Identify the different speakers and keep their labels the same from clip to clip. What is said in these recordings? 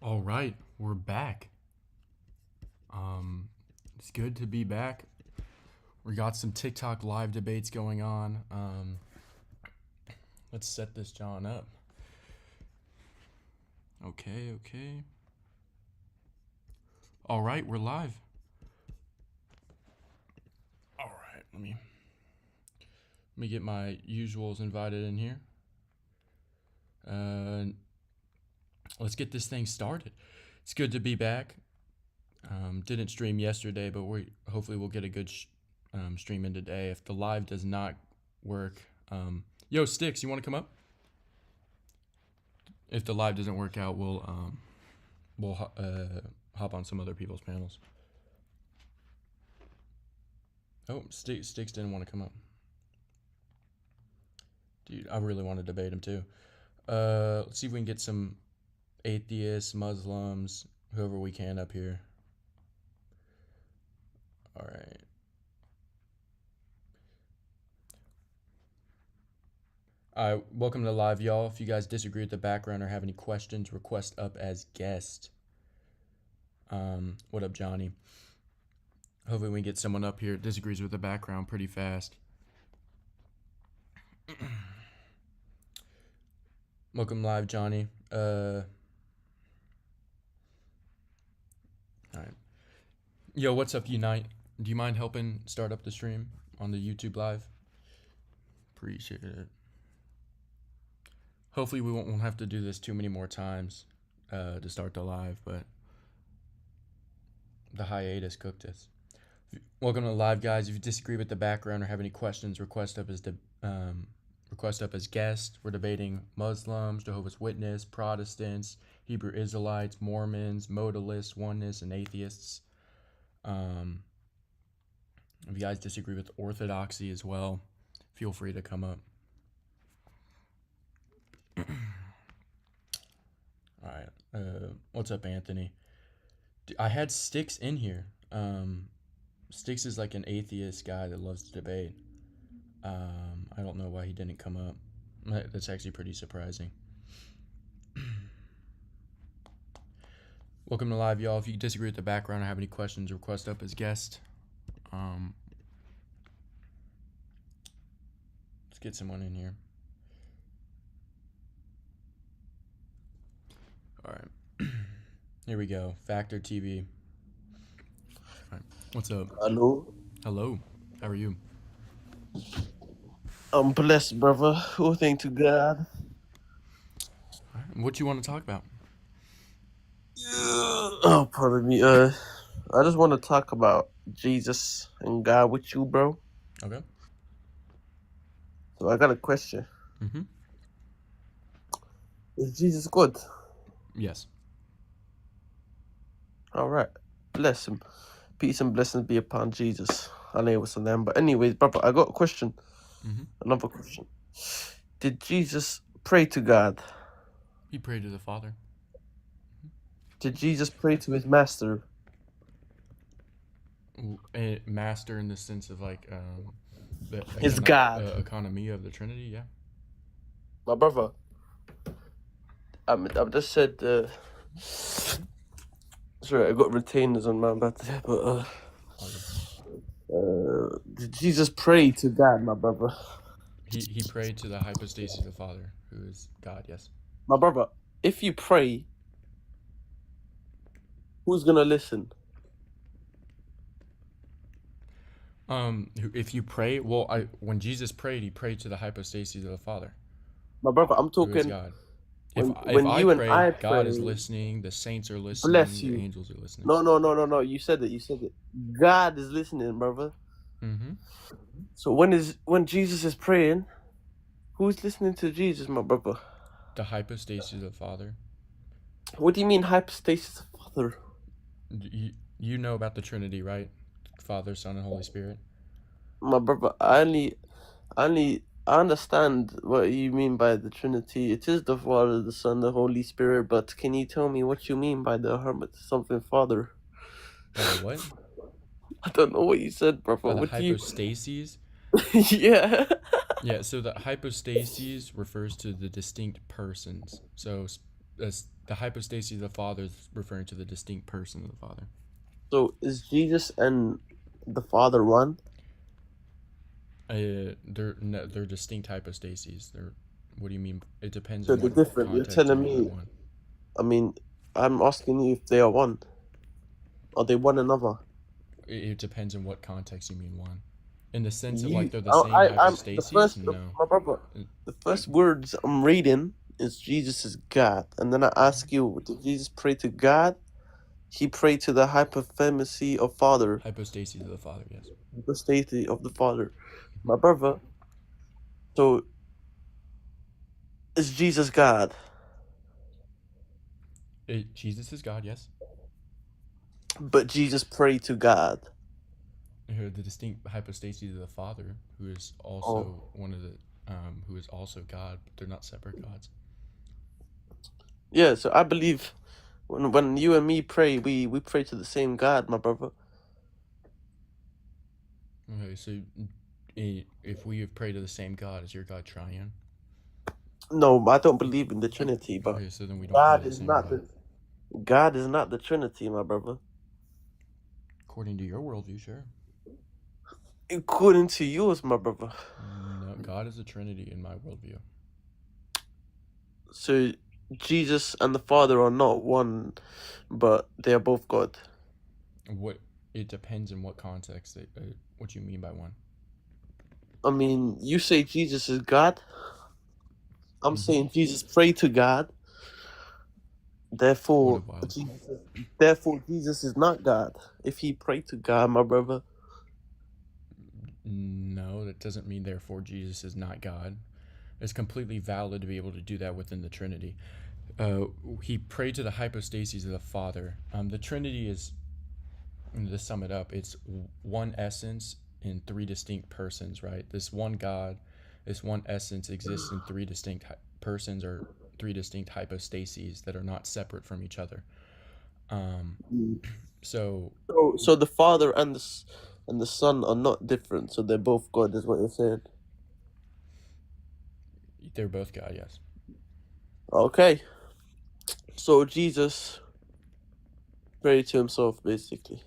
Speaker 1: All right, we're back. Um, it's good to be back. We got some TikTok live debates going on. Let's set this John up. Okay. All right, we're live. All right, let me get my usuals invited in here. Let's get this thing started. It's good to be back. Didn't stream yesterday, but hopefully we'll get a good stream in today. If the live does not work, yo Sticks, you want to come up? If the live doesn't work out, we'll hop on some other people's panels. Oh, Sticks didn't want to come up. Dude, I really want to debate him too. Let's see if we can get some atheists, Muslims, whoever we can up here. All right. All right, welcome to live, y'all. If you guys disagree with the background or have any questions, request up as guest. What up, Johnny? Hopefully we can get someone up here that disagrees with the background pretty fast. Welcome live, Johnny. All right. Yo, what's up, Unite? Do you mind helping start up the stream on the YouTube live? Appreciate it. Hopefully we won't have to do this too many more times to start the live, but the hiatus cooked us. Welcome to the live, guys. If you disagree with the background or have any questions, request up as guest. We're debating Muslims, Jehovah's Witness, Protestants, Hebrew Israelites, Mormons, modalists, oneness, and atheists. If you guys disagree with orthodoxy as well, feel free to come up. All right. What's up, Anthony? I had Sticks in here. Sticks is like an atheist guy that loves to debate. I don't know why he didn't come up. That's actually pretty surprising. Welcome to live, y'all. If you disagree with the background or have any questions, request up as guest. Let's get someone in here. All right. Here we go. Factor TV. All right. What's up?
Speaker 2: Hello.
Speaker 1: Hello. How are you?
Speaker 2: I'm blessed, brother. Oh, thank to God.
Speaker 1: All right. What you want to talk about?
Speaker 2: Oh, pardon me. I just want to talk about Jesus and God with you, bro.
Speaker 1: Okay.
Speaker 2: So I got a question.
Speaker 1: Mm-hmm.
Speaker 2: Is Jesus good?
Speaker 1: Yes.
Speaker 2: All right. Bless him. Peace and blessings be upon Jesus. I know it was on them, but anyways, brother, I got a question.
Speaker 1: Mm-hmm.
Speaker 2: Another question. Did Jesus pray to God?
Speaker 1: He prayed to the Father.
Speaker 2: Did Jesus pray to his master?
Speaker 1: A master in the sense of like the
Speaker 2: His God.
Speaker 1: economy of the Trinity. Yeah.
Speaker 2: My brother. I just said. Sorry, I got retainers on my back there, but did Jesus pray to God, my brother?
Speaker 1: He prayed to the hypostasis of the Father, who is God. Yes.
Speaker 2: My brother, if you pray, who's gonna listen?
Speaker 1: If you pray, when Jesus prayed, he prayed to the hypostasis of the Father,
Speaker 2: My brother, I'm
Speaker 1: who is
Speaker 2: talking
Speaker 1: God. If
Speaker 2: when
Speaker 1: I
Speaker 2: you and
Speaker 1: pray,
Speaker 2: I
Speaker 1: God is
Speaker 2: pray.
Speaker 1: listening. The saints are
Speaker 2: Bless
Speaker 1: listening. The
Speaker 2: you.
Speaker 1: angels are listening.
Speaker 2: No. You said it. God is listening, brother.
Speaker 1: Mm-hmm.
Speaker 2: So when Jesus is praying, who's listening to Jesus, my brother?
Speaker 1: The hypostasis of the Father.
Speaker 2: What do you mean hypostasis of Father?
Speaker 1: You know about the Trinity, right? Father, Son, and Holy Spirit.
Speaker 2: My brother, I understand what you mean by the Trinity. It is the Father, the Son, the Holy Spirit, but can you tell me what you mean by the hermit something Father?
Speaker 1: By the what?
Speaker 2: I don't know what you said, brother.
Speaker 1: By the
Speaker 2: What do you...
Speaker 1: hypostases?
Speaker 2: Yeah.
Speaker 1: Yeah, so the hypostases refers to the distinct persons. So the hypostasis of the Father is referring to the distinct person of the Father.
Speaker 2: So is Jesus and the Father one?
Speaker 1: They're distinct hypostases. What do you mean? It depends
Speaker 2: So
Speaker 1: on
Speaker 2: they're
Speaker 1: what
Speaker 2: different. You're
Speaker 1: context you
Speaker 2: telling
Speaker 1: mean by
Speaker 2: me.
Speaker 1: one.
Speaker 2: I mean, I'm asking you if they are one. Are they one another?
Speaker 1: It depends on what context you mean one. In the sense of like
Speaker 2: You,
Speaker 1: they're the same
Speaker 2: I'm the
Speaker 1: hypostases?
Speaker 2: first.
Speaker 1: No.
Speaker 2: My brother. The first words I'm reading is Jesus is God, and then I ask you, did Jesus pray to God? He prayed to the hypothesis of Father,
Speaker 1: Hypostasis of the Father, yes.
Speaker 2: hypostasis of the Father. My brother. So is Jesus God?
Speaker 1: Jesus is God, yes.
Speaker 2: But Jesus prayed to God.
Speaker 1: The distinct hypostasis of the Father, who is also
Speaker 2: Oh,
Speaker 1: one of the, who is also God, but they're not separate gods.
Speaker 2: yeah. So I believe when you and me pray, we pray to the same God, my brother.
Speaker 1: Okay, so if we have prayed to the same God, is your God triune?
Speaker 2: No, I don't believe in the Trinity, but
Speaker 1: Okay, so then we don't pray to
Speaker 2: God
Speaker 1: the
Speaker 2: is
Speaker 1: same
Speaker 2: not
Speaker 1: God.
Speaker 2: God is not the Trinity, my brother.
Speaker 1: According to your worldview, sure.
Speaker 2: According to yours, my brother.
Speaker 1: No, God is a Trinity in my worldview.
Speaker 2: So Jesus and the Father are not one, but they are both God.
Speaker 1: It depends in what context, what you mean by one.
Speaker 2: I mean, you say Jesus is God. I'm
Speaker 1: Mhm.
Speaker 2: saying Jesus prayed to God.
Speaker 1: What a
Speaker 2: Therefore,
Speaker 1: wild.
Speaker 2: Jesus is not God. If he prayed to God, my brother.
Speaker 1: No, that doesn't mean therefore Jesus is not God. It's completely valid to be able to do that within the Trinity. He prayed to the hypostases of the Father. The Trinity is, to sum it up, it's one essence in three distinct persons, right? This one God, this one essence exists in three distinct persons or three distinct hypostases that are not separate from each other. So
Speaker 2: So the Father and the Son are not different. So they're both God, is what you're saying.
Speaker 1: they're both God, yes.
Speaker 2: Okay. So Jesus prayed to himself, basically.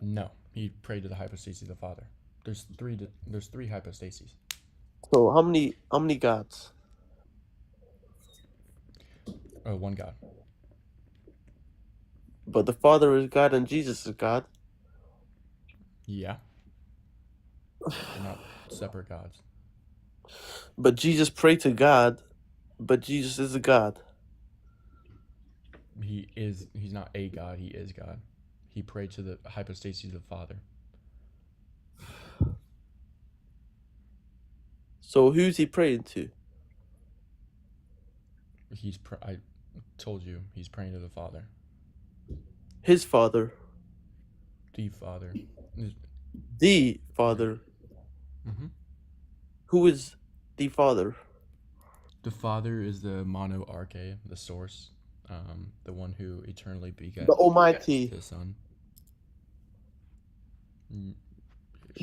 Speaker 1: No, he prayed to the hypostasis of the Father. There's three hypostases.
Speaker 2: So how many gods?
Speaker 1: One God.
Speaker 2: But the Father is God and Jesus is God.
Speaker 1: Yeah, they're not separate gods.
Speaker 2: But Jesus prayed to God, but Jesus is a God.
Speaker 1: He's not a God, he is God. He prayed to the hypostasis of the Father.
Speaker 2: So who's he praying to?
Speaker 1: I told you, he's praying to the Father.
Speaker 2: His Father.
Speaker 1: The Father.
Speaker 2: The Father.
Speaker 1: Mm-hmm.
Speaker 2: Who is the Father?
Speaker 1: The Father is the monoarche, the source, the one who eternally begat
Speaker 2: The Almighty.
Speaker 1: the Son.
Speaker 2: The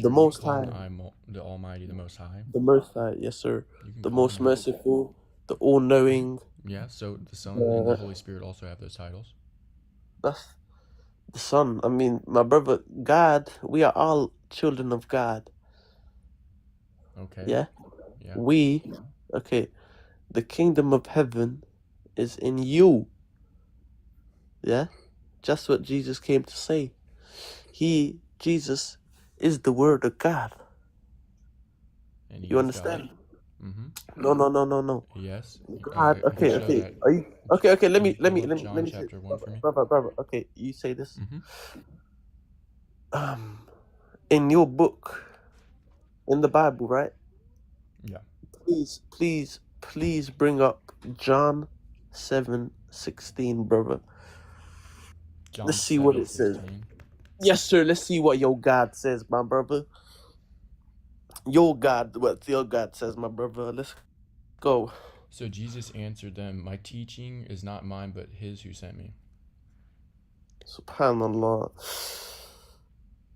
Speaker 1: Sure, you
Speaker 2: Most
Speaker 1: can call
Speaker 2: High.
Speaker 1: him the Almighty, the Most High.
Speaker 2: The Most High, yes, sir.
Speaker 1: You can
Speaker 2: The
Speaker 1: call him
Speaker 2: Most
Speaker 1: that.
Speaker 2: Merciful. The All-Knowing.
Speaker 1: Yeah, so the Son and the Holy Spirit also have those titles.
Speaker 2: That's the Son. I mean, my brother, God, we are all children of God.
Speaker 1: Okay.
Speaker 2: Yeah?
Speaker 1: Yeah.
Speaker 2: Okay, the kingdom of heaven is in you. Yeah? Just what Jesus came to say. Jesus, is the Word of God.
Speaker 1: And he
Speaker 2: You
Speaker 1: is
Speaker 2: understand?
Speaker 1: God. Mm-hmm.
Speaker 2: No.
Speaker 1: Yes.
Speaker 2: God,
Speaker 1: I can show
Speaker 2: okay.
Speaker 1: that.
Speaker 2: Are you okay? Let
Speaker 1: Can you
Speaker 2: me
Speaker 1: pull up John
Speaker 2: say,
Speaker 1: chapter 1 for me?
Speaker 2: brother. Okay, you say this.
Speaker 1: Mm-hmm.
Speaker 2: In your book, in the Bible, right?
Speaker 1: Yeah.
Speaker 2: Please bring up John 7:16, brother.
Speaker 1: John
Speaker 2: Let's see what it says.
Speaker 1: 7:16.
Speaker 2: Yes, sir. Let's see what your God says, my brother. What your God says, my brother. Let's go.
Speaker 1: So Jesus answered them, "My teaching is not mine, but his who sent me."
Speaker 2: Subhanallah.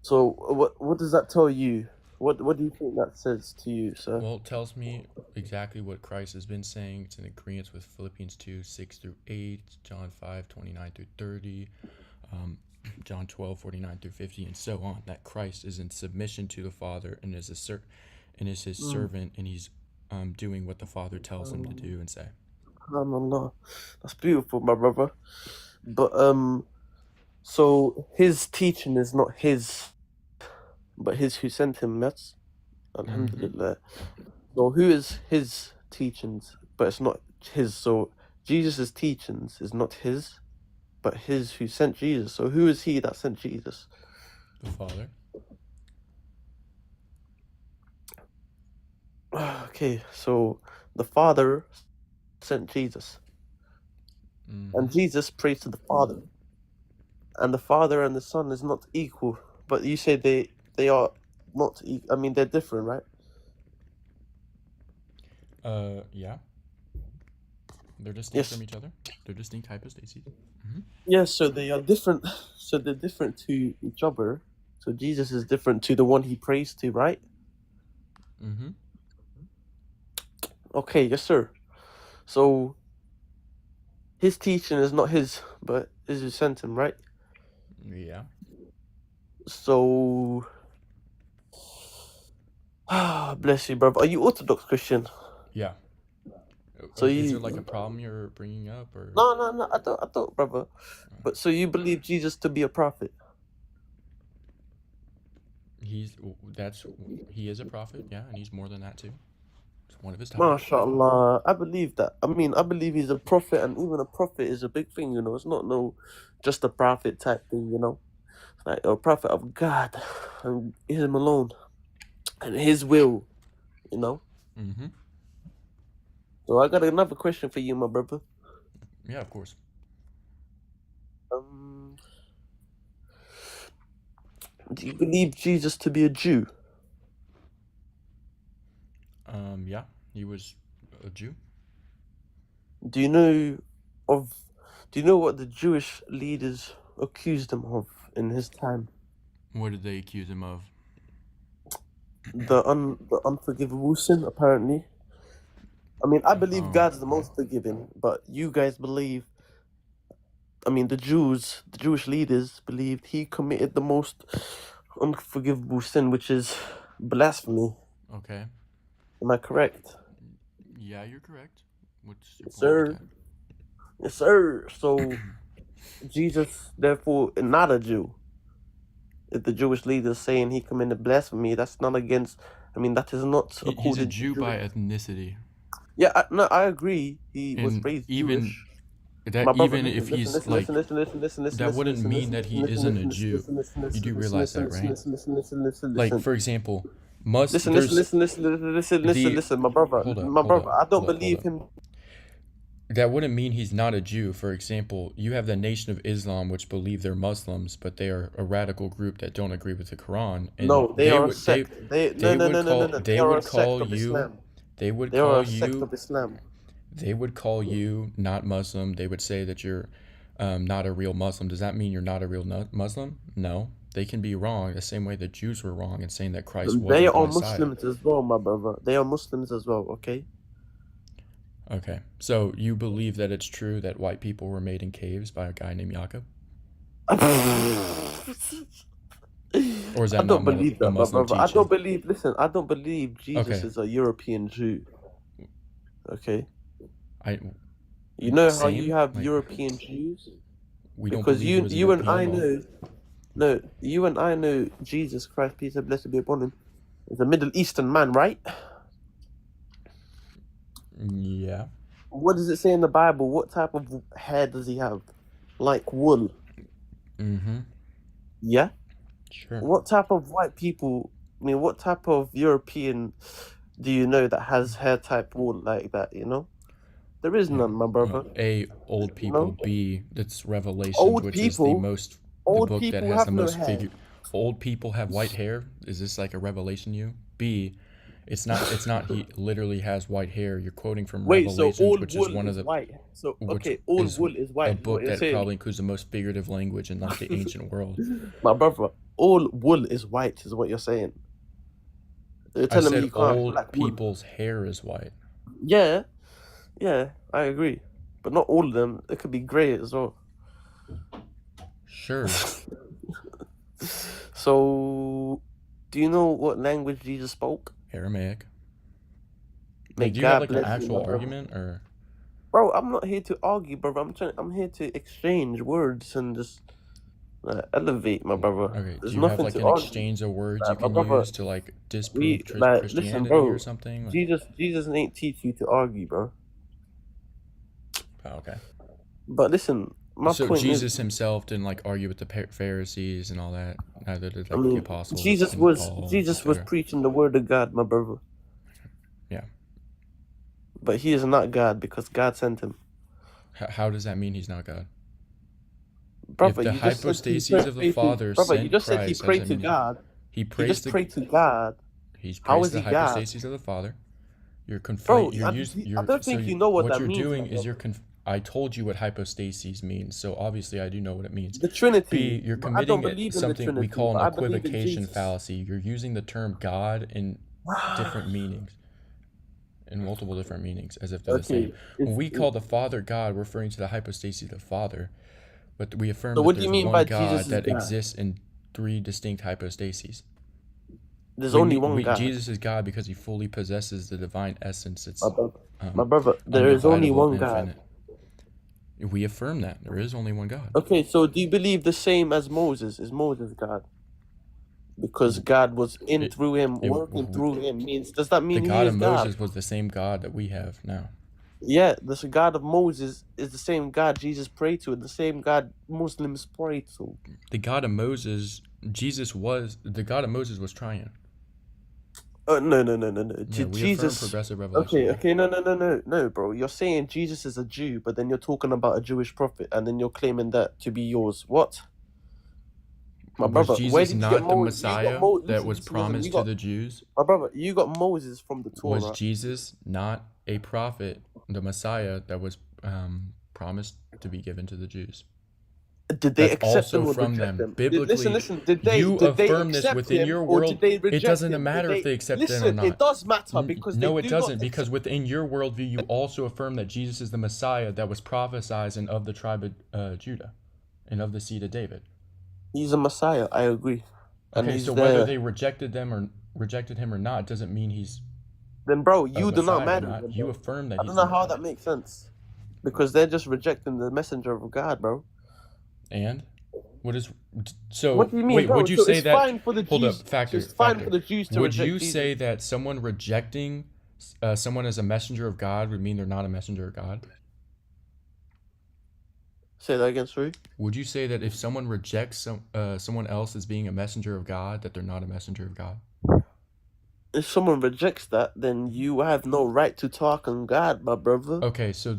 Speaker 2: So what does that tell you? What do you think that says to you, sir?
Speaker 1: Well, it tells me exactly what Christ has been saying. It's in agreement with Philippians 2, 6 through 8, John 5, 29 through 30, um, John 12, 49 through 50, and so on. That Christ is in submission to the Father and is his servant, and he's doing what the Father tells him to do and say.
Speaker 2: SubhanAllah. That's beautiful, my brother. But so his teaching is not his, but his who sent him. That's Alhamdulillah. So who is his teachings, but it's not his? So Jesus' teachings is not his, but his who sent Jesus. So who is he that sent Jesus?
Speaker 1: The Father.
Speaker 2: Okay, so the Father sent Jesus, and Jesus prays to the Father, and the Father and the Son is not equal. But you say they are not. I mean, they're different, right?
Speaker 1: Yeah. They're distinct from each other. They're distinct hypostases.
Speaker 2: Yes, so they are different. So they're different to each other. So Jesus is different to the one he prays to, right? Okay, yes, sir. So his teaching is not his, but is who sent him, right?
Speaker 1: Yeah.
Speaker 2: So, bless you, brother. Are you Orthodox Christian?
Speaker 1: Yeah.
Speaker 2: So
Speaker 1: is there like a problem you're bringing up, or
Speaker 2: no? I don't, brother. But so you believe Jesus to be a prophet?
Speaker 1: He is a prophet, yeah, and he's more than that too. It's one of his titles.
Speaker 2: MashaAllah, I believe that. I mean, I believe he's a prophet, and even a prophet is a big thing, you know. It's not just a prophet type thing, you know. Like a prophet of God, and him alone, and his will, you know. So I got another question for you, my brother.
Speaker 1: Yeah, of course.
Speaker 2: Do you believe Jesus to be a Jew?
Speaker 1: Yeah, he was a Jew.
Speaker 2: Do you know what the Jewish leaders accused him of in his time?
Speaker 1: What did they accuse him of?
Speaker 2: The unforgivable sin, apparently. I mean, I believe God's the most forgiving, but you guys believe. I mean, the Jewish leaders believed he committed the most unforgivable sin, which is blasphemy.
Speaker 1: Okay.
Speaker 2: Am I correct?
Speaker 1: Yeah, you're correct. What's your
Speaker 2: Yes, sir. Yes, sir. So Jesus, therefore, not a Jew. If the Jewish leaders saying he committed blasphemy, that's not against. I mean, that is not.
Speaker 1: He's a Jew by ethnicity.
Speaker 2: Yeah, I agree. He was raised Jewish.
Speaker 1: That even if he's like, that wouldn't mean that he isn't a Jew. You do realize that, right? Like, for example,
Speaker 2: listen, my brother. I don't believe him.
Speaker 1: That wouldn't mean he's not a Jew. For example, you have the Nation of Islam, which believe they're Muslims, but they are a radical group that don't agree with the Quran. And
Speaker 2: no, they are a sect. They would call
Speaker 1: you. They would call you. They would call you not Muslim. They would say that you're not a real Muslim. Does that mean you're not a real Muslim? No. They can be wrong the same way the Jews were wrong in saying that Christ wasn't the Messiah.
Speaker 2: They are Muslims as well, my brother. They are Muslims as well, okay?
Speaker 1: Okay. So you believe that it's true that white people were made in caves by a guy named Jacob? Or is that
Speaker 2: I don't believe that, my brother. I don't believe Jesus is a European Jew. Okay? You know how you have European Jews? Because you and I know. No, you and I know Jesus Christ, peace and blessed be upon him, is a Middle Eastern man, right?
Speaker 1: Yeah.
Speaker 2: What does it say in the Bible? What type of hair does he have? Like wool. Yeah?
Speaker 1: Sure.
Speaker 2: What type of white people, what type of European do you know that has hair type wool like that, you know? There is none, my brother.
Speaker 1: A, old people. B, that's Revelation, which is the most... The book that has the most figure. Old people have white hair. Is this like a revelation? B, it's not. He literally has white hair. You're quoting from Revelations, which is one of the.
Speaker 2: White. So okay, all wool is white.
Speaker 1: A book that probably includes the most figurative language in like the ancient world.
Speaker 2: My brother, all wool is white, is what you're saying. You're
Speaker 1: I
Speaker 2: telling me
Speaker 1: said
Speaker 2: you can't have
Speaker 1: old
Speaker 2: black wool.
Speaker 1: people's hair is white.
Speaker 2: Yeah, yeah, I agree. But not all of them. It could be grey as well.
Speaker 1: Sure.
Speaker 2: So, do you know what language Jesus spoke?
Speaker 1: Aramaic.
Speaker 2: May
Speaker 1: Like, do you have
Speaker 2: God
Speaker 1: like an
Speaker 2: bless you,
Speaker 1: actual
Speaker 2: my brother.
Speaker 1: argument or?
Speaker 2: Bro, I'm not here to argue, brother. I'm here to exchange words and just elevate, my brother.
Speaker 1: Okay, do
Speaker 2: There's
Speaker 1: you have
Speaker 2: nothing
Speaker 1: like
Speaker 2: to
Speaker 1: an
Speaker 2: argue.
Speaker 1: exchange of words you
Speaker 2: My
Speaker 1: can
Speaker 2: brother,
Speaker 1: use to like disprove
Speaker 2: we like listen,
Speaker 1: Christianity or
Speaker 2: bro.
Speaker 1: something? Like,
Speaker 2: Jesus ain't teach you to argue, bro.
Speaker 1: oh, okay.
Speaker 2: But listen, my
Speaker 1: So
Speaker 2: point is,
Speaker 1: Jesus himself didn't like argue with the Pharisees and all that. Neither did
Speaker 2: I
Speaker 1: like the
Speaker 2: mean,
Speaker 1: apostles
Speaker 2: Jesus
Speaker 1: and
Speaker 2: was
Speaker 1: Paul,
Speaker 2: Jesus was
Speaker 1: etc.
Speaker 2: preaching the word of God, my brother.
Speaker 1: Yeah.
Speaker 2: But he is not God because God sent him.
Speaker 1: How does that mean he's not God?
Speaker 2: Brother,
Speaker 1: If the
Speaker 2: you just said he
Speaker 1: hypostases of the
Speaker 2: prayed to,
Speaker 1: Father
Speaker 2: brother, you
Speaker 1: sent
Speaker 2: just said he
Speaker 1: Christ, how does
Speaker 2: prayed
Speaker 1: that
Speaker 2: to
Speaker 1: mean
Speaker 2: God.
Speaker 1: he
Speaker 2: He
Speaker 1: prays
Speaker 2: just
Speaker 1: the
Speaker 2: prayed to God.
Speaker 1: he's
Speaker 2: How
Speaker 1: prays
Speaker 2: is
Speaker 1: the
Speaker 2: he God?
Speaker 1: hypostases of the Father? You're
Speaker 2: Bro,
Speaker 1: You're using.
Speaker 2: I
Speaker 1: You're
Speaker 2: don't
Speaker 1: so
Speaker 2: think you know what
Speaker 1: what
Speaker 2: that
Speaker 1: you're
Speaker 2: means, my
Speaker 1: doing is
Speaker 2: brother.
Speaker 1: I told you what hypostases means, so obviously I do know what it means.
Speaker 2: The Trinity.
Speaker 1: B, you're
Speaker 2: But I don't
Speaker 1: committing
Speaker 2: believe in the
Speaker 1: something we
Speaker 2: Trinity,
Speaker 1: call
Speaker 2: but
Speaker 1: an
Speaker 2: I believe in
Speaker 1: equivocation
Speaker 2: Jesus.
Speaker 1: fallacy. You're using the term God in different meanings, in multiple different meanings, as if they're the same.
Speaker 2: Okay.
Speaker 1: When we call the Father God, we're referring to the hypostasis of the Father, but we affirm
Speaker 2: So
Speaker 1: that
Speaker 2: what do you
Speaker 1: there's
Speaker 2: mean
Speaker 1: one
Speaker 2: by
Speaker 1: God
Speaker 2: Jesus is
Speaker 1: that
Speaker 2: God?
Speaker 1: exists in three distinct hypostases.
Speaker 2: There's only one God.
Speaker 1: Jesus is God because he fully possesses the divine essence. It's
Speaker 2: My brother, there is only
Speaker 1: undividable
Speaker 2: one
Speaker 1: and
Speaker 2: God.
Speaker 1: infinite. We affirm that there is only one God.
Speaker 2: Okay, so do you believe the same as Moses? Is Moses God? Because God was in through him, working through him. Does that
Speaker 1: The
Speaker 2: mean
Speaker 1: God
Speaker 2: he
Speaker 1: of
Speaker 2: is God?
Speaker 1: Moses was the same God that we have now.
Speaker 2: Yeah, the God of Moses is the same God Jesus prayed to, and the same God Muslims pray to.
Speaker 1: The God of Moses, the God of Moses was triune.
Speaker 2: No.
Speaker 1: Yeah, we affirm
Speaker 2: Jesus.
Speaker 1: progressive revelation.
Speaker 2: Okay, no, bro. You're saying Jesus is a Jew, but then you're talking about a Jewish prophet, and then you're claiming that to be yours. What? My
Speaker 1: Was
Speaker 2: brother, where
Speaker 1: Jesus
Speaker 2: did you get
Speaker 1: not the
Speaker 2: Moses?
Speaker 1: Messiah that was promised
Speaker 2: You
Speaker 1: to
Speaker 2: got,
Speaker 1: the Jews?
Speaker 2: my brother, you got Moses from the
Speaker 1: Was
Speaker 2: Torah.
Speaker 1: Jesus not a prophet, the Messiah that was promised to be given to the Jews?
Speaker 2: Did they
Speaker 1: That's
Speaker 2: accept him
Speaker 1: also
Speaker 2: or
Speaker 1: from
Speaker 2: reject
Speaker 1: them.
Speaker 2: him?
Speaker 1: Biblically,
Speaker 2: Listen.
Speaker 1: you
Speaker 2: Did they
Speaker 1: affirm this
Speaker 2: accept
Speaker 1: within
Speaker 2: him
Speaker 1: your
Speaker 2: or did
Speaker 1: world.
Speaker 2: they
Speaker 1: It
Speaker 2: reject
Speaker 1: doesn't
Speaker 2: him?
Speaker 1: matter if they accept it or
Speaker 2: Listen,
Speaker 1: not.
Speaker 2: it does matter because
Speaker 1: No,
Speaker 2: they
Speaker 1: it
Speaker 2: do not
Speaker 1: doesn't, because
Speaker 2: accept.
Speaker 1: within your worldview, you also affirm that Jesus is the Messiah that was prophesied and of the tribe of Judah and of the seed of David.
Speaker 2: He's a Messiah. I agree. And
Speaker 1: Okay,
Speaker 2: he's
Speaker 1: so whether they rejected him or not doesn't mean he's
Speaker 2: then, bro,
Speaker 1: a
Speaker 2: you do not
Speaker 1: Messiah or
Speaker 2: matter.
Speaker 1: not.
Speaker 2: Then,
Speaker 1: You
Speaker 2: bro.
Speaker 1: affirm that
Speaker 2: I
Speaker 1: he's
Speaker 2: don't
Speaker 1: the
Speaker 2: know how
Speaker 1: Messiah.
Speaker 2: that makes sense because they're just rejecting the messenger of God, bro.
Speaker 1: And what is so?
Speaker 2: What do you mean,
Speaker 1: wait,
Speaker 2: bro?
Speaker 1: would you
Speaker 2: So
Speaker 1: say
Speaker 2: it's
Speaker 1: that?
Speaker 2: fine for the
Speaker 1: Hold
Speaker 2: Jews.
Speaker 1: up, factor.
Speaker 2: It's fine for the Jews to
Speaker 1: Would
Speaker 2: reject
Speaker 1: you
Speaker 2: Jesus.
Speaker 1: say that someone rejecting someone as a messenger of God would mean they're not a messenger of God?
Speaker 2: Say that again, sorry.
Speaker 1: Would you say that if someone rejects someone else as being a messenger of God, that they're not a messenger of God?
Speaker 2: If someone rejects that, then you have no right to talk on God, my brother.
Speaker 1: Okay, so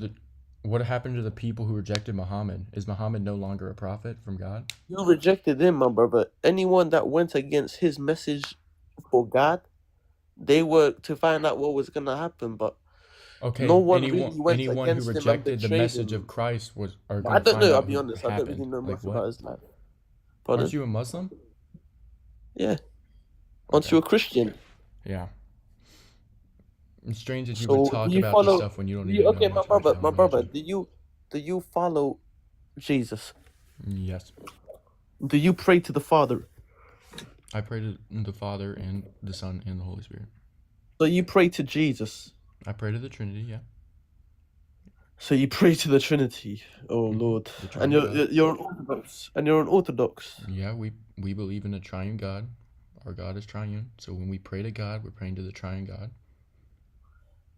Speaker 1: what happened to the people who rejected Muhammad? Is Muhammad no longer a prophet from God?
Speaker 2: You rejected him, my brother. Anyone that went against his message for God, they were to find out what was gonna happen, but
Speaker 1: Okay,
Speaker 2: no one really went
Speaker 1: anyone who
Speaker 2: against him and
Speaker 1: rejected the
Speaker 2: betrayed
Speaker 1: message
Speaker 2: him.
Speaker 1: of Christ are
Speaker 2: I
Speaker 1: going to
Speaker 2: don't
Speaker 1: find
Speaker 2: know. I'll
Speaker 1: out
Speaker 2: be
Speaker 1: who
Speaker 2: honest. I don't really
Speaker 1: happened.
Speaker 2: know
Speaker 1: Like
Speaker 2: much about
Speaker 1: what?
Speaker 2: his life. Pardon?
Speaker 1: Aren't you a Muslim?
Speaker 2: Yeah. Aren't you a Christian?
Speaker 1: Yeah. It's strange that you
Speaker 2: So
Speaker 1: would
Speaker 2: do
Speaker 1: talk
Speaker 2: you
Speaker 1: about this
Speaker 2: follow?
Speaker 1: stuff when you don't even know
Speaker 2: Okay,
Speaker 1: much about your own
Speaker 2: my brother.
Speaker 1: religion.
Speaker 2: Do you follow Jesus?
Speaker 1: Yes.
Speaker 2: Do you pray to the Father?
Speaker 1: I pray to the Father and the Son and the Holy Spirit.
Speaker 2: So you pray to Jesus.
Speaker 1: I pray to the Trinity, yeah.
Speaker 2: So you pray to the Trinity. Oh Lord. And you're an Orthodox. And you're an Orthodox.
Speaker 1: Yeah, we believe in a triune God. Our God is triune. So when we pray to God, we're praying to the triune God.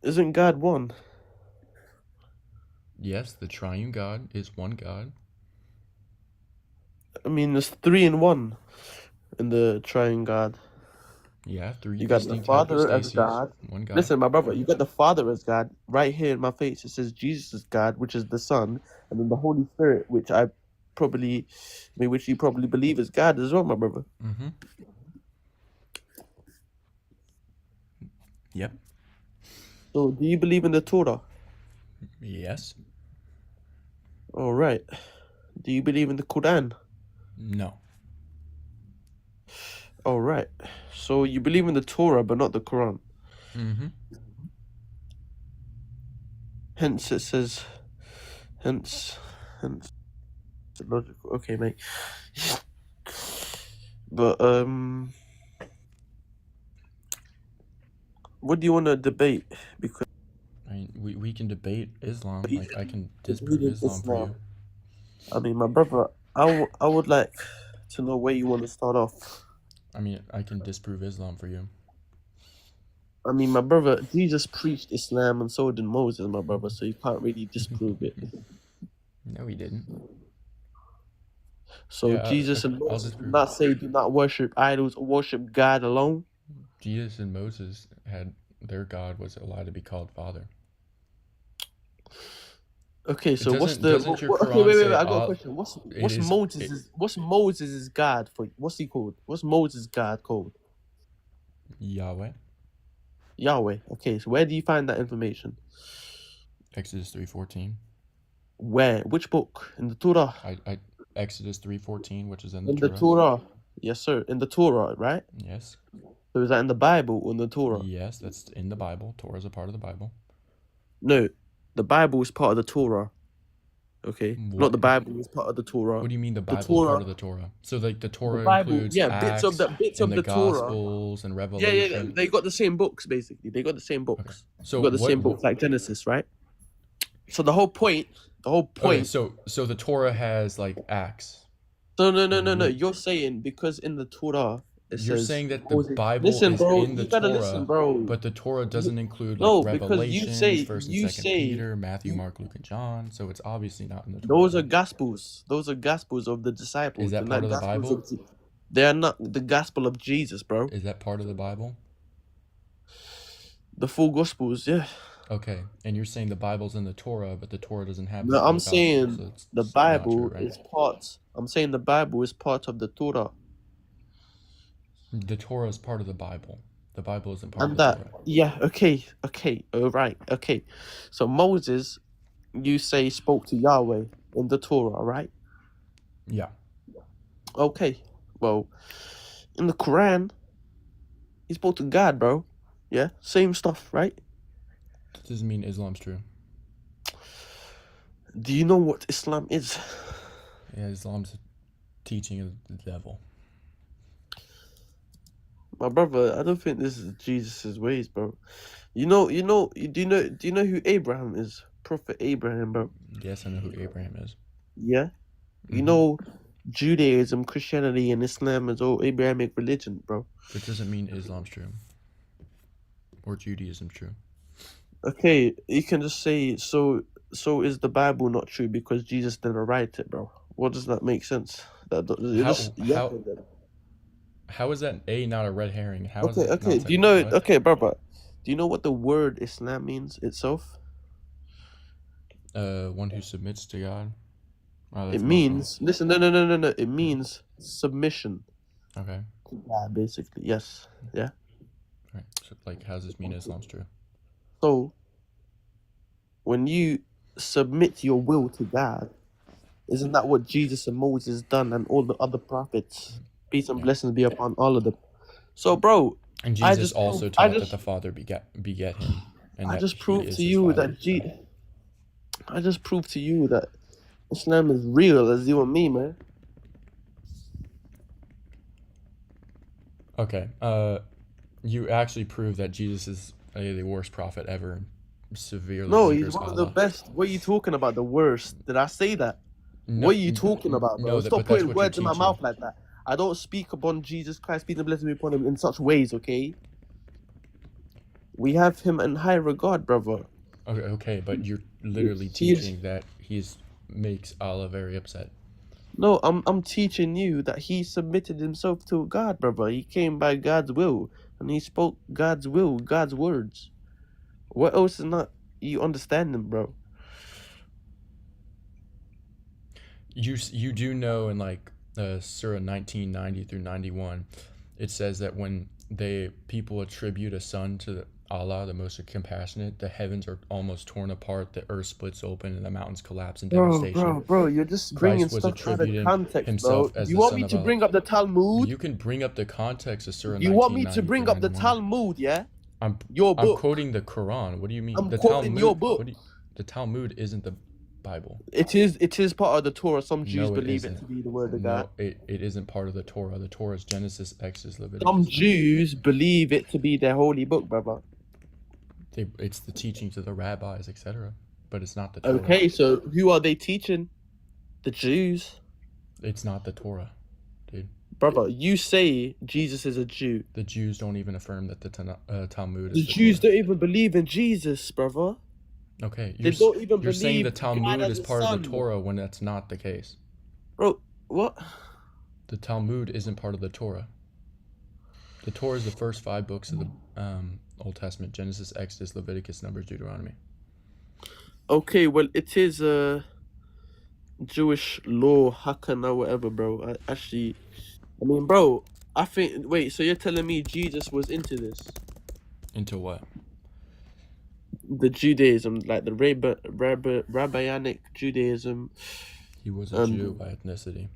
Speaker 2: Isn't God one?
Speaker 1: Yes, the triune God is one God.
Speaker 2: I mean, there's 3 in 1 in the triune God.
Speaker 1: Yeah, 3
Speaker 2: You got the
Speaker 1: distinct
Speaker 2: Father as
Speaker 1: hypostases,
Speaker 2: God.
Speaker 1: one God.
Speaker 2: Listen, my brother, you got the Father as God. Right here in my face, it says Jesus is God, which is the Son, and then the Holy Spirit, which you probably believe is God as well, my brother.
Speaker 1: Mm-hmm. Yep.
Speaker 2: So, do you believe in the Torah?
Speaker 1: Yes.
Speaker 2: All right. Do you believe in the Quran?
Speaker 1: No.
Speaker 2: All right. So you believe in the Torah, but not the Quran.
Speaker 1: Mm-hmm.
Speaker 2: Hence it says, hence, logical. Okay, mate. But what do you want to debate? Because
Speaker 1: I mean, we can debate Islam.
Speaker 2: you
Speaker 1: Like, I can
Speaker 2: can
Speaker 1: disprove
Speaker 2: read
Speaker 1: Islam for
Speaker 2: Islam.
Speaker 1: you.
Speaker 2: I mean, my brother, I would like to know where you want to start off.
Speaker 1: I mean, I can disprove Islam for you.
Speaker 2: I mean, my brother, Jesus preached Islam, and so did Moses, my brother. So you can't really disprove it.
Speaker 1: No, he didn't.
Speaker 2: So
Speaker 1: Yeah,
Speaker 2: Jesus
Speaker 1: okay,
Speaker 2: and
Speaker 1: I'll
Speaker 2: Moses did
Speaker 1: disprove
Speaker 2: not say do not worship idols or worship God alone.
Speaker 1: Jesus and Moses had their God was allowed to be called Father.
Speaker 2: Okay, so what's
Speaker 1: Doesn't your
Speaker 2: okay?
Speaker 1: Quran
Speaker 2: Wait.
Speaker 1: say
Speaker 2: I got a
Speaker 1: all?
Speaker 2: question. What's
Speaker 1: It is
Speaker 2: what's Moses' God for? What's he called? What's Moses' God called?
Speaker 1: Yahweh.
Speaker 2: Yahweh. Okay, so where do you find that information?
Speaker 1: Exodus 3:14.
Speaker 2: Where? Which book? In the Torah.
Speaker 1: Exodus 3:14, which is in
Speaker 2: In
Speaker 1: the
Speaker 2: the
Speaker 1: Torah.
Speaker 2: Torah. Yes, sir. In the Torah, right?
Speaker 1: Yes.
Speaker 2: So is that in the Bible or in the Torah?
Speaker 1: Yes, that's in the Bible. Torah is a part of the Bible.
Speaker 2: No, the Bible is part of the Torah. Okay, not
Speaker 1: What?
Speaker 2: the Bible is part of the Torah.
Speaker 1: What do you mean the
Speaker 2: The
Speaker 1: Bible is part
Speaker 2: Torah,
Speaker 1: of the Torah? So like the
Speaker 2: the
Speaker 1: Torah
Speaker 2: Bible,
Speaker 1: includes
Speaker 2: yeah,
Speaker 1: Acts
Speaker 2: bits
Speaker 1: and
Speaker 2: of
Speaker 1: the
Speaker 2: the Torah.
Speaker 1: Gospels and
Speaker 2: Yeah.
Speaker 1: Revelation.
Speaker 2: They got the same books basically. They got the same
Speaker 1: Okay.
Speaker 2: books.
Speaker 1: So
Speaker 2: They got the
Speaker 1: what?
Speaker 2: same books like Genesis, right? So the whole point.
Speaker 1: Okay. So the Torah has like Acts.
Speaker 2: No.
Speaker 1: and Luke.
Speaker 2: You're saying because in the Torah it
Speaker 1: You're
Speaker 2: says
Speaker 1: saying that the
Speaker 2: Moses.
Speaker 1: Bible
Speaker 2: Listen,
Speaker 1: is
Speaker 2: bro.
Speaker 1: in the
Speaker 2: You gotta
Speaker 1: Torah,
Speaker 2: listen, bro.
Speaker 1: but the Torah doesn't include like
Speaker 2: No, because you
Speaker 1: Revelations,
Speaker 2: say
Speaker 1: First and Second Peter, Matthew, Mark, Luke, and John. So it's obviously not in the Torah.
Speaker 2: those are gospels. Those are gospels of the disciples.
Speaker 1: Is that
Speaker 2: They're
Speaker 1: part
Speaker 2: not
Speaker 1: of the
Speaker 2: gospels
Speaker 1: Bible?
Speaker 2: They are not the gospel of Jesus, bro.
Speaker 1: Is that part of the Bible?
Speaker 2: The full gospels, yeah.
Speaker 1: Okay, and you're saying the Bible's in the Torah, but the Torah doesn't have the
Speaker 2: No,
Speaker 1: full
Speaker 2: I'm
Speaker 1: gospel,
Speaker 2: saying
Speaker 1: so it's
Speaker 2: the
Speaker 1: not
Speaker 2: Bible
Speaker 1: true, right?
Speaker 2: is part. I'm saying the Bible is part of the Torah.
Speaker 1: The Torah is part of the Bible. The Bible isn't part
Speaker 2: And
Speaker 1: of the
Speaker 2: that,
Speaker 1: Torah.
Speaker 2: yeah, okay, all right, okay. So Moses, you say, spoke to Yahweh in the Torah, right?
Speaker 1: Yeah.
Speaker 2: Okay, well, in the Quran, he spoke to God, bro. Yeah, same stuff, right?
Speaker 1: That doesn't mean Islam's true.
Speaker 2: Do you know what Islam is?
Speaker 1: Yeah, Islam's a teaching of the devil.
Speaker 2: My brother, I don't think this is Jesus' ways, bro. Do you know who Abraham is? Prophet Abraham, bro.
Speaker 1: Yes, I know who Abraham is.
Speaker 2: Yeah? You
Speaker 1: Mhm.
Speaker 2: know Judaism, Christianity, and Islam is all Abrahamic religion, bro.
Speaker 1: That doesn't mean Islam's true. Or Judaism's true.
Speaker 2: Okay, you can just say, so is the Bible not true because Jesus didn't write it, bro? What does that make sense?
Speaker 1: How is that not a red herring? How is
Speaker 2: Okay,
Speaker 1: it
Speaker 2: okay.
Speaker 1: not
Speaker 2: Do you know?
Speaker 1: what?
Speaker 2: Okay, brother. Do you know what the word Islam means itself?
Speaker 1: One who submits to God. Oh, that's
Speaker 2: It
Speaker 1: Muslim.
Speaker 2: means listen. No. It means submission
Speaker 1: Okay.
Speaker 2: to God, basically. Yes. Yeah.
Speaker 1: Right. So, like, how does this mean Islam's true?
Speaker 2: So, when you submit your will to God, isn't that what Jesus and Moses done and all the other prophets? Peace and
Speaker 1: Yeah.
Speaker 2: blessings be upon all of them. So, bro,
Speaker 1: And
Speaker 2: I
Speaker 1: Jesus
Speaker 2: just
Speaker 1: also
Speaker 2: proved- I
Speaker 1: taught
Speaker 2: just-
Speaker 1: that the Father beget him, and
Speaker 2: I
Speaker 1: that
Speaker 2: just
Speaker 1: he
Speaker 2: proved
Speaker 1: is
Speaker 2: to
Speaker 1: his
Speaker 2: you
Speaker 1: Father.
Speaker 2: I just proved to you that Islam is real as you and me, man.
Speaker 1: Okay. You actually proved that Jesus is the worst prophet ever. Severely.
Speaker 2: No, he's
Speaker 1: angers
Speaker 2: one of the
Speaker 1: Allah.
Speaker 2: best. What are you talking about? The worst? Did I say that?
Speaker 1: No,
Speaker 2: What are you talking about, bro?
Speaker 1: No,
Speaker 2: Stop
Speaker 1: but that's
Speaker 2: putting
Speaker 1: what
Speaker 2: words in
Speaker 1: you're
Speaker 2: my
Speaker 1: teaching.
Speaker 2: mouth like that. I don't speak upon Jesus Christ, peace and blessings be upon him, in such ways, okay? We have him in high regard, brother.
Speaker 1: Okay, but you're literally
Speaker 2: He is-
Speaker 1: teaching that makes Allah very upset.
Speaker 2: No, I'm teaching you that he submitted himself to God, brother. He came by God's will, and he spoke God's will, God's words. What else is not you understanding, bro?
Speaker 1: You do know in like Surah 1990 through 91, it says that when people attribute a son to Allah, the most compassionate. The heavens are almost torn apart. The earth splits open, and the mountains collapse in devastation.
Speaker 2: Bro, you're just bringing
Speaker 1: Christ was
Speaker 2: stuff out of
Speaker 1: attributing
Speaker 2: context, bro.
Speaker 1: himself
Speaker 2: Do
Speaker 1: as
Speaker 2: you
Speaker 1: the
Speaker 2: want
Speaker 1: son
Speaker 2: me
Speaker 1: of
Speaker 2: to
Speaker 1: Allah.
Speaker 2: bring up the Talmud?
Speaker 1: You can bring up the context of Surah
Speaker 2: You want me to
Speaker 1: 19,
Speaker 2: bring up the
Speaker 1: 93, 91.
Speaker 2: Talmud, yeah?
Speaker 1: I'm
Speaker 2: Your
Speaker 1: I'm
Speaker 2: book.
Speaker 1: quoting the Quran. What do you mean?
Speaker 2: I'm
Speaker 1: The
Speaker 2: quoting
Speaker 1: Talmud.
Speaker 2: your book.
Speaker 1: The Talmud isn't the Bible.
Speaker 2: It is part of the Torah. Some Jews
Speaker 1: No, it
Speaker 2: believe it
Speaker 1: isn't.
Speaker 2: to be the word of
Speaker 1: No,
Speaker 2: God.
Speaker 1: it isn't part of the Torah. The Torah is Genesis, Exodus,
Speaker 2: Some
Speaker 1: Leviticus.
Speaker 2: Jews believe it to be their holy book, brother.
Speaker 1: It's the teachings of the rabbis, etc. But it's not the Torah.
Speaker 2: Okay, so who are they teaching? The Jews.
Speaker 1: It's not the Torah, dude.
Speaker 2: Brother, you say Jesus is a Jew.
Speaker 1: The Jews don't even affirm that the Talmud
Speaker 2: The
Speaker 1: is
Speaker 2: Jews
Speaker 1: Torah.
Speaker 2: don't even believe in Jesus, brother.
Speaker 1: Okay,
Speaker 2: They don't even
Speaker 1: you're saying the
Speaker 2: believe
Speaker 1: Talmud
Speaker 2: God
Speaker 1: is
Speaker 2: as a
Speaker 1: part of
Speaker 2: son.
Speaker 1: the Torah when that's not the case.
Speaker 2: Bro, what?
Speaker 1: The Talmud isn't part of the Torah. The Torah is the first 5 books of the Old Testament: Genesis, Exodus, Leviticus, Numbers, Deuteronomy.
Speaker 2: Okay, well, it is Jewish law, Hakana, whatever, bro. I mean, bro, I think. Wait, so you're telling me Jesus was into this?
Speaker 1: Into what?
Speaker 2: The Judaism, like the rabbinic Judaism.
Speaker 1: He was a Jew by ethnicity.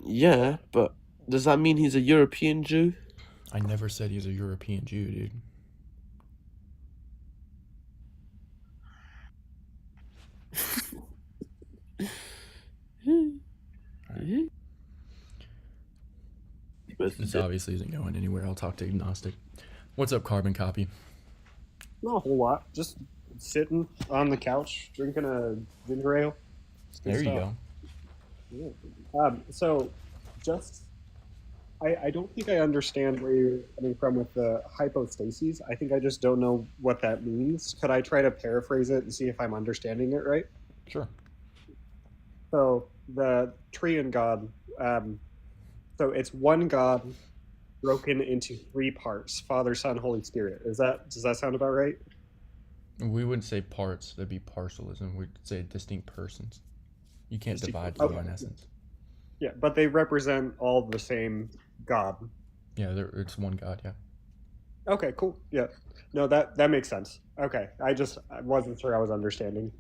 Speaker 2: Yeah, but does that mean he's a European Jew?
Speaker 1: I never said he's a European Jew, dude. This obviously isn't going anywhere. I'll talk to Agnostic. What's up, Carbon Copy?
Speaker 3: Not a whole lot. Just sitting on the couch, drinking a ginger ale.
Speaker 1: There you go.
Speaker 3: So, I don't think I understand where you're coming from with the hypostases. I think I just don't know what that means. Could I try to paraphrase it and see if I'm understanding it right?
Speaker 1: Sure.
Speaker 3: So, the Triune God, so it's one God broken into 3 parts: Father, Son, Holy Spirit. Does that sound about right?
Speaker 1: We wouldn't say parts. That'd be partialism. We'd say distinct persons. You can't divide
Speaker 3: Okay.
Speaker 1: in essence.
Speaker 3: Yeah, but they represent all the same God.
Speaker 1: Yeah, it's one God. Yeah.
Speaker 3: Okay, cool. Yeah. No, that makes sense. Okay. I wasn't sure I was understanding.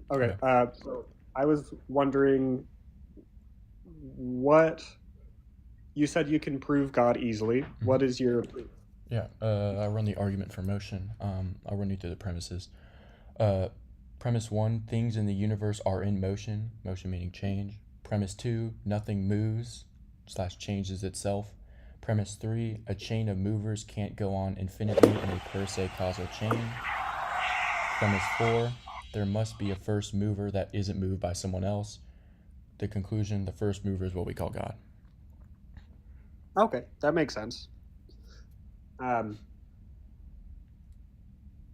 Speaker 3: Okay. So I was wondering what you said you can prove God easily.
Speaker 1: Mm-hmm.
Speaker 3: What is your proof?
Speaker 1: Yeah, I run the argument for motion. I'll run you through the premises. Premise 1, things in the universe are in motion. Motion meaning change. Premise 2, nothing moves / changes itself. Premise 3, a chain of movers can't go on infinitely in a per se causal chain. Premise 4, there must be a first mover that isn't moved by someone else. The conclusion, the first mover is what we call God.
Speaker 3: Okay, that makes sense.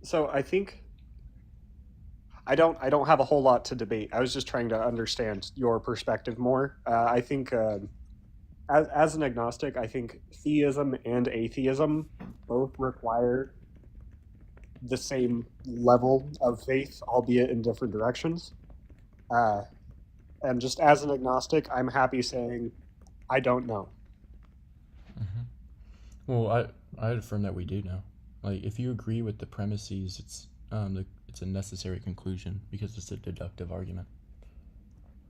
Speaker 3: So I think I don't have a whole lot to debate. I was just trying to understand your perspective more. I think as an agnostic, I think theism and atheism both require the same level of faith, albeit in different directions. And just as an agnostic, I'm happy saying I don't know.
Speaker 1: Mm-hmm. Well, I'd affirm that we do know. Like, if you agree with the premises, it's a necessary conclusion because it's a deductive argument.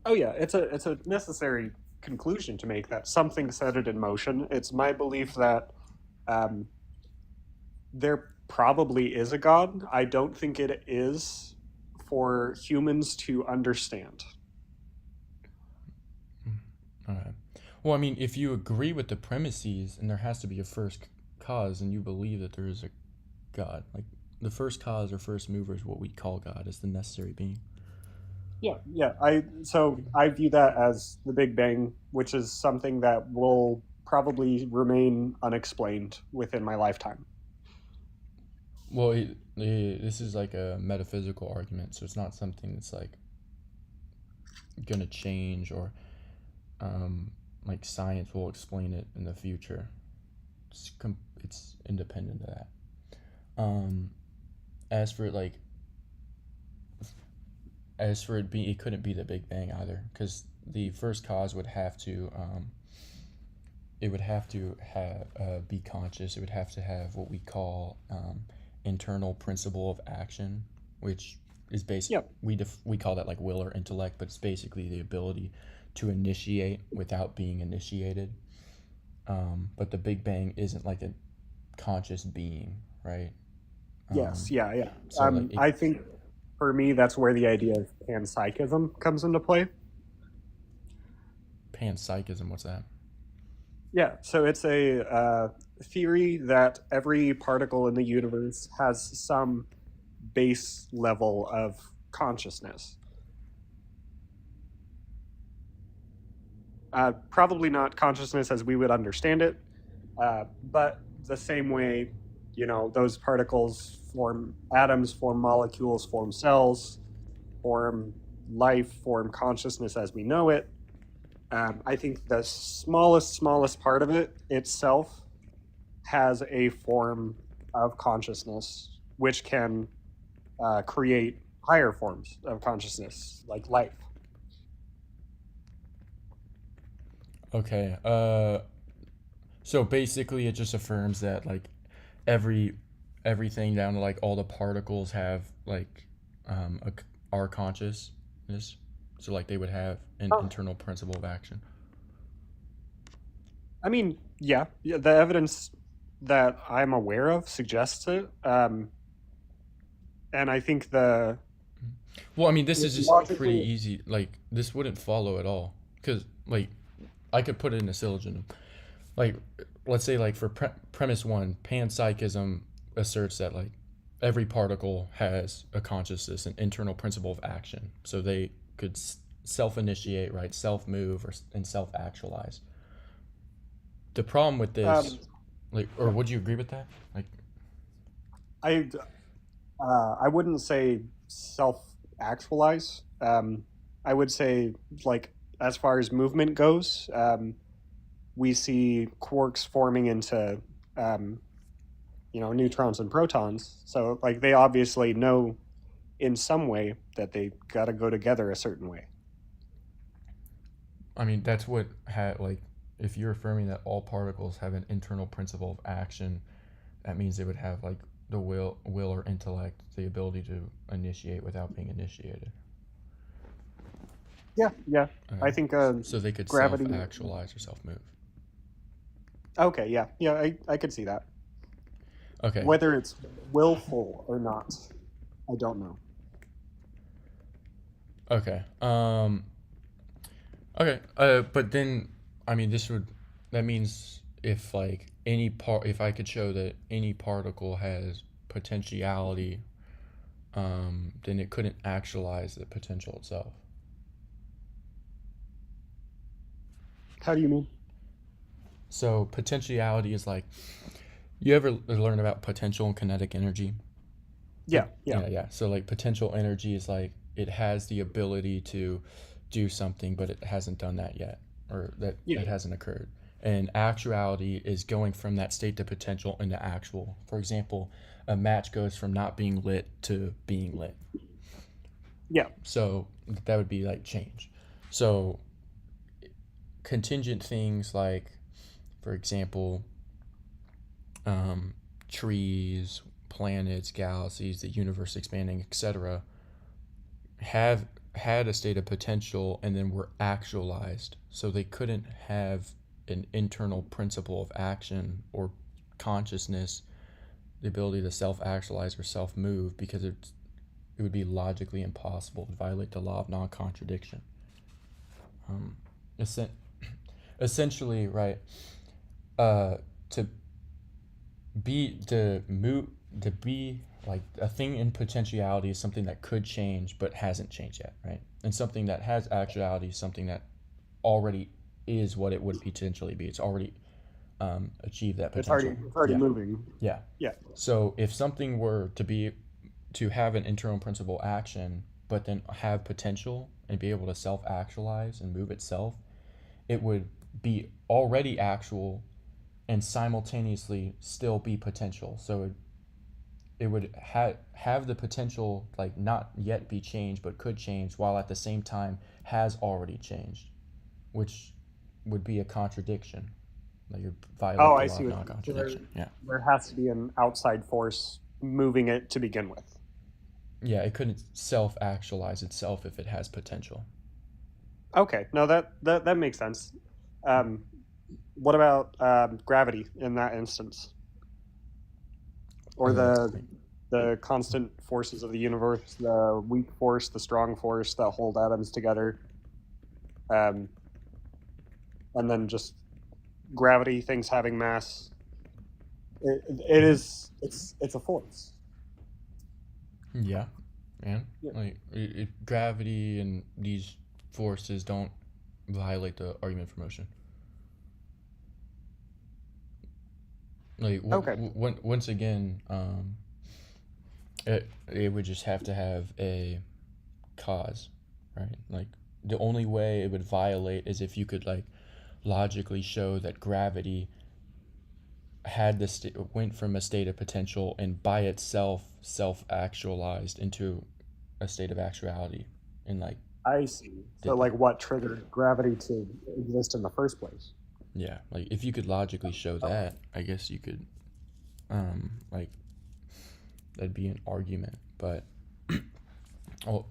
Speaker 3: Oh yeah, it's a necessary conclusion to make that something set it in motion. It's my belief that there probably is a God. I don't think it is for humans to understand.
Speaker 1: All right. Well, I mean, if you agree with the premises and there has to be a first cause and you believe that there is a God, like the first cause or first mover is what we call God, is the necessary being.
Speaker 3: Yeah. I view that as the Big Bang, which is something that will probably remain unexplained within my lifetime.
Speaker 1: Well, this is like a metaphysical argument, so it's not something that's like gonna change or like science will explain it in the future. It's independent of that. As for it couldn't be the Big Bang either, because the first cause would have to be conscious. It would have to have what we call internal principle of action, which is basically
Speaker 3: Yep.
Speaker 1: we call that like will or intellect, but it's basically the ability to initiate without being initiated. But the Big Bang isn't like a conscious being, right?
Speaker 3: Yes. Yeah.
Speaker 1: So like
Speaker 3: I think for me, that's where the idea of panpsychism comes into play.
Speaker 1: panpsychism, what's that?
Speaker 3: Yeah, so it's a theory that every particle in the universe has some base level of consciousness. Probably not consciousness as we would understand it, but the same way, those particles form atoms, form molecules, form cells, form life, form consciousness as we know it. I think the smallest part of it itself has a form of consciousness, which can create higher forms of consciousness, like life.
Speaker 1: Okay. So basically, it just affirms that like everything down to like all the particles have like are consciousness. So like they would have an
Speaker 3: Oh.
Speaker 1: internal principle of action.
Speaker 3: I mean, yeah, the evidence that I'm aware of suggests it. And I think
Speaker 1: Well, I mean, this is just
Speaker 3: logically-
Speaker 1: pretty easy. Like this wouldn't follow at all because like I could put it in a syllogism. Like let's say like for premise one, panpsychism asserts that like every particle has a consciousness, an internal principle of action. So they could self-initiate, right, self-move, and self-actualize. The problem with this, like, or would you agree with that? Like,
Speaker 3: I wouldn't say self-actualize. I would say, like, as far as movement goes, we see quarks forming into, neutrons and protons. So, like, they obviously know in some way that they got to go together a certain way.
Speaker 1: I mean, that's what like, if you're affirming that all particles have an internal principle of action, that means they would have like the will or intellect, the ability to initiate without being initiated.
Speaker 3: Yeah.
Speaker 1: Okay.
Speaker 3: I think
Speaker 1: so they could
Speaker 3: gravity-
Speaker 1: self-actualize or self-move.
Speaker 3: Okay, yeah, I could see that.
Speaker 1: Okay.
Speaker 3: Whether it's willful or not, I don't know.
Speaker 1: Okay. Okay. But then, I mean, that means if like if I could show that any particle has potentiality, then it couldn't actualize the potential itself.
Speaker 3: How do you mean?
Speaker 1: So potentiality is like, you ever learn about potential and kinetic energy?
Speaker 3: Yeah.
Speaker 1: So like potential energy is like it has the ability to do something, but it hasn't done that yet, or that it hasn't occurred. And actuality is going from that state to potential into actual. For example, a match goes from not being lit to being lit.
Speaker 3: Yeah.
Speaker 1: So that would be like change. So contingent things like, for example, trees, planets, galaxies, the universe expanding, etc., have had a state of potential and then were actualized. So they couldn't have an internal principle of action or consciousness, the ability to self-actualize or self-move, because it would be logically impossible to violate the law of non-contradiction. Essentially, right, to be like a thing in potentiality is something that could change but hasn't changed yet, right? And something that has actuality is something that already is what it would potentially be. It's already achieved that potential.
Speaker 3: It's already moving.
Speaker 1: Yeah. So if something were to have an internal principle action, but then have potential and be able to self-actualize and move itself, it would be already actual and simultaneously still be potential. So it would have the potential, like not yet be changed, but could change, while at the same time has already changed, which would be a contradiction. Like you're violating the law of non-contradiction. Yeah.
Speaker 3: There has to be an outside force moving it to begin with.
Speaker 1: Yeah, it couldn't self-actualize itself if it has potential.
Speaker 3: Okay, no, that makes sense. Um, what about gravity in that instance, or
Speaker 1: Uh,
Speaker 3: the constant forces of the universe, the weak force, the strong force that hold atoms together, um, and then just gravity, things having mass. It is it's a force.
Speaker 1: yeah, man.
Speaker 3: Yeah.
Speaker 1: Like gravity and these forces don't violate the argument for motion. Like
Speaker 3: Okay.
Speaker 1: once again, it would just have to have a cause, right? Like the only way it would violate is if you could like logically show that gravity had this went from a state of potential and by itself self-actualized into a state of actuality and like
Speaker 3: I see. So,
Speaker 1: did that.
Speaker 3: like, what triggered gravity to exist in the first place?
Speaker 1: Yeah, like if you could logically show that, I guess you could like that'd be an argument, but oh,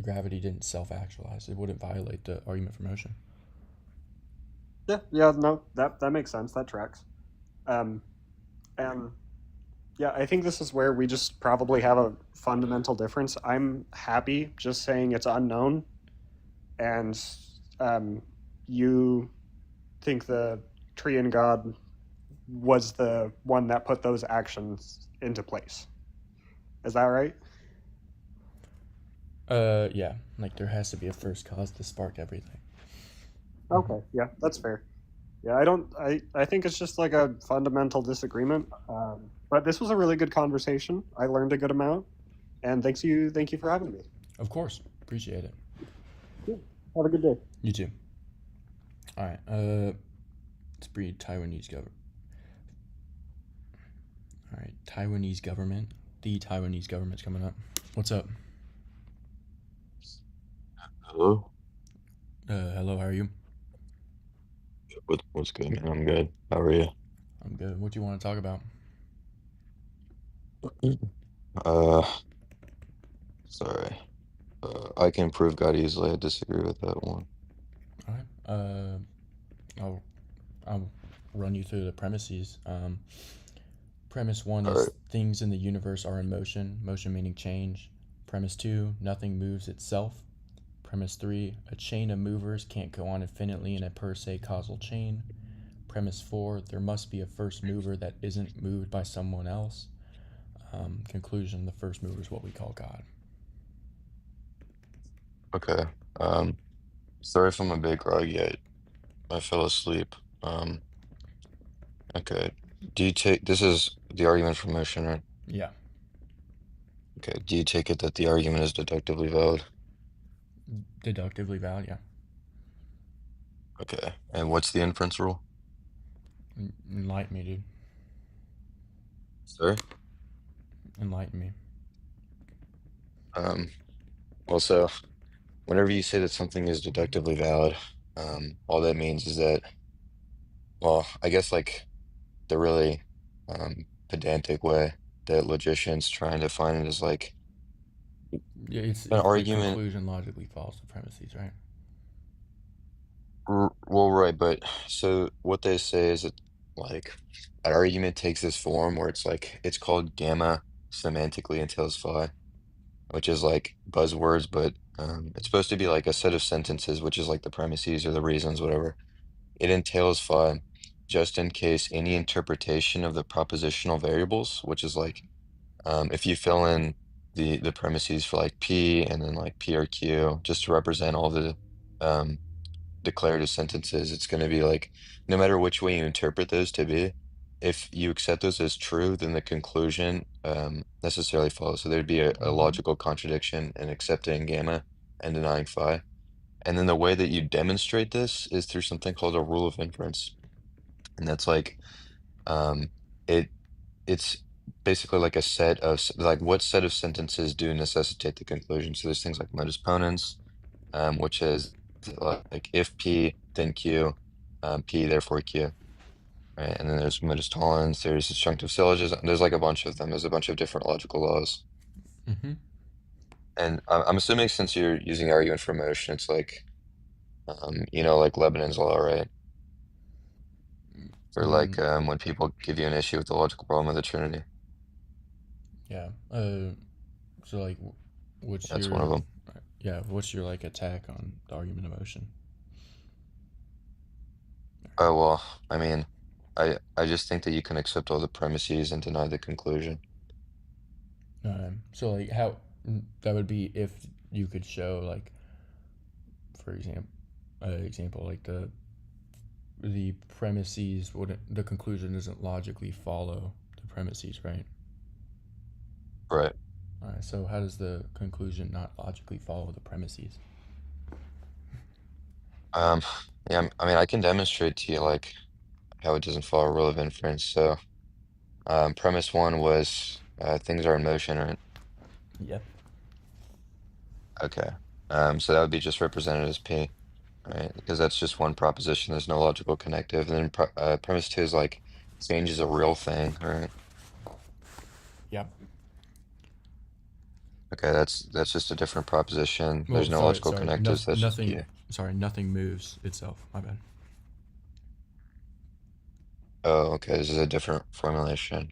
Speaker 1: gravity didn't self-actualize. It wouldn't violate the argument for motion.
Speaker 3: Yeah, no, that makes sense. That tracks. Um, and yeah, I think this is where we just probably have a fundamental difference. I'm happy just saying it's unknown, and um, you think the Treant God was the one that put those actions into place. Is that right?
Speaker 1: Yeah, like there has to be a first cause to spark everything.
Speaker 3: Okay, yeah, that's fair. Yeah, I don't. I think it's just like a fundamental disagreement. But this was a really good conversation. I learned a good amount, and thank you for having me.
Speaker 1: Of course, appreciate it.
Speaker 3: Yeah, have a good day.
Speaker 1: You too. All right. Let's breed Taiwanese government. All right, Taiwanese government. The Taiwanese government's coming up. What's up?
Speaker 4: Hello?
Speaker 1: Hello. How are you?
Speaker 4: What's good, man? I'm good. How are you?
Speaker 1: I'm good. What do you want to talk about?
Speaker 4: Uh, sorry. I can prove God easily. I disagree with that one.
Speaker 1: All right. I'll I'll run you through the premises. Premise one
Speaker 4: All
Speaker 1: is
Speaker 4: right.
Speaker 1: things in the universe are in motion. Motion meaning change. Premise two, nothing moves itself. Premise three, a chain of movers can't go on infinitely in a per se causal chain. Premise four, there must be a first mover that isn't moved by someone else. Conclusion, the first mover is what we call God.
Speaker 4: Okay. Um, Sorry if I'm a bit groggy. I fell asleep. Okay. This is the argument for motion, right?
Speaker 1: Yeah.
Speaker 4: Okay. Do you take it that the argument is deductively valid?
Speaker 1: Deductively valid, yeah.
Speaker 4: Okay. And what's the inference rule?
Speaker 1: Enlighten me, dude.
Speaker 4: Sorry?
Speaker 1: Enlighten me.
Speaker 4: Well, so whenever you say that something is deductively valid, all that means is that, well, I guess like the really pedantic way that logicians try and define it is like
Speaker 1: Yeah, it's
Speaker 4: an
Speaker 1: the
Speaker 4: argument.
Speaker 1: conclusion logically follows the premises, right?
Speaker 4: Well, right, but so what they say is that like an argument takes this form where it's like it's called gamma semantically entails phi, which is like buzzwords, but it's supposed to be like a set of sentences, which is like the premises or the reasons, whatever. It entails phi just in case any interpretation of the propositional variables, which is like if you fill in the premises for like P and then like P or Q, just to represent all the um, declarative sentences, it's going to be like no matter which way you interpret those to be, if you accept those as true, then the conclusion necessarily follows. So there'd be a logical contradiction in accepting gamma and denying phi. And then the way that you demonstrate this is through something called a rule of inference. And that's like um, it it's basically like a set of like what set of sentences do necessitate the conclusion. So there's things like modus ponens, which is like if P then Q, P therefore Q. right? And then there's modus tollens, there's disjunctive syllogism, there's like a bunch of them. There's a bunch of different logical laws.
Speaker 1: Mm-hmm.
Speaker 4: And I'm assuming since you're using argument for motion, it's like, you know, like Leibniz's law, right? Or like when people give you an issue with the logical problem of the Trinity.
Speaker 1: Yeah. So like, what's
Speaker 4: That's one of
Speaker 1: your
Speaker 4: them.
Speaker 1: what's your like attack on the argument of motion?
Speaker 4: Oh, well, I mean, I just think that you can accept all the premises and deny the conclusion.
Speaker 1: So like how that would be if you could show like, for example, like the premises wouldn't the conclusion doesn't logically follow the premises, right?
Speaker 4: Right.
Speaker 1: All right. So how does the conclusion not logically follow the premises?
Speaker 4: Um, yeah, I mean, I can demonstrate to you like how it doesn't follow rule of inference. So, premise one was things are in motion, right?
Speaker 1: Yep.
Speaker 4: Okay. So that would be just represented as P, right? Because that's just one proposition. There's no logical connective. And then premise two is like change is a real thing, right?
Speaker 1: Yep.
Speaker 4: Okay, that's just a different proposition.
Speaker 1: Well,
Speaker 4: There's no logical
Speaker 1: sorry.
Speaker 4: connectives. That's just
Speaker 1: Nothing.
Speaker 4: Q.
Speaker 1: Sorry, nothing moves itself. My bad.
Speaker 4: Oh, okay. This is a different formulation.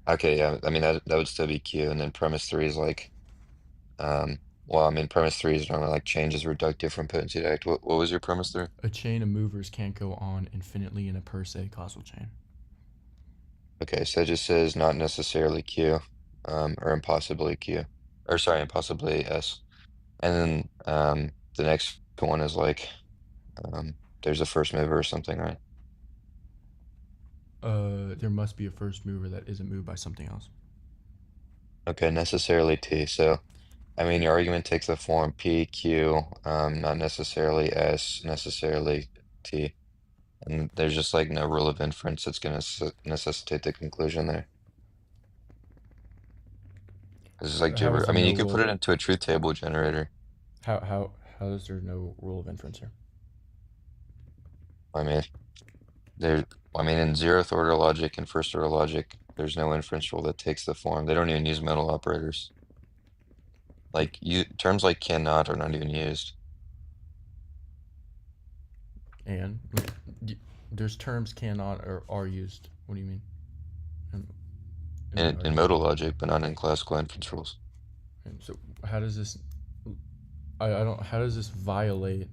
Speaker 4: Okay, yeah. I mean that would still be Q. And then premise three is like, well, I mean premise three is normally like change is reductive from potency to act. What was your premise three?
Speaker 1: A chain of movers can't go on infinitely in a per se causal chain.
Speaker 4: Okay, so it just says not necessarily Q, or impossibly Q, or sorry, impossibly S. And then the next one is like, there's a first mover or something, right?
Speaker 1: There must be a first mover that isn't moved by something else.
Speaker 4: Okay, necessarily T. So, I mean, your argument takes the form P, Q, not necessarily S, necessarily T. And there's just like no rule of inference that's going to necessitate the conclusion there. This is like
Speaker 1: How is
Speaker 4: gibber. I
Speaker 1: there
Speaker 4: mean,
Speaker 1: no
Speaker 4: you could put
Speaker 1: rule?
Speaker 4: it into a truth table generator.
Speaker 1: How is there no rule of inference here?
Speaker 4: I mean, there. I mean, in zeroth order logic and first order logic, there's no inference rule that takes the form. They don't even use mental operators. Like you, terms like cannot are not even used.
Speaker 1: And there's terms cannot or are used. What do you mean? In my
Speaker 4: In
Speaker 1: argument.
Speaker 4: modal logic, but not in classical inference rules.
Speaker 1: And so how does this? I don't. How does this violate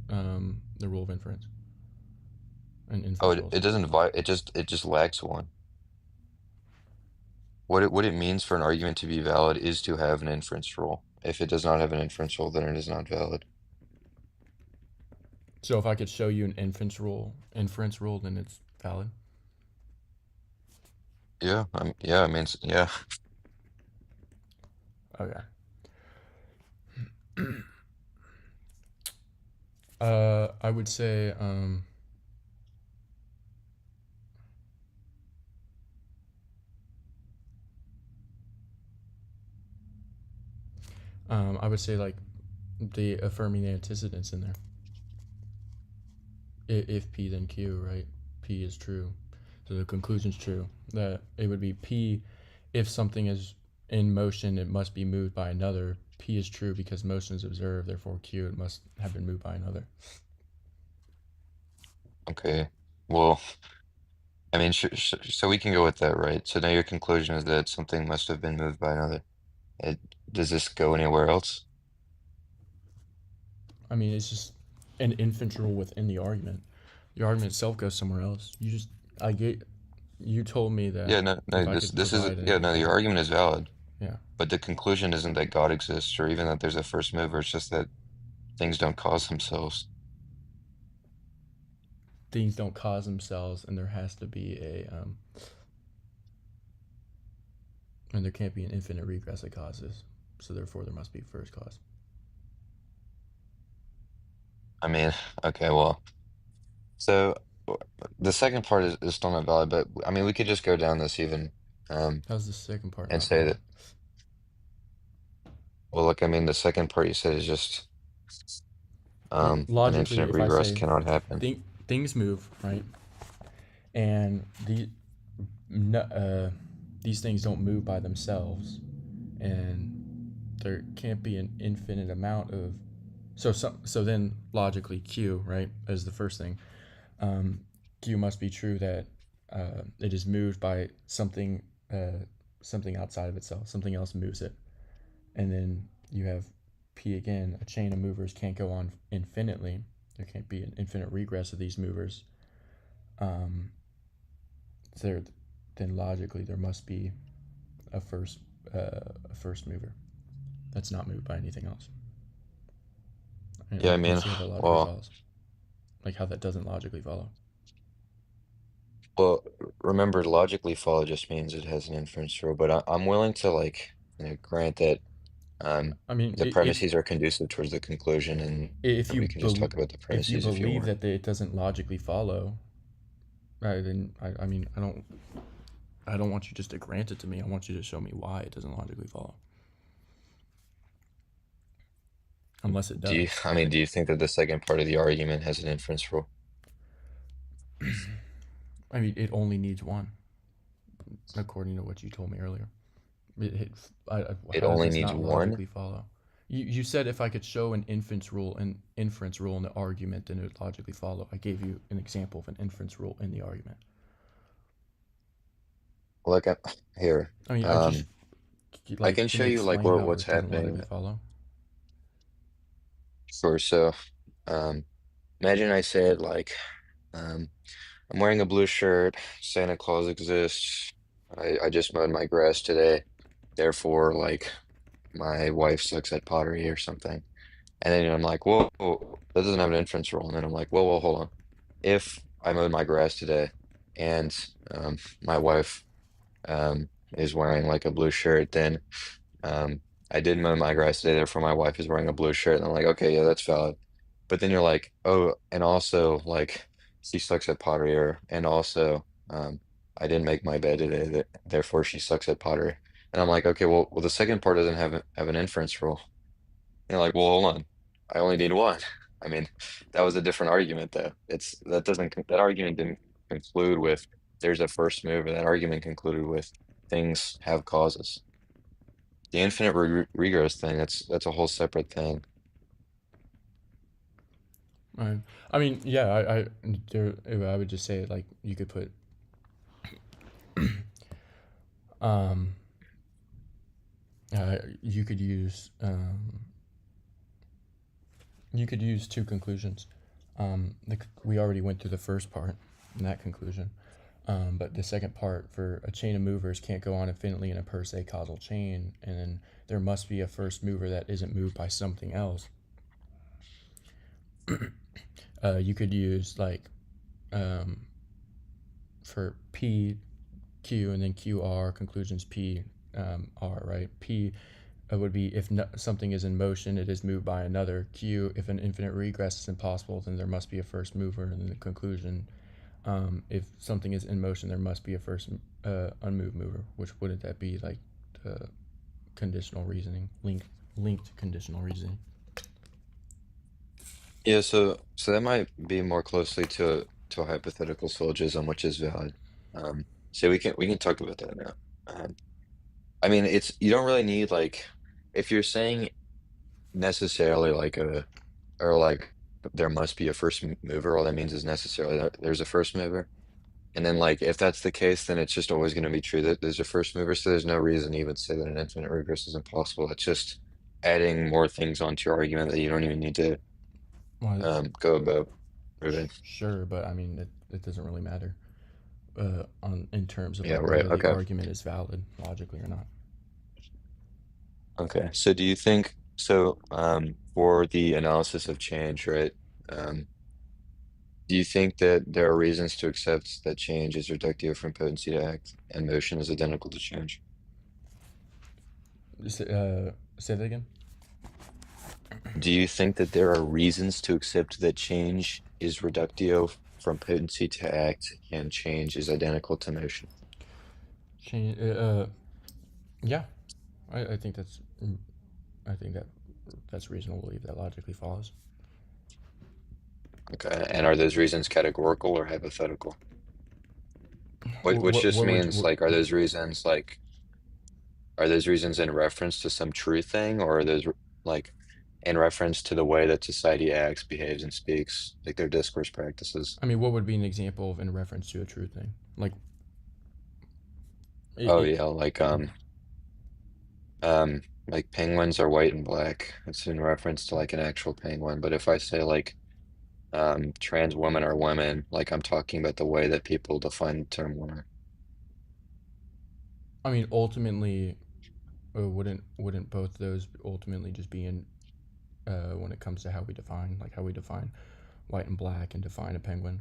Speaker 1: the rule of inference and inference
Speaker 4: Oh,
Speaker 1: rules?
Speaker 4: it doesn't it just lacks one. What it means for an argument to be valid is to have an inference rule. If it does not have an inference rule, then it is not valid.
Speaker 1: So if I could show you an inference rule, then it's valid.
Speaker 4: Yeah, yeah, I mean, yeah.
Speaker 1: Okay. I would say I would say like the affirming the antecedents in there. If P then Q, right? P is true, so the conclusion's true. That it would be P if something is in motion, it must be moved by another. P is true because motion is observed, therefore Q it must have been moved by another.
Speaker 4: Okay. Well, I mean, so we can go with that, right? So now your conclusion is that something must have been moved by another. Does this go anywhere else?
Speaker 1: I mean, it's just an inference rule within the argument. The argument itself goes somewhere else. You told me that
Speaker 4: Yeah, no,
Speaker 1: if I
Speaker 4: this
Speaker 1: could
Speaker 4: this is
Speaker 1: provide
Speaker 4: yeah, no, your argument is valid,
Speaker 1: yeah.
Speaker 4: but the conclusion isn't that God exists or even that there's a first mover. It's just that things don't cause themselves.
Speaker 1: Things don't cause themselves, and there has to be and there can't be an infinite regress that causes. So therefore, there must be first cause.
Speaker 4: I mean, okay, well, so the second part is still not valid, but I mean, we could just go down this even,
Speaker 1: How's the second part
Speaker 4: and
Speaker 1: not
Speaker 4: say
Speaker 1: valid?
Speaker 4: that, well, look, I mean, the second part you said is just, an
Speaker 1: Logically,
Speaker 4: infinite
Speaker 1: if I
Speaker 4: regress
Speaker 1: say
Speaker 4: cannot happen.
Speaker 1: things move, right? and these things don't move by themselves, and there can't be an infinite amount of so then logically Q, right, is the first thing. Q must be true that it is moved by something something outside of itself, something else moves it. And then you have P again, a chain of movers can't go on infinitely. There can't be an infinite regress of these movers. There, then logically there must be a first mover that's not moved by anything else.
Speaker 4: Yeah, I mean,
Speaker 1: Let's see how that logically
Speaker 4: well,
Speaker 1: follows. Like how that doesn't logically follow.
Speaker 4: well, remember, logically follow just means it has an inference rule, but I'm willing to like, grant that
Speaker 1: I mean,
Speaker 4: the premises are conducive towards the conclusion,
Speaker 1: if
Speaker 4: and
Speaker 1: you
Speaker 4: we can just talk about the
Speaker 1: if you
Speaker 4: premises if you
Speaker 1: believe
Speaker 4: want.
Speaker 1: that it doesn't logically follow, then I mean I don't want you just to grant it to me. I want you to show me why it doesn't logically follow. Unless it
Speaker 4: Do you,
Speaker 1: does.
Speaker 4: I mean, do you think that the second part of the argument has an inference rule?
Speaker 1: I mean, it only needs one, according to what you told me earlier.
Speaker 4: It
Speaker 1: How does
Speaker 4: only
Speaker 1: this
Speaker 4: needs
Speaker 1: not
Speaker 4: one?
Speaker 1: logically follow? You said if I could show an inference rule in the argument, then it would logically follow. I gave you an example of an inference rule in the argument.
Speaker 4: Like, here,
Speaker 1: I mean,
Speaker 4: I can
Speaker 1: can
Speaker 4: show
Speaker 1: you
Speaker 4: you like
Speaker 1: explain how
Speaker 4: what's
Speaker 1: it doesn't logically
Speaker 4: happening.
Speaker 1: follow?
Speaker 4: Sure. So, um, imagine I said like, um, I'm wearing a blue shirt. Santa Claus exists. I just mowed my grass today. Therefore, like, my wife sucks at pottery or something. And then I'm like, whoa, that doesn't have an inference rule. And then I'm like, whoa, hold on. If I mowed my grass today and my wife is wearing like a blue shirt, then um, I did mow my grass today, therefore my wife is wearing a blue shirt. And I'm like, okay, yeah, that's valid. But then you're like, oh, and also like she sucks at pottery, and also I didn't make my bed today, therefore she sucks at pottery. And I'm like, okay, well, the second part doesn't have an inference rule. And you're like, well, hold on, I only need one. I mean, that was a different argument though. That argument didn't conclude with there's a first mover. That argument concluded with things have causes. The infinite regress thing, that's a whole separate thing.
Speaker 1: I mean, yeah, I would just say like you could put um you could use two conclusions. We already went through the first part in that conclusion, but the second part for a chain of movers can't go on infinitely in a per se causal chain, and then there must be a first mover that isn't moved by something else. You could use like for P, Q, and then QR conclusions P, R, right? P would be if something is in motion, it is moved by another. Q, if an infinite regress is impossible, then there must be a first mover. And then the conclusion, if something is in motion, there must be a first unmoved mover. Which wouldn't that be like conditional reasoning, linked conditional reasoning?
Speaker 4: Yeah, so that might be more closely to a hypothetical syllogism, which is valid. So we can talk about that now. I mean, it's you don't really need like if you're saying necessarily like or like there must be a first mover, all that means is necessarily that there's a first mover. And then like if that's the case, then it's just always going to be true that there's a first mover. So there's no reason to even say that an infinite regress is impossible. It's just adding more things onto your argument that you don't even need to
Speaker 1: Well,
Speaker 4: go about proving.
Speaker 1: sure, but I mean, it doesn't really matter on in terms of
Speaker 4: Yeah,
Speaker 1: like
Speaker 4: right.
Speaker 1: whether the
Speaker 4: Okay.
Speaker 1: argument is valid logically or not.
Speaker 4: Okay. So do you think so for the analysis of change, right? Um, do you think that there are reasons to accept that change is reductio from potency to act and motion is identical to change?
Speaker 1: Say that again.
Speaker 4: Do you think that there are reasons to accept that change is reductio from potency to act and change is identical to motion?
Speaker 1: Change. Yeah, I think I think that's reasonable to believe that logically follows.
Speaker 4: Okay. And are those reasons categorical or hypothetical? which just
Speaker 1: What would
Speaker 4: means
Speaker 1: you,
Speaker 4: like, are those reasons in reference to some true thing, or are those like in reference to the way that society acts, behaves, and speaks, like their discourse practices?
Speaker 1: I mean, what would be an example of in reference to a true thing? Like,
Speaker 4: Oh
Speaker 1: it
Speaker 4: yeah, like penguins are white and black. It's in reference to like an actual penguin. But if I say like trans women are women, like I'm talking about the way that people define the term woman.
Speaker 1: I mean, ultimately, wouldn't both those ultimately just be in when it comes to how we define, like how we define white and black and define a penguin?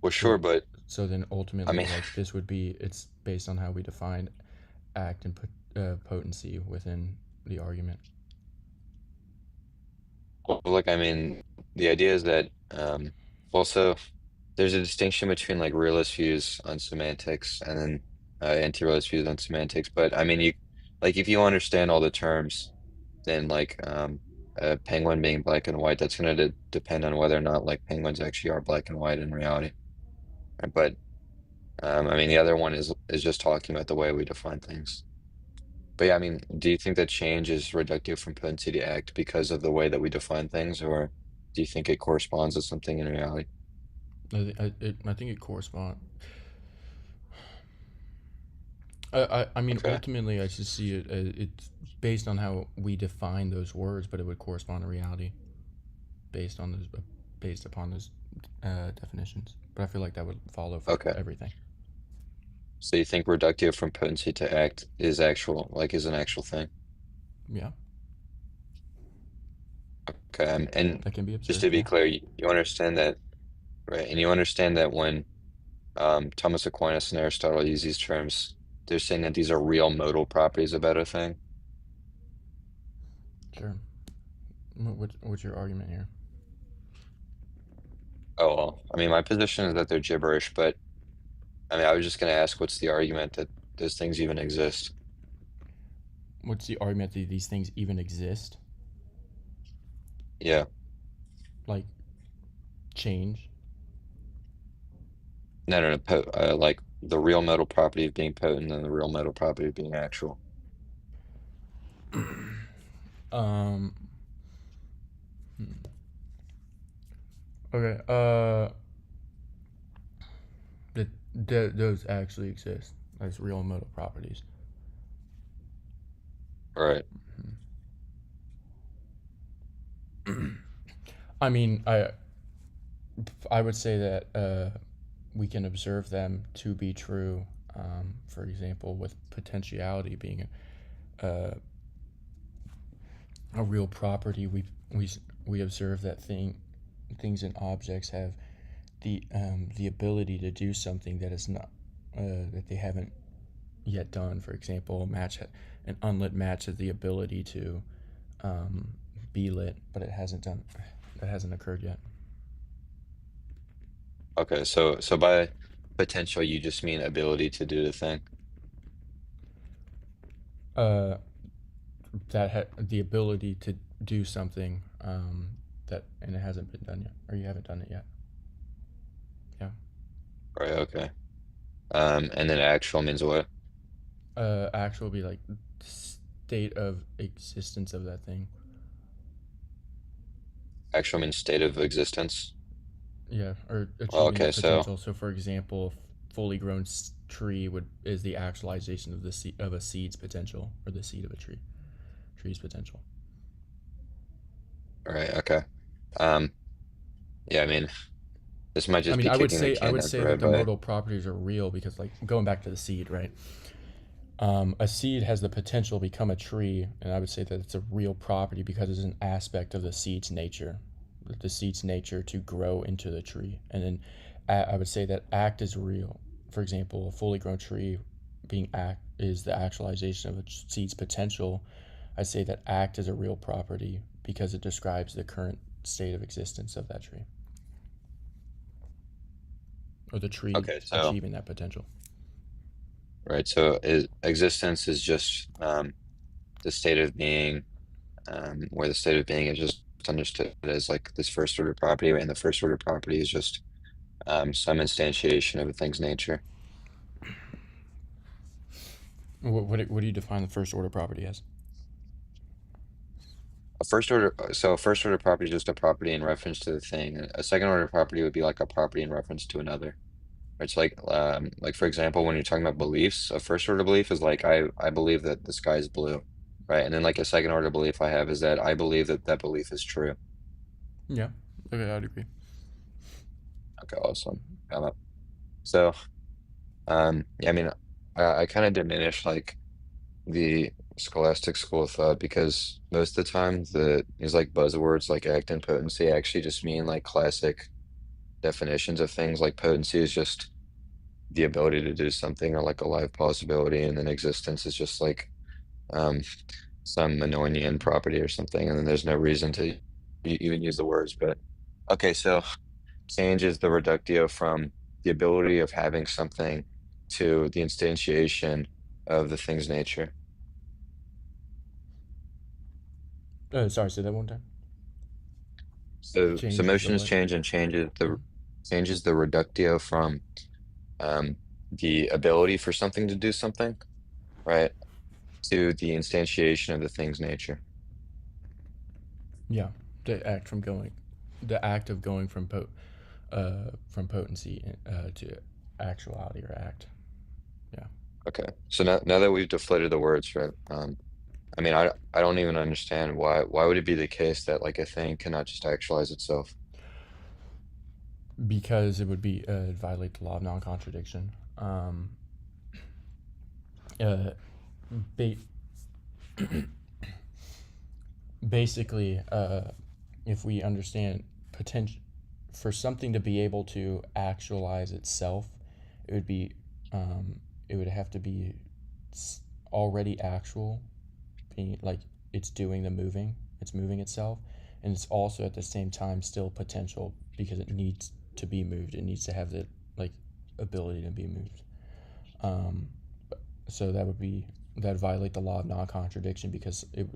Speaker 4: Well,
Speaker 1: So
Speaker 4: sure, but
Speaker 1: so then
Speaker 4: I
Speaker 1: ultimately,
Speaker 4: mean,
Speaker 1: like this would be it's based on how we define act and potency within the argument.
Speaker 4: well, look, I mean, the idea is that also there's a distinction between like realist views on semantics and then anti-realist views on semantics. But I mean, you like if you understand all the terms, then like a penguin being black and white, that's going to depend on whether or not like penguins actually are black and white in reality. Right? But I mean, the other one is just talking about the way we define things. But yeah, I mean, do you think that change is reductive from potency to act because of the way that we define things, or do you think it corresponds to something in reality?
Speaker 1: I think it corresponds. I mean,
Speaker 4: Okay.
Speaker 1: ultimately, I just see it. It's based on how we define those words, but it would correspond to reality based on those, based upon those definitions. But I feel like that would follow for
Speaker 4: Okay.
Speaker 1: everything.
Speaker 4: So you think reductive from potency to act is actual, like is an actual thing?
Speaker 1: Yeah,
Speaker 4: Okay. And
Speaker 1: that can be
Speaker 4: just
Speaker 1: observed.
Speaker 4: to be
Speaker 1: Yeah,
Speaker 4: clear, you understand that, right? And you understand that when Thomas Aquinas and Aristotle use these terms, they're saying that these are real modal properties about a thing.
Speaker 1: sure. What's your argument here?
Speaker 4: Oh, well, I mean, my position is that they're gibberish, but I mean, I was just going to ask, what's the argument that those things even exist?
Speaker 1: What's the argument that these things even exist?
Speaker 4: Yeah.
Speaker 1: Like change.
Speaker 4: No, no, no. Like the real modal property of being potent and the real modal property of being actual.
Speaker 1: Um. Okay. Those actually exist as real modal properties.
Speaker 4: Right.
Speaker 1: I mean, I would say that we can observe them to be true. For example, with potentiality being a real property, we we observe that things and objects have the ability to do something that is not that they haven't yet done. For example, an unlit match has the ability to um, be lit, but that hasn't occurred yet.
Speaker 4: Okay. So by potential, you just mean ability to do the thing.
Speaker 1: Uh, the ability to do something that and it hasn't been done yet, or you haven't done it yet. Yeah.
Speaker 4: Right. Okay. And then actual means what?
Speaker 1: Actual be like state of existence of that thing.
Speaker 4: Actual means state of existence.
Speaker 1: Yeah, or
Speaker 4: Well,
Speaker 1: achieving the
Speaker 4: okay. So,
Speaker 1: potential. So, for example, fully grown tree would is the actualization of of a seed's potential, or the seed of a tree's potential.
Speaker 4: all right. Okay. Um, yeah, I mean, this might
Speaker 1: I
Speaker 4: just
Speaker 1: mean,
Speaker 4: be kicking the
Speaker 1: I
Speaker 4: can
Speaker 1: would
Speaker 4: down the
Speaker 1: say that
Speaker 4: road,
Speaker 1: the
Speaker 4: but
Speaker 1: modal properties are real because, like, going back to the seed, right? A seed has the potential to become a tree, and I would say that it's a real property because it's an aspect of the seed's nature, the seed's nature to grow into the tree. And then I would say that act is real. For example, a fully grown tree being act is the actualization of a seed's potential. I say that act is a real property because it describes the current state of existence of that tree, or the tree
Speaker 4: okay. So,
Speaker 1: achieving that potential.
Speaker 4: right. So existence is just the state of being, where the state of being is just understood as like this first order property, right? And the first order property is just some instantiation of a thing's nature.
Speaker 1: What do you define the first order property as?
Speaker 4: So a first order property is just a property in reference to the thing. A second order property would be like a property in reference to another. It's like for example, when you're talking about beliefs, a first order belief is like I believe that the sky is blue, right? And then like a second order belief I have is that I believe that that belief is true.
Speaker 1: Yeah. Okay, I'd agree.
Speaker 4: Okay, awesome. So, yeah, I mean, I kind of diminish like the scholastic school of thought because most of the time these like buzzwords like act and potency actually just mean like classic definitions of things. Like potency is just the ability to do something or like a live possibility, and then existence is just like um some Menoinian property or something, and then there's no reason to even use the words. But okay, so change is the reductio from the ability of having something to the instantiation of the thing's nature.
Speaker 1: Sorry, say that one time.
Speaker 4: So
Speaker 1: Change is the
Speaker 4: motion is
Speaker 1: what?
Speaker 4: change, and changes the reductio from um, the ability for something to do something, right, to the instantiation of the thing's nature.
Speaker 1: Yeah, the act of going from potency to actuality or act. Yeah.
Speaker 4: Okay, so now that we've deflated the words, right? I mean, I don't even understand why would it be the case that like a thing cannot just actualize itself?
Speaker 1: Because it would be violate the law of non-contradiction. Uh, ba- Basically, if we understand potential for something to be able to actualize itself, it would be it would have to be already actual, being like it's doing the moving, it's moving itself, and it's also at the same time still potential because it needs to be moved. It needs to have the like ability to be moved. Um, so that violate the law of non-contradiction because it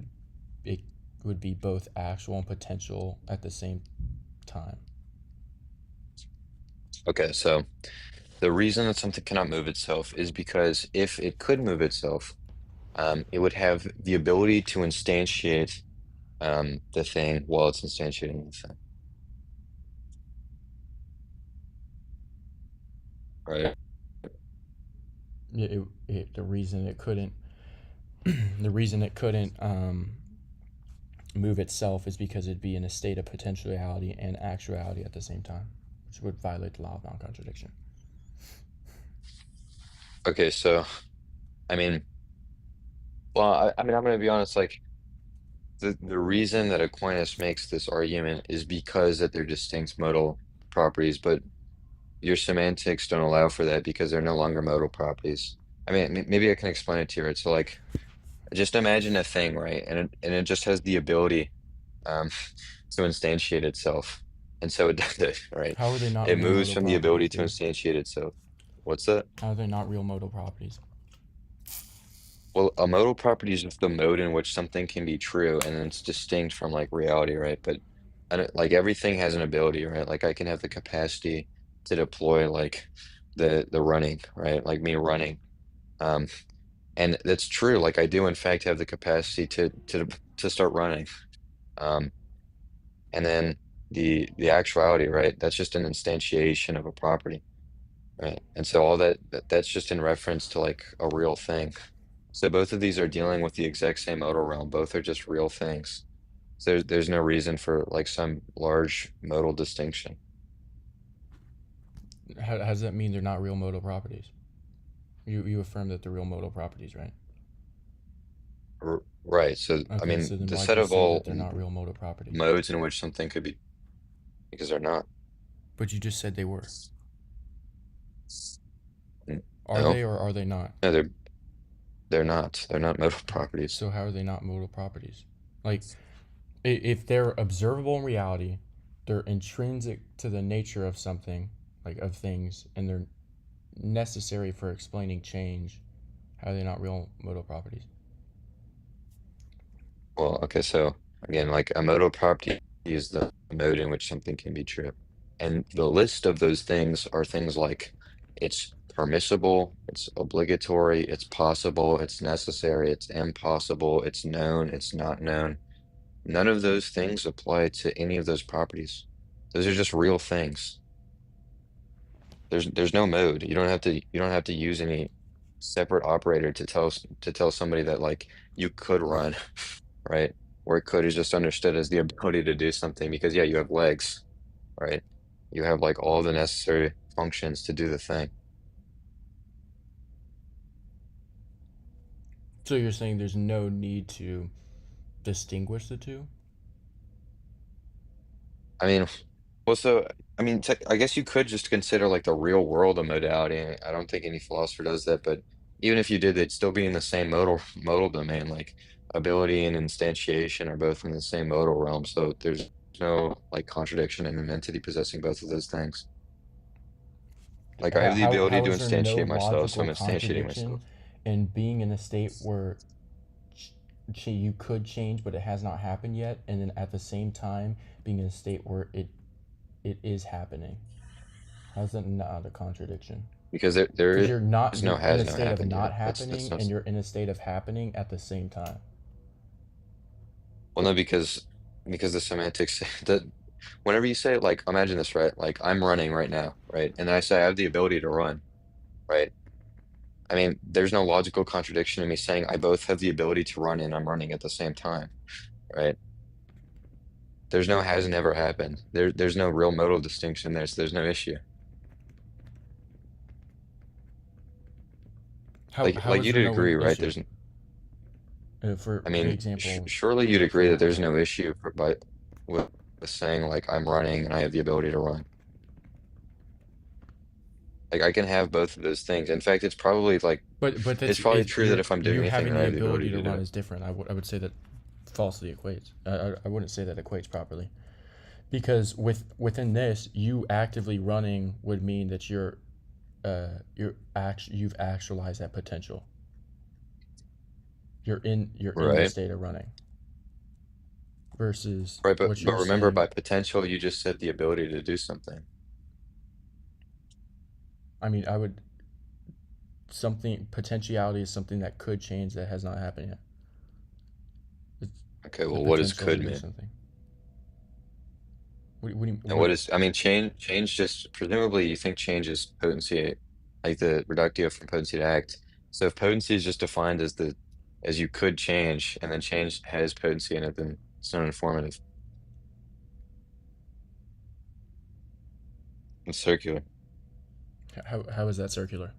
Speaker 1: would be both actual and potential at the same time.
Speaker 4: Okay, so the reason that something cannot move itself is because if it could move itself, it would have the ability to instantiate the thing while it's instantiating the thing. Right.
Speaker 1: The reason it couldn't the reason it couldn't move itself is because it'd be in a state of potentiality and actuality at the same time, which would violate the law of non-contradiction.
Speaker 4: Okay, so I mean, well, I mean, I'm gonna be honest, like the reason that Aquinas makes this argument is because that they're distinct modal properties, but your semantics don't allow for that because they're no longer modal properties. I mean, maybe I can explain it to you. Right? So like, just imagine a thing, right? And it just has the ability um, to instantiate itself, and so it does it, right?
Speaker 1: How are they not
Speaker 4: It
Speaker 1: real
Speaker 4: moves
Speaker 1: modal
Speaker 4: from the ability
Speaker 1: properties,
Speaker 4: to
Speaker 1: dude?
Speaker 4: instantiate itself. What's that?
Speaker 1: How are they not real modal properties?
Speaker 4: Well, a modal property is just the mode in which something can be true, and it's distinct from like reality, right? But like everything has an ability, right? Like I can have the capacity to deploy like the running, right? Like me running. Um, and that's true. Like I do in fact have the capacity to start running. Um, and then the actuality, right? That's just an instantiation of a property, right? And so all that's just in reference to like a real thing. So both of these are dealing with the exact same modal realm. Both are just real things. So there's no reason for like some large modal distinction.
Speaker 1: How does that mean they're not real modal properties? You affirm that they're real modal properties, right?
Speaker 4: Right. So I
Speaker 1: Okay, so
Speaker 4: mean,
Speaker 1: then
Speaker 4: the
Speaker 1: why'd
Speaker 4: set
Speaker 1: you
Speaker 4: of
Speaker 1: say that
Speaker 4: all
Speaker 1: they're not real modal properties?
Speaker 4: modes in which something could be, because they're not.
Speaker 1: But you just said they were. Are
Speaker 4: No,
Speaker 1: they or are they not?
Speaker 4: no, they're not. They're not modal properties.
Speaker 1: So how are they not modal properties? Like, if they're observable in reality, they're intrinsic to the nature of something, like of things, and they're necessary for explaining change. How are they not real modal properties?
Speaker 4: Well, okay, so again, like a modal property is the mode in which something can be true. And the list of those things are things like it's permissible, it's obligatory, it's possible, it's necessary, it's impossible, it's known, it's not known. None of those things apply to any of those properties. Those are just real things. There's no mode. You don't have to use any separate operator to tell somebody that like you could run, right? Where could is just understood as the ability to do something because yeah, you have legs, right? You have like all the necessary functions to do the thing.
Speaker 1: So you're saying there's no need to distinguish the two?
Speaker 4: I mean, well, so I mean, I guess you could just consider like the real world a modality. I don't think any philosopher does that, but even if you did, they'd still be in the same modal domain. Like ability and instantiation are both in the same modal realm, so there's no like contradiction in an entity possessing both of those things. Like I have the ability
Speaker 1: How
Speaker 4: to
Speaker 1: is there no
Speaker 4: instantiate myself, so
Speaker 1: logical
Speaker 4: I'm instantiating
Speaker 1: contradiction
Speaker 4: myself.
Speaker 1: in being in a state where you could change, but it has not happened yet, and then at the same time being in a state where it is happening? How's that not a contradiction?
Speaker 4: Because there
Speaker 1: Because
Speaker 4: is no
Speaker 1: you're in
Speaker 4: has
Speaker 1: a
Speaker 4: no
Speaker 1: state of
Speaker 4: happened
Speaker 1: not
Speaker 4: yet. That's
Speaker 1: happening,
Speaker 4: not
Speaker 1: and you're in a state of happening at the same time.
Speaker 4: well no because the semantics that whenever you say like imagine this, right? Like I'm running right now, right? And then I say I have the ability to run, right? I mean, there's no logical contradiction in me saying I both have the ability to run and I'm running at the same time, right? There's no has never happened. There's no real modal distinction there, so there's no issue.
Speaker 1: How
Speaker 4: Like
Speaker 1: is
Speaker 4: you'd
Speaker 1: there no
Speaker 4: agree, right?
Speaker 1: issue? For
Speaker 4: I
Speaker 1: the
Speaker 4: mean,
Speaker 1: example,
Speaker 4: surely you'd agree that there's no issue with, with saying like I'm running and I have the ability to run. Like I can have both of those things. In fact,
Speaker 1: but
Speaker 4: it's
Speaker 1: that's
Speaker 4: probably
Speaker 1: is
Speaker 4: true that
Speaker 1: you're
Speaker 4: if I'm doing
Speaker 1: you
Speaker 4: anything,
Speaker 1: having
Speaker 4: then I
Speaker 1: the
Speaker 4: have the ability
Speaker 1: ability to
Speaker 4: to do
Speaker 1: run
Speaker 4: it.
Speaker 1: is different. I would say that falsely equates. I wouldn't say that equates properly, because within this, you actively running would mean that you've actualized that potential. You're in the
Speaker 4: Right?
Speaker 1: state of running versus
Speaker 4: Right, but
Speaker 1: what
Speaker 4: but
Speaker 1: you're
Speaker 4: remember
Speaker 1: saying.
Speaker 4: by potential you just said the ability to do something.
Speaker 1: I mean, I would something potentiality is something that could change that has not happened yet. It's
Speaker 4: Okay,
Speaker 1: the
Speaker 4: well what does
Speaker 1: potential to
Speaker 4: could
Speaker 1: do
Speaker 4: mean?
Speaker 1: something. What do you
Speaker 4: And what is I mean change just presumably you think change is potency like the reductio from potency to act. So if potency is just defined as the as you could change and then change has potency in it, then it's not informative. It's circular.
Speaker 1: how is that circular?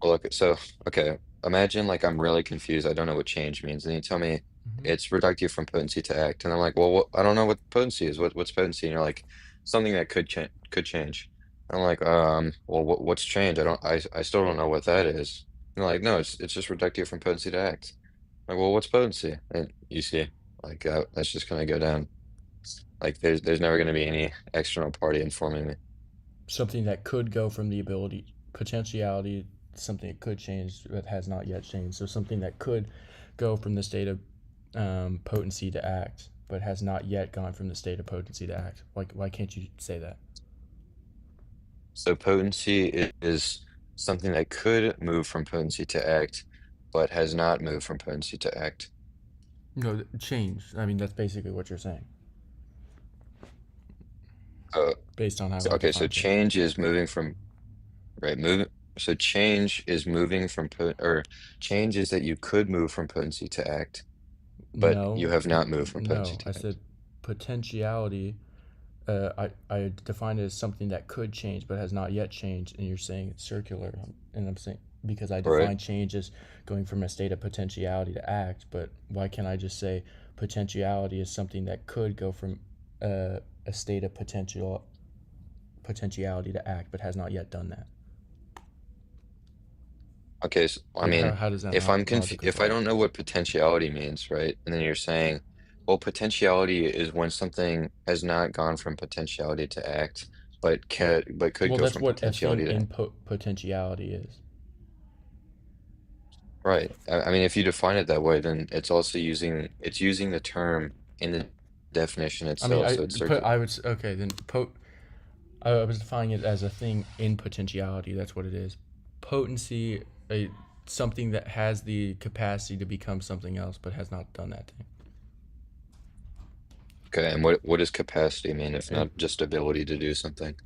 Speaker 4: Well, look, so okay, imagine like I'm really confused. I don't know what change means, and you tell me
Speaker 1: Hmm.
Speaker 4: it's reductive from potency to act, and I'm like, well, I don't know what potency is. What's potency? And you're like, something that could change. I'm like, well, what's change? I still don't know what that is. And they're like, no, it's just reductive from potency to act. I'm like, well, what's potency? And you see, like that's just gonna go down. Like there's never gonna be any external party informing me.
Speaker 1: Something that could go from the ability potentiality, something that could change but has not yet changed. So something that could go from the state of potency to act, but has not yet gone from the state of potency to act. Why can't you say that?
Speaker 4: So potency is something that could move from potency to act, but has not moved from potency to act.
Speaker 1: No, change. I mean, that's basically what you're saying,
Speaker 4: Uh,
Speaker 1: based on how I
Speaker 4: okay, so
Speaker 1: define change.
Speaker 4: change is moving from right moving. So change is moving from or change is that you could move from potency to act, but you
Speaker 1: No,
Speaker 4: have not moved from potency
Speaker 1: no.
Speaker 4: to
Speaker 1: I
Speaker 4: act.
Speaker 1: said potentiality. I define it as something that could change but has not yet changed, and you're saying it's circular, and I'm saying because I
Speaker 4: Right?
Speaker 1: define change as going from a state of potentiality to act, but why can't I just say potentiality is something that could go from a state of potentiality to act but has not yet done that?
Speaker 4: Okay, so, I
Speaker 1: How,
Speaker 4: mean,
Speaker 1: how does that
Speaker 4: if
Speaker 1: not
Speaker 4: I'm conf
Speaker 1: logically
Speaker 4: if I
Speaker 1: follow?
Speaker 4: don't know what potentiality means, right? And then you're saying, well, potentiality is when something has not gone from potentiality to act, but could
Speaker 1: Well,
Speaker 4: go
Speaker 1: that's
Speaker 4: from
Speaker 1: what a thing
Speaker 4: potentiality to
Speaker 1: in
Speaker 4: act.
Speaker 1: potentiality is.
Speaker 4: Right. I mean, if you define it that way, then it's using the term in the definition
Speaker 1: I mean,
Speaker 4: itself, so it's
Speaker 1: put
Speaker 4: circular.
Speaker 1: I would okay then I was defining it as a thing in potentiality. That's what it is. Potency, something that has the capacity to become something else, but has not done that thing.
Speaker 4: Okay, and what does capacity mean if
Speaker 1: It,
Speaker 4: not just ability to do something?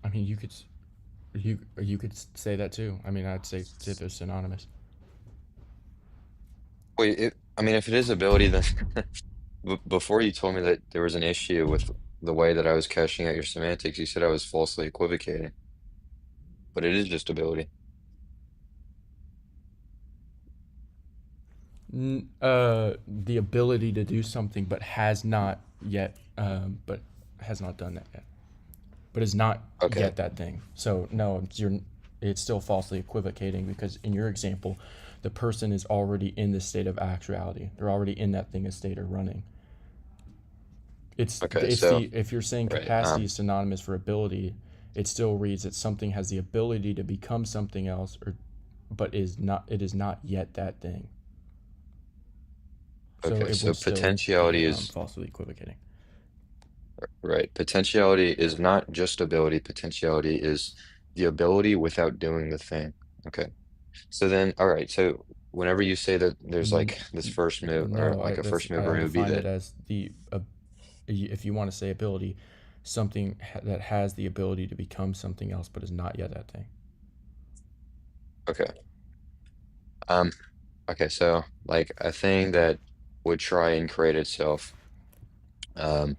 Speaker 1: I mean, you could say that too. I mean, I'd say they're synonymous.
Speaker 4: Wait, I mean, if it is ability, then before you told me that there was an issue with the way that I was cashing out your semantics, you said I was falsely equivocating, but it is just ability.
Speaker 1: The ability to do something, but has not yet, but has not done that yet, but is not
Speaker 4: Okay,
Speaker 1: yet that thing. So no, it's still falsely equivocating because in your example, the person is already in the state of actuality. They're already in that thing of state or running.
Speaker 4: okay,
Speaker 1: It's
Speaker 4: so
Speaker 1: the if you're saying
Speaker 4: right,
Speaker 1: capacity is synonymous for ability, it still reads that something has the ability to become something else, or but it is not yet that thing. So
Speaker 4: okay,
Speaker 1: it
Speaker 4: so
Speaker 1: would still be
Speaker 4: potentiality is
Speaker 1: falsely equivocating.
Speaker 4: right. Potentiality is not just ability. Potentiality is the ability without doing the thing. Okay. So then, all right. So whenever you say that there's
Speaker 1: N-
Speaker 4: like this first move or
Speaker 1: No,
Speaker 4: like a
Speaker 1: that's
Speaker 4: first mover,
Speaker 1: I
Speaker 4: it would be
Speaker 1: defined it
Speaker 4: that.
Speaker 1: as if you want to say ability, something that has the ability to become something else, but is not yet that thing.
Speaker 4: Okay. Um, okay. So like a thing that would try and create itself, um,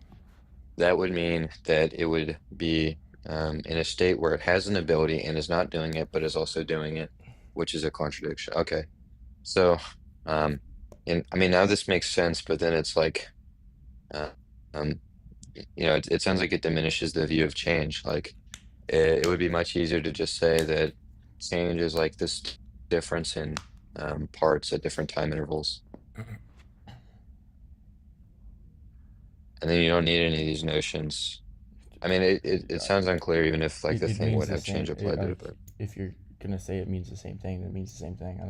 Speaker 4: that would mean that it would be in a state where it has an ability and is not doing it, but is also doing it, which is a contradiction. Okay. So, um, and I mean, now this makes sense, but then it's like, uh, um, it sounds like it diminishes the view of change. Like, it would be much easier to just say that change is like this difference in parts at different time intervals. And then you don't need any of these notions. I mean, it sounds unclear even if like the
Speaker 1: It
Speaker 4: thing
Speaker 1: means
Speaker 4: would
Speaker 1: the
Speaker 4: have change
Speaker 1: same.
Speaker 4: applied to it,
Speaker 1: Like
Speaker 4: but
Speaker 1: if you're gonna say it means the same thing, it means the same thing.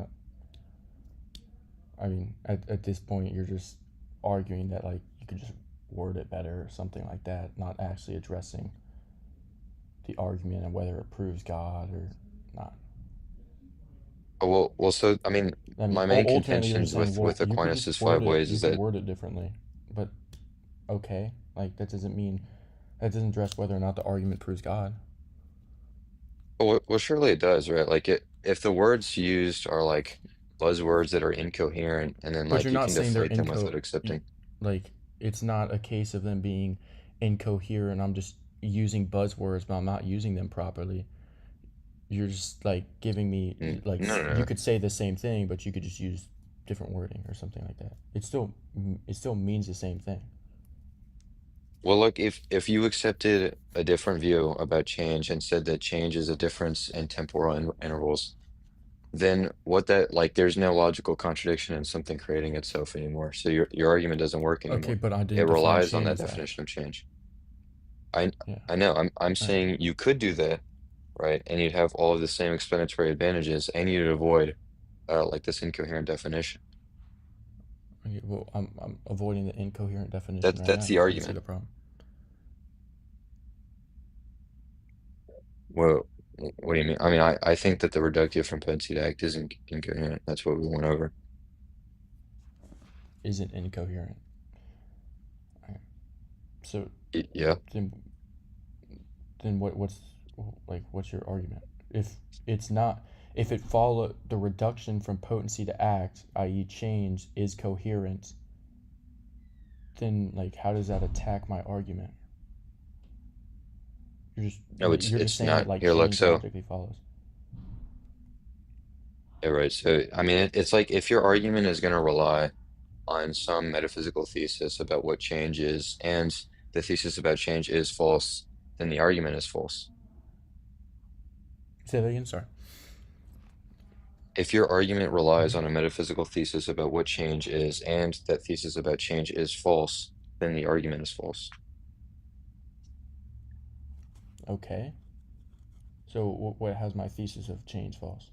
Speaker 1: I mean, at this point, you're just arguing that like you could just word it better or something like that, not actually addressing the argument and whether it proves God or not.
Speaker 4: oh, so I mean,
Speaker 1: I mean,
Speaker 4: my main
Speaker 1: ultimately, you're just
Speaker 4: contentions
Speaker 1: saying, well,
Speaker 4: with
Speaker 1: you could just
Speaker 4: Aquinas'
Speaker 1: word
Speaker 4: five
Speaker 1: it.
Speaker 4: ways
Speaker 1: You
Speaker 4: is
Speaker 1: could
Speaker 4: that.
Speaker 1: word it differently, but okay, like that doesn't mean that doesn't address whether or not the argument proves God.
Speaker 4: Well, surely it does, right? Like if the words used are like buzzwords that are incoherent, and then
Speaker 1: But you're
Speaker 4: like you
Speaker 1: not
Speaker 4: can
Speaker 1: saying they're
Speaker 4: deflate them without accepting.
Speaker 1: like it's not a case of them being incoherent. I'm just using buzzwords, but I'm not using them properly. You're just like giving me like
Speaker 4: No, no,
Speaker 1: you
Speaker 4: no.
Speaker 1: could say the same thing, but you could just use different wording or something like that. It still means the same thing.
Speaker 4: Well, look, if you accepted a different view about change and said that change is a difference in temporal intervals, then what that like there's no logical contradiction in something creating itself anymore. So your argument doesn't work
Speaker 1: Okay,
Speaker 4: anymore.
Speaker 1: but I
Speaker 4: It
Speaker 1: didn't define
Speaker 4: relies on
Speaker 1: change
Speaker 4: that
Speaker 1: as that.
Speaker 4: definition of change. I
Speaker 1: Yeah.
Speaker 4: I know. I'm
Speaker 1: All right.
Speaker 4: saying you could do that, right? And you'd have all of the same explanatory advantages, and you'd avoid like this incoherent definition.
Speaker 1: Okay, well, I'm avoiding the incoherent definition right
Speaker 4: That's
Speaker 1: now.
Speaker 4: the
Speaker 1: I don't see
Speaker 4: argument.
Speaker 1: the problem.
Speaker 4: Well, what do you mean? I mean, I think that the reductive from potency to act isn't incoherent. That's what we went over.
Speaker 1: Isn't incoherent. All right. So
Speaker 4: Yeah.
Speaker 1: then what's like what's your argument? If it's not if it follow the reduction from potency to act, i.e. change, is coherent, then like how does that attack my argument?
Speaker 4: No,
Speaker 1: You're just
Speaker 4: it's
Speaker 1: saying that
Speaker 4: not.
Speaker 1: like
Speaker 4: Here, look.
Speaker 1: change
Speaker 4: So,
Speaker 1: logically follows.
Speaker 4: yeah, right. So, I mean, it's like if your argument is going to rely on some metaphysical thesis about what change is, and the thesis about change is false, then the argument is false.
Speaker 1: Say that again, sorry.
Speaker 4: If your argument relies
Speaker 1: Hmm.
Speaker 4: on a metaphysical thesis about what change is, and that thesis about change is false, then the argument is false.
Speaker 1: Okay. So what has my thesis of change false?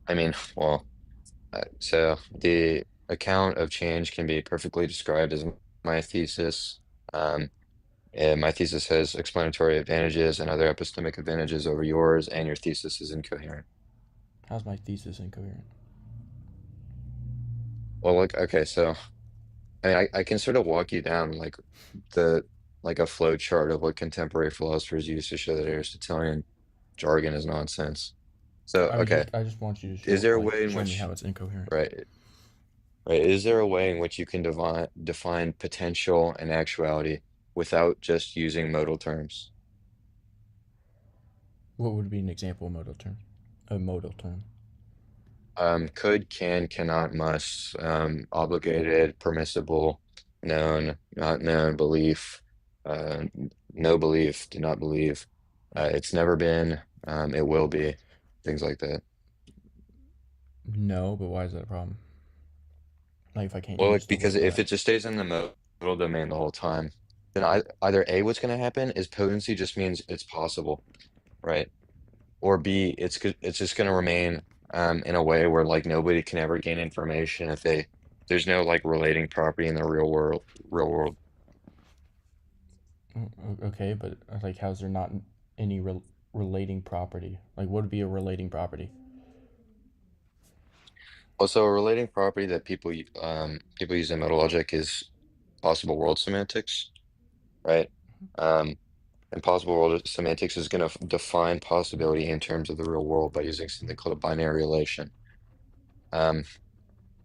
Speaker 4: I mean, well, so the account of change can be perfectly described as my thesis. And my thesis has explanatory advantages and other epistemic advantages over yours, and your thesis is incoherent.
Speaker 1: How's my thesis incoherent?
Speaker 4: Well, like, okay, so I mean, I can sort of walk you down the like a flow chart of what contemporary philosophers use to show that Aristotelian jargon is nonsense. So, okay,
Speaker 1: I just want you to
Speaker 4: is there a way in
Speaker 1: show me how
Speaker 4: which,
Speaker 1: it's incoherent.
Speaker 4: right, right, is there a way in which you can define potential and actuality without just using modal terms?
Speaker 1: What would be an example of modal term? A modal term.
Speaker 4: Could, can, cannot, must, obligated, permissible, known, not known, belief, uh, no belief, do not believe, it's never been, it will be, things like that.
Speaker 1: No, but why is that a problem? Like if I can't
Speaker 4: Well,
Speaker 1: use
Speaker 4: like,
Speaker 1: the
Speaker 4: because
Speaker 1: word
Speaker 4: if
Speaker 1: but.
Speaker 4: it just stays in the modal domain the whole time, then either A, what's going to happen is potency just means it's possible, right? Or B, it's just going to remain in a way where like nobody can ever gain information if there's no like relating property in the real world.
Speaker 1: Okay, but like how's there not any relating property? Like what would be a relating property?
Speaker 4: Also, a relating property that people use in meta logic is possible world semantics, right? Um, and possible world semantics is going to define possibility in terms of the real world by using something called a binary relation. Um,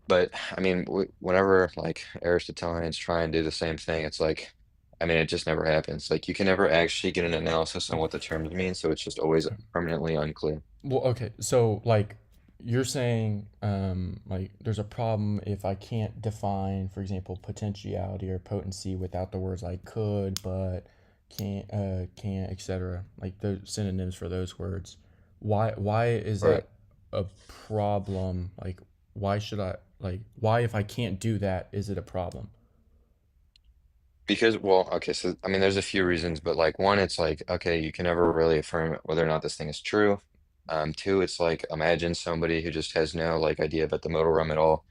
Speaker 4: But I mean, whenever like Aristotelians try and do the same thing, it's like, I mean, it just never happens. Like you can never actually get an analysis on what the terms mean, so it's just always permanently unclear.
Speaker 1: Well, okay, so like you're saying like there's a problem if I can't define, for example, potentiality or potency without the words like could, but can't, etc. Like the synonyms for those words. Why is
Speaker 4: Right.
Speaker 1: that a problem? Like why should I like why if I can't do that is it a problem?
Speaker 4: Because, well, okay, so I mean, there's a few reasons, but like one, it's like, okay, you can never really affirm whether or not this thing is true. Two, it's like imagine somebody who just has no like idea about the modal realm at all.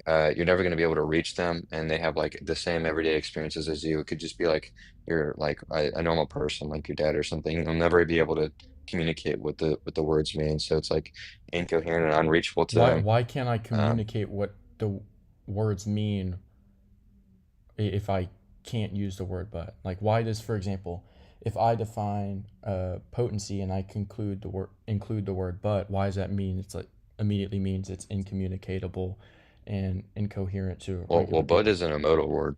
Speaker 4: You're never going to be able to reach them, and they have like the same everyday experiences as you. It could just be like you're like a normal person, like your dad or something. You'll never be able to communicate what the words mean. So it's like incoherent and unreachable to them.
Speaker 1: Why can't I
Speaker 4: Um,
Speaker 1: communicate what the words mean if I can't use the word but? Like, why does, for example, if I define potency and I include the word but, why does that mean it's like immediately means it's incommunicatable and incoherent to
Speaker 4: well,
Speaker 1: regular
Speaker 4: bud
Speaker 1: people?
Speaker 4: isn't a modal word.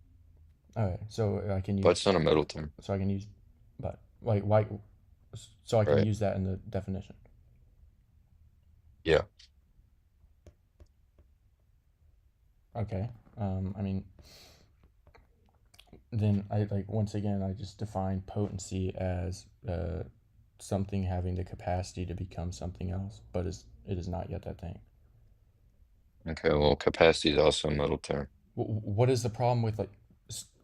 Speaker 1: Okay, so I can use
Speaker 4: Bud's not a modal term,
Speaker 1: so I can use but like why so I can
Speaker 4: right?
Speaker 1: use that in the definition.
Speaker 4: Yeah.
Speaker 1: Okay, I mean then I like once again I just define potency as something having the capacity to become something else, but it is not yet that thing.
Speaker 4: Okay, well, capacity is also a modal term.
Speaker 1: What is the problem with like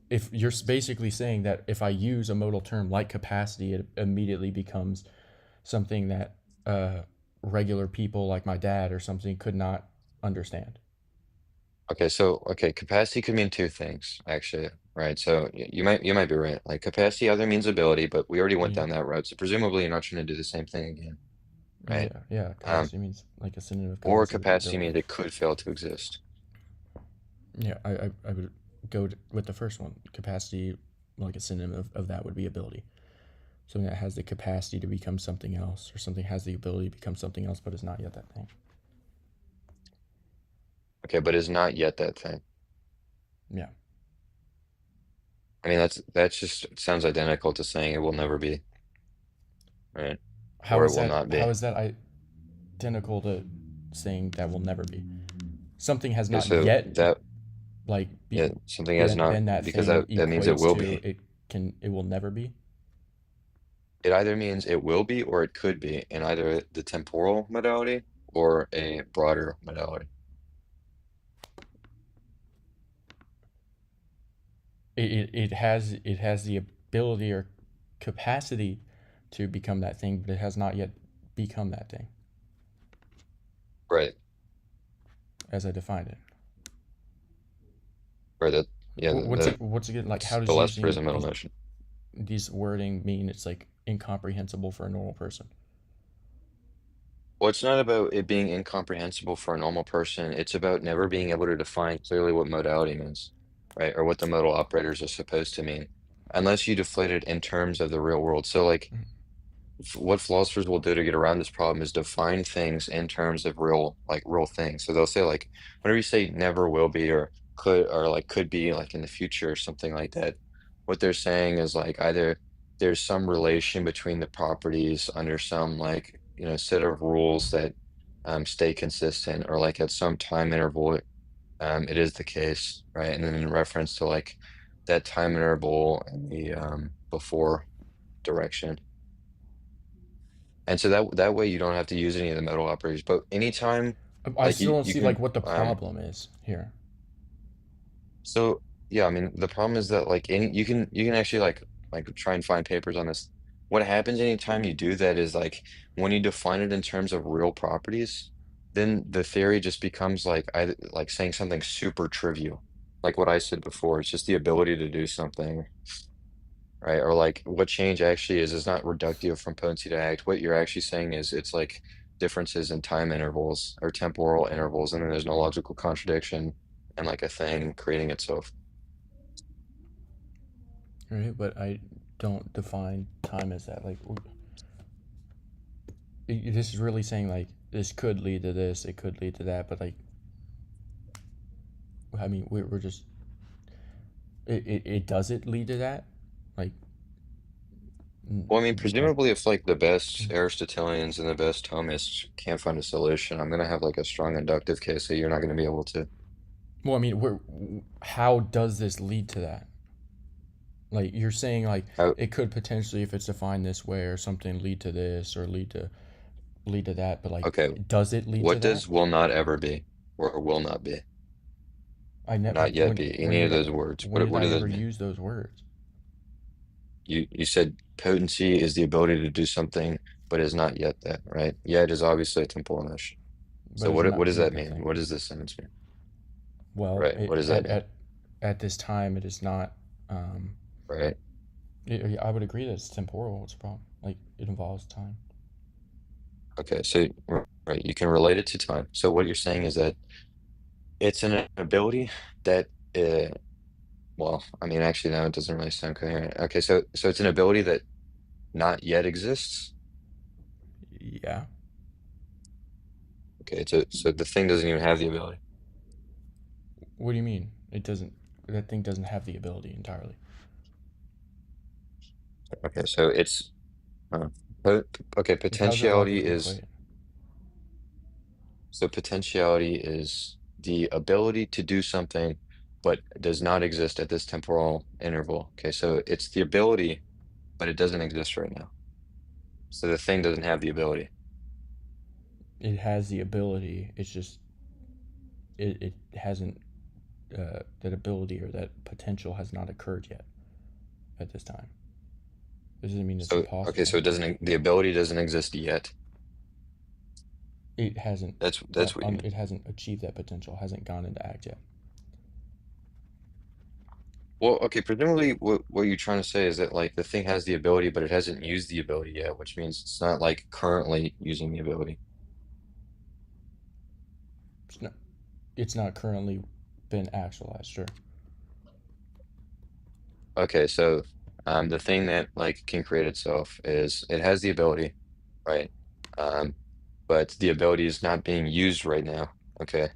Speaker 1: if you're basically saying that if I use a modal term like capacity, it immediately becomes something that regular people like my dad or something could not understand.
Speaker 4: Okay, so okay, capacity could mean two things, actually, right? So you might be right. Like capacity either means ability, but we already went
Speaker 1: Yeah,
Speaker 4: down that road. So presumably you're not trying to do the same thing again, right?
Speaker 1: yeah.
Speaker 4: Um,
Speaker 1: Capacity means like a synonym of
Speaker 4: or
Speaker 1: capacity would be
Speaker 4: capacity
Speaker 1: ability.
Speaker 4: means it could fail to exist.
Speaker 1: Yeah, I would go with the first one. Capacity, like a synonym of that would be ability. Something that has the capacity to become something else, or something has the ability to become something else, but is not yet that thing.
Speaker 4: Okay, but is not yet that thing.
Speaker 1: Yeah.
Speaker 4: I mean, that's just sounds identical to saying it will never be, right?
Speaker 1: How
Speaker 4: Or it
Speaker 1: is
Speaker 4: will
Speaker 1: that?
Speaker 4: not
Speaker 1: How
Speaker 4: be.
Speaker 1: is that identical to saying that will never be? Something has
Speaker 4: Okay,
Speaker 1: not
Speaker 4: so
Speaker 1: yet
Speaker 4: that
Speaker 1: like
Speaker 4: yeah, something has not
Speaker 1: been that
Speaker 4: because
Speaker 1: thing
Speaker 4: that means it
Speaker 1: equates
Speaker 4: will
Speaker 1: to
Speaker 4: be.
Speaker 1: it will never be.
Speaker 4: It either means it will be or it could be in either the temporal modality or a broader modality.
Speaker 1: It has the ability or capacity to become that thing, but it has not yet become that thing
Speaker 4: Right.
Speaker 1: as I defined it.
Speaker 4: Right. Yeah,
Speaker 1: What's it like? How
Speaker 4: the
Speaker 1: does
Speaker 4: less
Speaker 1: using
Speaker 4: present mental motion.
Speaker 1: these wording mean it's like incomprehensible for a normal person?
Speaker 4: Well, it's not about it being incomprehensible for a normal person. It's about never being able to define clearly what modality means, right? Or what the modal operators are supposed to mean, unless you deflate it in terms of the real world. So, like,
Speaker 1: Mhm.
Speaker 4: what philosophers will do to get around this problem is define things in terms of real, like real things. So they'll say, like, whenever you say never will be or could or like could be like in the future or something like that, what they're saying is like either there's some relation between the properties under some like set of rules that stay consistent, or like at some time interval it is the case, right? And then in reference to like that time interval and the before direction. And so that way you don't have to use any of the metal operators. But anytime,
Speaker 1: I
Speaker 4: like
Speaker 1: still don't
Speaker 4: you
Speaker 1: see like
Speaker 4: can,
Speaker 1: what the problem is here.
Speaker 4: so yeah, I mean the problem is that like any you can actually like try and find papers on this. What happens anytime you do that is like when you define it in terms of real properties, then the theory just becomes like either like saying something super trivial. Like what I said before, it's just the ability to do something. Right? Or like what change actually is not reductive from potency to act. What you're actually saying is it's like differences in time intervals or temporal intervals, and then there's no logical contradiction and like a thing creating itself.
Speaker 1: Right, but I don't define time as that. Like, this is really saying like this could lead to this, it could lead to that, but like, I mean, we're just it does it lead to that? Like,
Speaker 4: Well, I mean,
Speaker 1: like,
Speaker 4: presumably if like the best Aristotelians and the best Thomists can't find a solution, I'm gonna have like a strong inductive case that you're not gonna be able to.
Speaker 1: well, I mean, how does this lead to that? Like, you're saying like
Speaker 4: How,
Speaker 1: it could potentially, if it's defined this way or something, lead to this or lead to that, but like,
Speaker 4: okay,
Speaker 1: does it lead to
Speaker 4: what
Speaker 1: that?
Speaker 4: does will not ever be or will not be?
Speaker 1: I never
Speaker 4: Not yet be. Any of those words.
Speaker 1: when
Speaker 4: What
Speaker 1: did
Speaker 4: what
Speaker 1: I
Speaker 4: do those
Speaker 1: ever
Speaker 4: mean?
Speaker 1: use those words?
Speaker 4: You said potency is the ability to do something, but is not yet that, right? Yet is obviously a temporal notion.
Speaker 1: But
Speaker 4: So
Speaker 1: it's
Speaker 4: what
Speaker 1: not
Speaker 4: does
Speaker 1: yet
Speaker 4: that
Speaker 1: a
Speaker 4: mean?
Speaker 1: thing.
Speaker 4: What does this sentence mean?
Speaker 1: Well,
Speaker 4: Right. What does that mean?
Speaker 1: at this time, it is not. Um,
Speaker 4: Right.
Speaker 1: I would agree that it's temporal. What's the problem? Like, it involves time.
Speaker 4: Okay. So right, you can relate it to time. So what you're saying is that it's an ability that well, I mean actually no, it doesn't really sound coherent. Okay, so it's an ability that not yet exists.
Speaker 1: Yeah.
Speaker 4: Okay, so the thing doesn't even have the ability.
Speaker 1: What do you mean? It doesn't. That thing doesn't have the ability entirely.
Speaker 4: Okay, so it's uh, po- okay,
Speaker 1: Like, how's that logically equate?
Speaker 4: potentiality is the ability to do something, but does not exist at this temporal interval. Okay, so it's the ability, but it doesn't exist right now. So the thing doesn't have the ability.
Speaker 1: It has the ability. It's just it hasn't. That ability or that potential has not occurred yet at this time. This doesn't mean it's
Speaker 4: So okay, so
Speaker 1: impossible.
Speaker 4: it doesn't the ability doesn't exist yet.
Speaker 1: It hasn't.
Speaker 4: That's what you mean.
Speaker 1: It hasn't achieved that potential. Hasn't gone into act yet.
Speaker 4: Well, okay, presumably what you're trying to say is that like the thing has the ability, but it hasn't used the ability yet, which means it's not like currently using the ability.
Speaker 1: It's not. It's not currently been actualized. Sure.
Speaker 4: Okay, so the thing that like can create itself is it has the ability, right? Um, but the ability is not being used right now. Okay,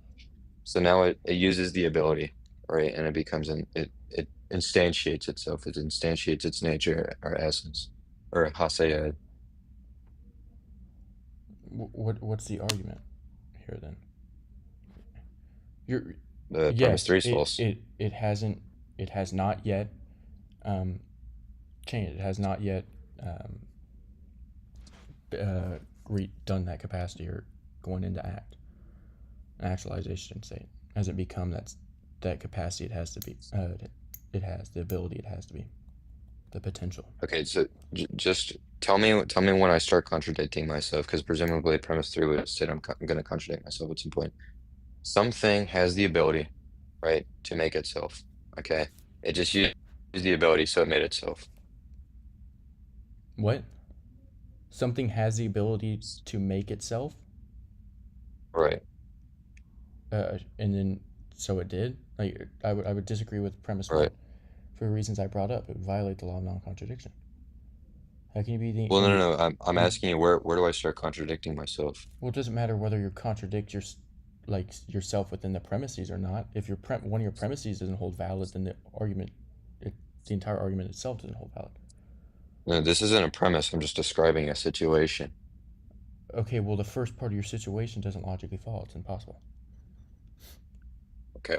Speaker 4: so now it uses the ability, right? And it becomes it instantiates itself. It instantiates its nature or essence or haseya.
Speaker 1: What's the argument here then? You're
Speaker 4: The premise
Speaker 1: yes.
Speaker 4: three is false.
Speaker 1: It hasn't. It has not yet um, changed. It has not yet um, done that capacity or going into actualization state. Hasn't become that capacity. It has to be. It has the ability. It has to be the potential.
Speaker 4: Okay, so just tell me when I start contradicting myself, because presumably premise three would say I'm going to contradict myself at some point. Something has the ability, right, to make itself. Okay, it just used the ability, so it made itself.
Speaker 1: What? Something has the ability to make itself,
Speaker 4: Right,
Speaker 1: and then so it did. Like I would disagree with premise one
Speaker 4: right.
Speaker 1: for the reasons I brought up. It would violate the law of non-contradiction. How can you be
Speaker 4: Well, no,
Speaker 1: the
Speaker 4: no, no. I'm
Speaker 1: in
Speaker 4: asking you where do I start contradicting myself?
Speaker 1: well, it doesn't matter whether you contradict like yourself within the premises or not. If one of your premises doesn't hold valid, then the entire argument itself doesn't hold valid.
Speaker 4: No, this isn't a premise. I'm just describing a situation.
Speaker 1: Okay, well, the first part of your situation doesn't logically follow. It's impossible.
Speaker 4: Okay,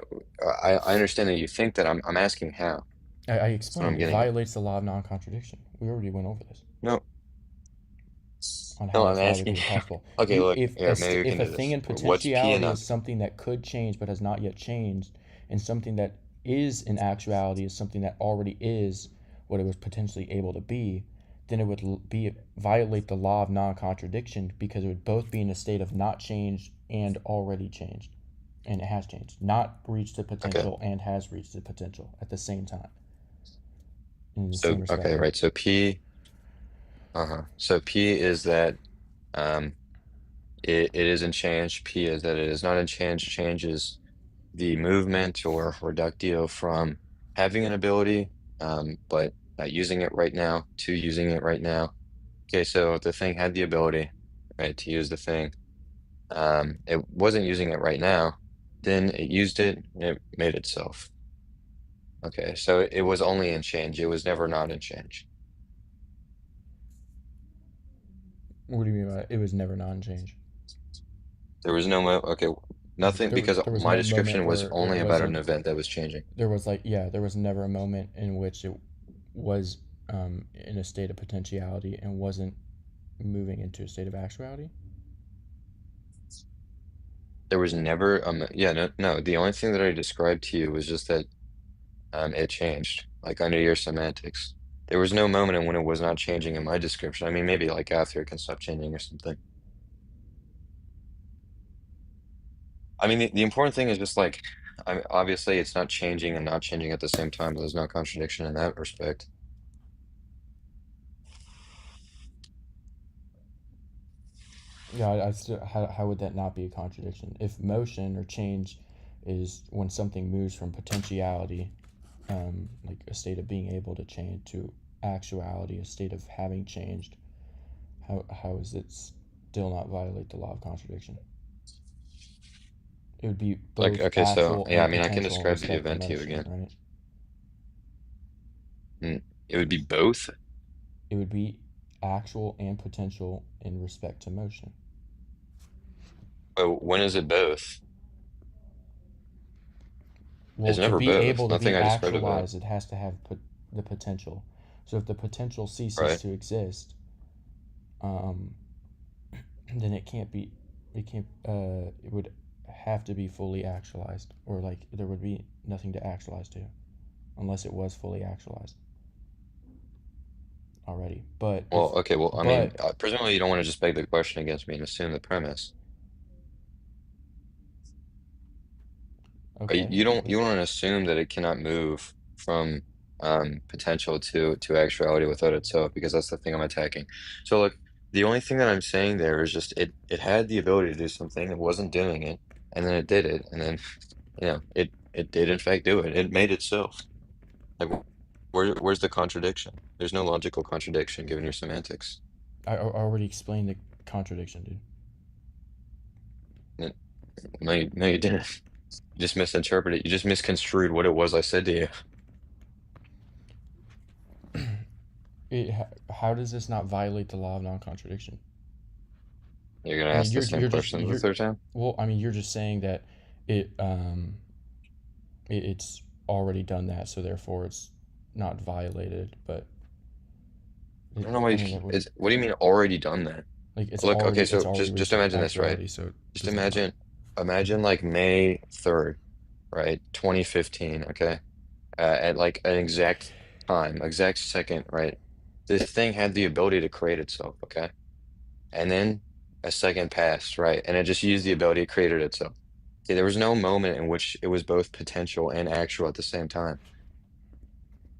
Speaker 4: I understand that you think that. I'm asking how.
Speaker 1: I
Speaker 4: That's what I'm
Speaker 1: explained it
Speaker 4: getting at.
Speaker 1: violates the law of non-contradiction. We already went over this
Speaker 4: No,
Speaker 1: on how
Speaker 4: no,
Speaker 1: that's
Speaker 4: I'm
Speaker 1: logically
Speaker 4: asking.
Speaker 1: impossible.
Speaker 4: Okay,
Speaker 1: You
Speaker 4: look,
Speaker 1: if
Speaker 4: yeah, maybe we
Speaker 1: if
Speaker 4: can
Speaker 1: a
Speaker 4: do
Speaker 1: thing
Speaker 4: this.
Speaker 1: in
Speaker 4: What's P and
Speaker 1: potentiality is
Speaker 4: up?
Speaker 1: something that could change but has not yet changed, and something that is in actuality is something that already is what it was potentially able to be, then it would be violate the law of non-contradiction because it would both be in a state of not changed and already changed, and it has changed, not reached the
Speaker 4: Okay,
Speaker 1: potential and has reached the potential at the same time in the
Speaker 4: so
Speaker 1: same respect.
Speaker 4: okay, right. So P, So P is that um it is in change. P is that it is not in change. Changes the movement or reductio from having an ability, but not using it right now to using it right now. Okay, so the thing had the ability, right, to use the thing. It wasn't using it right now. Then it used it and it made itself. Okay, so it was only in change. It was never not in change.
Speaker 1: What do you mean by it was never non-change?
Speaker 4: There was no mo okay, nothing because
Speaker 1: There was
Speaker 4: my
Speaker 1: no moment
Speaker 4: description was
Speaker 1: where it
Speaker 4: only about an
Speaker 1: wasn't.
Speaker 4: event that was changing.
Speaker 1: There was there was never a moment in which it was in a state of potentiality and wasn't moving into a state of actuality.
Speaker 4: There was never yeah, no, no. The only thing that I described to you was just that it changed, like under your semantics. There was no moment in when it was not changing in my description. I mean, maybe like after it can stop changing or something. I mean, the important thing is just like, obviously it's not changing and not changing at the same time. There's no contradiction in that respect.
Speaker 1: Yeah, I still, how would that not be a contradiction? If motion or change is when something moves from potentiality, like a state of being able to change, to actuality, a state of having changed, how is it still not violate the law of contradiction? It would be
Speaker 4: Like,
Speaker 1: both
Speaker 4: okay, so
Speaker 1: actual
Speaker 4: yeah, I
Speaker 1: and
Speaker 4: mean, I can
Speaker 1: potential in
Speaker 4: describe the
Speaker 1: respect to
Speaker 4: event to you
Speaker 1: motion,
Speaker 4: again.
Speaker 1: right?
Speaker 4: It would be both.
Speaker 1: It would be actual and potential in respect to motion.
Speaker 4: But when is it both?
Speaker 1: Well,
Speaker 4: It's
Speaker 1: to
Speaker 4: never
Speaker 1: be
Speaker 4: both.
Speaker 1: able to
Speaker 4: Nothing
Speaker 1: be
Speaker 4: I described about,
Speaker 1: actualized, it has to have the potential. So if the potential ceases
Speaker 4: right?
Speaker 1: to exist, um, then it can't be. It can't. It would have to be fully actualized, or like there would be nothing to actualize to, unless it was fully actualized already. But
Speaker 4: Well, okay, well, I mean,
Speaker 1: but
Speaker 4: presumably you don't want to just beg the question against me and assume the premise. Right?
Speaker 1: okay,
Speaker 4: You don't want to assume that it cannot move from potential to actuality without itself, because that's the thing I'm attacking. So look, the only thing that I'm saying there is just it had the ability to do something, it wasn't doing it, and then it did it, and then it did in fact do it. It made itself. Like where's the contradiction? There's no logical contradiction given your semantics.
Speaker 1: I already explained the contradiction, dude.
Speaker 4: No, no, you didn't. You just misinterpreted. You just misconstrued what it was I said to you.
Speaker 1: How does this not violate the law of non-contradiction?
Speaker 4: You're gonna
Speaker 1: I mean,
Speaker 4: ask the same
Speaker 1: you're just
Speaker 4: question the
Speaker 1: you're
Speaker 4: third time?
Speaker 1: well. I mean, you're just saying that it it's already done that, so therefore it's not violated. But
Speaker 4: I don't know why
Speaker 1: I
Speaker 4: you
Speaker 1: mean, that would
Speaker 4: what do you mean already done that?
Speaker 1: like
Speaker 4: Look, okay,
Speaker 1: it's
Speaker 4: so
Speaker 1: already
Speaker 4: just
Speaker 1: reached
Speaker 4: imagine this, right?
Speaker 1: actuality, so it
Speaker 4: Just
Speaker 1: doesn't count.
Speaker 4: imagine like May 3rd, right? 2015, okay? At like an exact time, exact second, right? This thing had the ability to create itself, okay? And then a second passed, right? And it just used the ability, it created itself. Okay, there was no moment in which it was both potential and actual at the same time.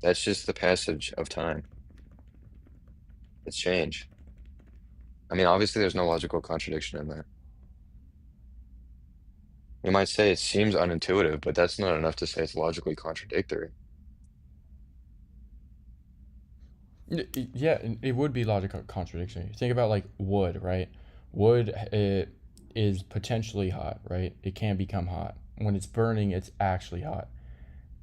Speaker 4: That's just the passage of time. It's change. I mean, obviously, there's no logical contradiction in that. You might say it seems unintuitive, but that's not enough to say it's logically contradictory.
Speaker 1: Yeah, it would be logical contradiction. Think about like wood, right? Wood is potentially hot, right? It can become hot. When it's burning, it's actually hot.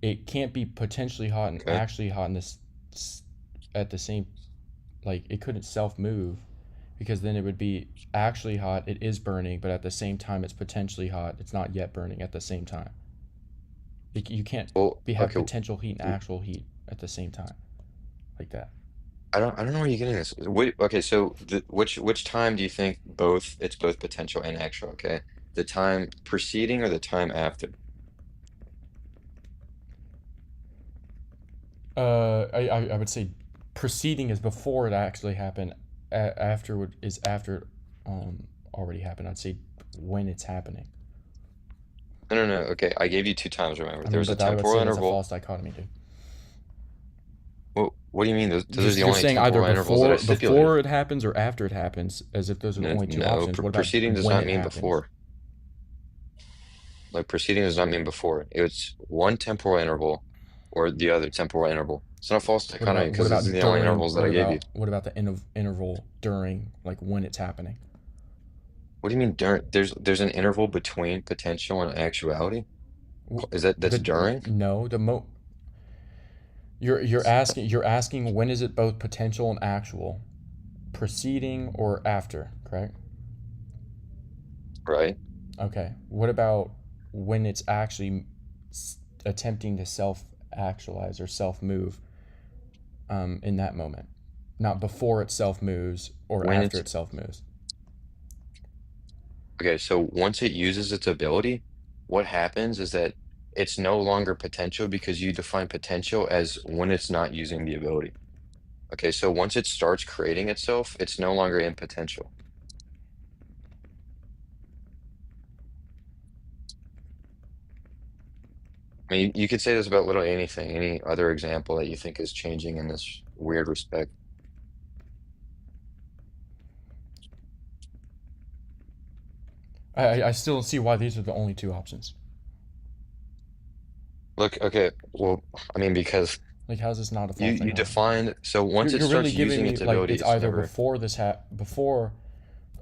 Speaker 1: It can't be potentially hot and
Speaker 4: Okay.
Speaker 1: actually hot in this at the same, like it couldn't self move, because then it would be actually hot. It is burning, but at the same time, it's potentially hot. It's not yet burning at the same time. You can't
Speaker 4: Well,
Speaker 1: have
Speaker 4: okay.
Speaker 1: potential heat and actual heat at the same time like that.
Speaker 4: I don't know where you're getting this. Wait, okay, so which time do you think it's both potential and actual, okay? The time preceding or the time after?
Speaker 1: I would say preceding is before it actually happened. Afterward is after it already happened. I'd say when it's happening.
Speaker 4: No, no, no. Okay, I gave you two times, remember.
Speaker 1: I mean,
Speaker 4: There's a
Speaker 1: but I would
Speaker 4: temporal
Speaker 1: say that's a
Speaker 4: interval.
Speaker 1: false dichotomy, dude.
Speaker 4: Well, what do you mean? Those are the
Speaker 1: You're
Speaker 4: only
Speaker 1: saying either
Speaker 4: temporal intervals that I stipulated.
Speaker 1: before it happens or after it happens, as if those are the
Speaker 4: No,
Speaker 1: only two
Speaker 4: no,
Speaker 1: options. What about
Speaker 4: preceding does
Speaker 1: when
Speaker 4: not
Speaker 1: it
Speaker 4: mean
Speaker 1: happens?
Speaker 4: before. Like preceding does not mean before. It's one temporal interval or the other temporal interval. It's not a false dichotomy
Speaker 1: What
Speaker 4: because those are
Speaker 1: about
Speaker 4: the only
Speaker 1: during?
Speaker 4: intervals that I gave you.
Speaker 1: What about the interval during, like when it's happening?
Speaker 4: What do you mean during? There's an interval between potential and actuality? That's
Speaker 1: The
Speaker 4: during?
Speaker 1: no the mo you're asking when is it both potential and actual, preceding or after, correct?
Speaker 4: Right?
Speaker 1: Okay. What about when it's actually attempting to self actualize or self move in that moment, not before it self moves or
Speaker 4: When
Speaker 1: after
Speaker 4: it's
Speaker 1: it self moves?
Speaker 4: okay, so once it uses its ability, what happens is that it's no longer potential because you define potential as when it's not using the ability. Okay, so once it starts creating itself, it's no longer in potential. I mean, you could say this about literally anything, any other example that you think is changing in this weird respect.
Speaker 1: I still don't see why these are the only two options.
Speaker 4: Look, okay, well, I mean, because
Speaker 1: Like, how's this not a
Speaker 4: you
Speaker 1: false
Speaker 4: you
Speaker 1: dichotomy?
Speaker 4: defined so once it
Speaker 1: You're really
Speaker 4: starts
Speaker 1: giving
Speaker 4: using
Speaker 1: me
Speaker 4: its
Speaker 1: like
Speaker 4: ability,
Speaker 1: it's
Speaker 4: it's
Speaker 1: either
Speaker 4: never
Speaker 1: before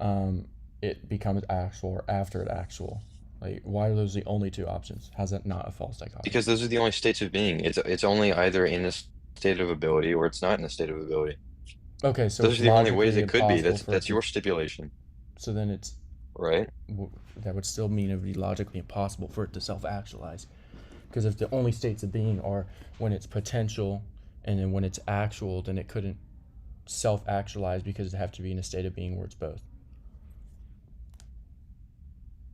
Speaker 1: um, it becomes actual or after it actual. Like, why are those the only two options? How's that not a false dichotomy?
Speaker 4: because those are the only states of being. It's only either in a state of ability or it's not in a state of ability.
Speaker 1: Okay, so
Speaker 4: Those
Speaker 1: it's
Speaker 4: are the only ways
Speaker 1: logically
Speaker 4: it could be.
Speaker 1: impossible
Speaker 4: That's
Speaker 1: for it
Speaker 4: that's
Speaker 1: to.
Speaker 4: your stipulation,
Speaker 1: So then it's
Speaker 4: right?
Speaker 1: that would still mean it would be logically impossible for it to self-actualize. Because if the only states of being are when it's potential and then when it's actual, then it couldn't self-actualize because it'd have to be in a state of being where it's both.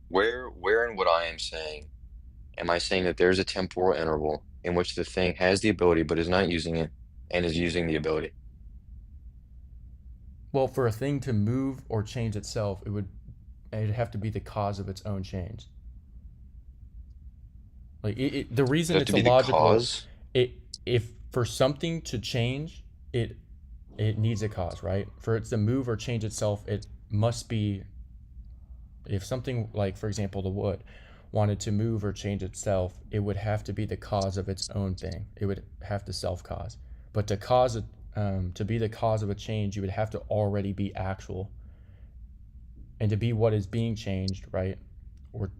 Speaker 4: Where in what I am saying, am I saying that there's a temporal interval in which the thing has the ability but is not using it and is using the ability?
Speaker 1: Well, for a thing to move or change itself, it'd have to be the cause of its own change. Like the
Speaker 4: Does it
Speaker 1: reason
Speaker 4: have
Speaker 1: it's
Speaker 4: to
Speaker 1: a
Speaker 4: be the
Speaker 1: logical,
Speaker 4: cause?
Speaker 1: it if for something to change, it needs a cause, right? For it to move or change itself, it must be, if something like, for example, the wood wanted to move or change itself, it would have to be the cause of its own thing. It would have to self cause. But to cause it, to be the cause of a change, you would have to already be actual, and to be what is being changed, right? Or,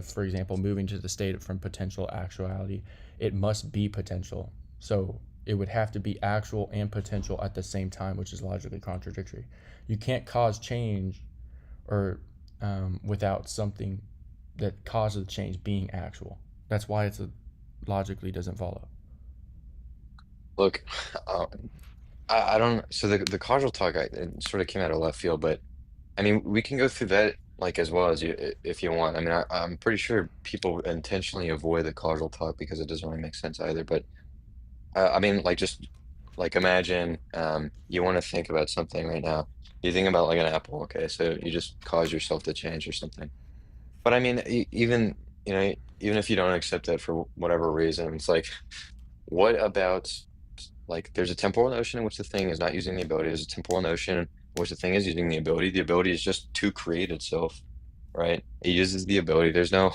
Speaker 1: for example, moving to the state from potential actuality, it must be potential. So it would have to be actual and potential at the same time, which is logically contradictory. You can't cause change or without something that causes the change being actual. That's why logically doesn't follow.
Speaker 4: Look, uh, I don't. So the causal talk, it sort of came out of left field, but I mean, we can go through that like as well as if you want. I mean, I'm pretty sure people intentionally avoid the causal talk because it doesn't really make sense either. But I mean, like just like imagine you want to think about something right now. You think about like an apple, okay? So you just cause yourself to change or something. But I mean, even even if you don't accept that for whatever reason, it's like, what about like there's a temporal notion in which the thing is not using the ability. There's a temporal notion in which the thing is using the ability. The ability is just to create itself, right? It uses the ability. There's no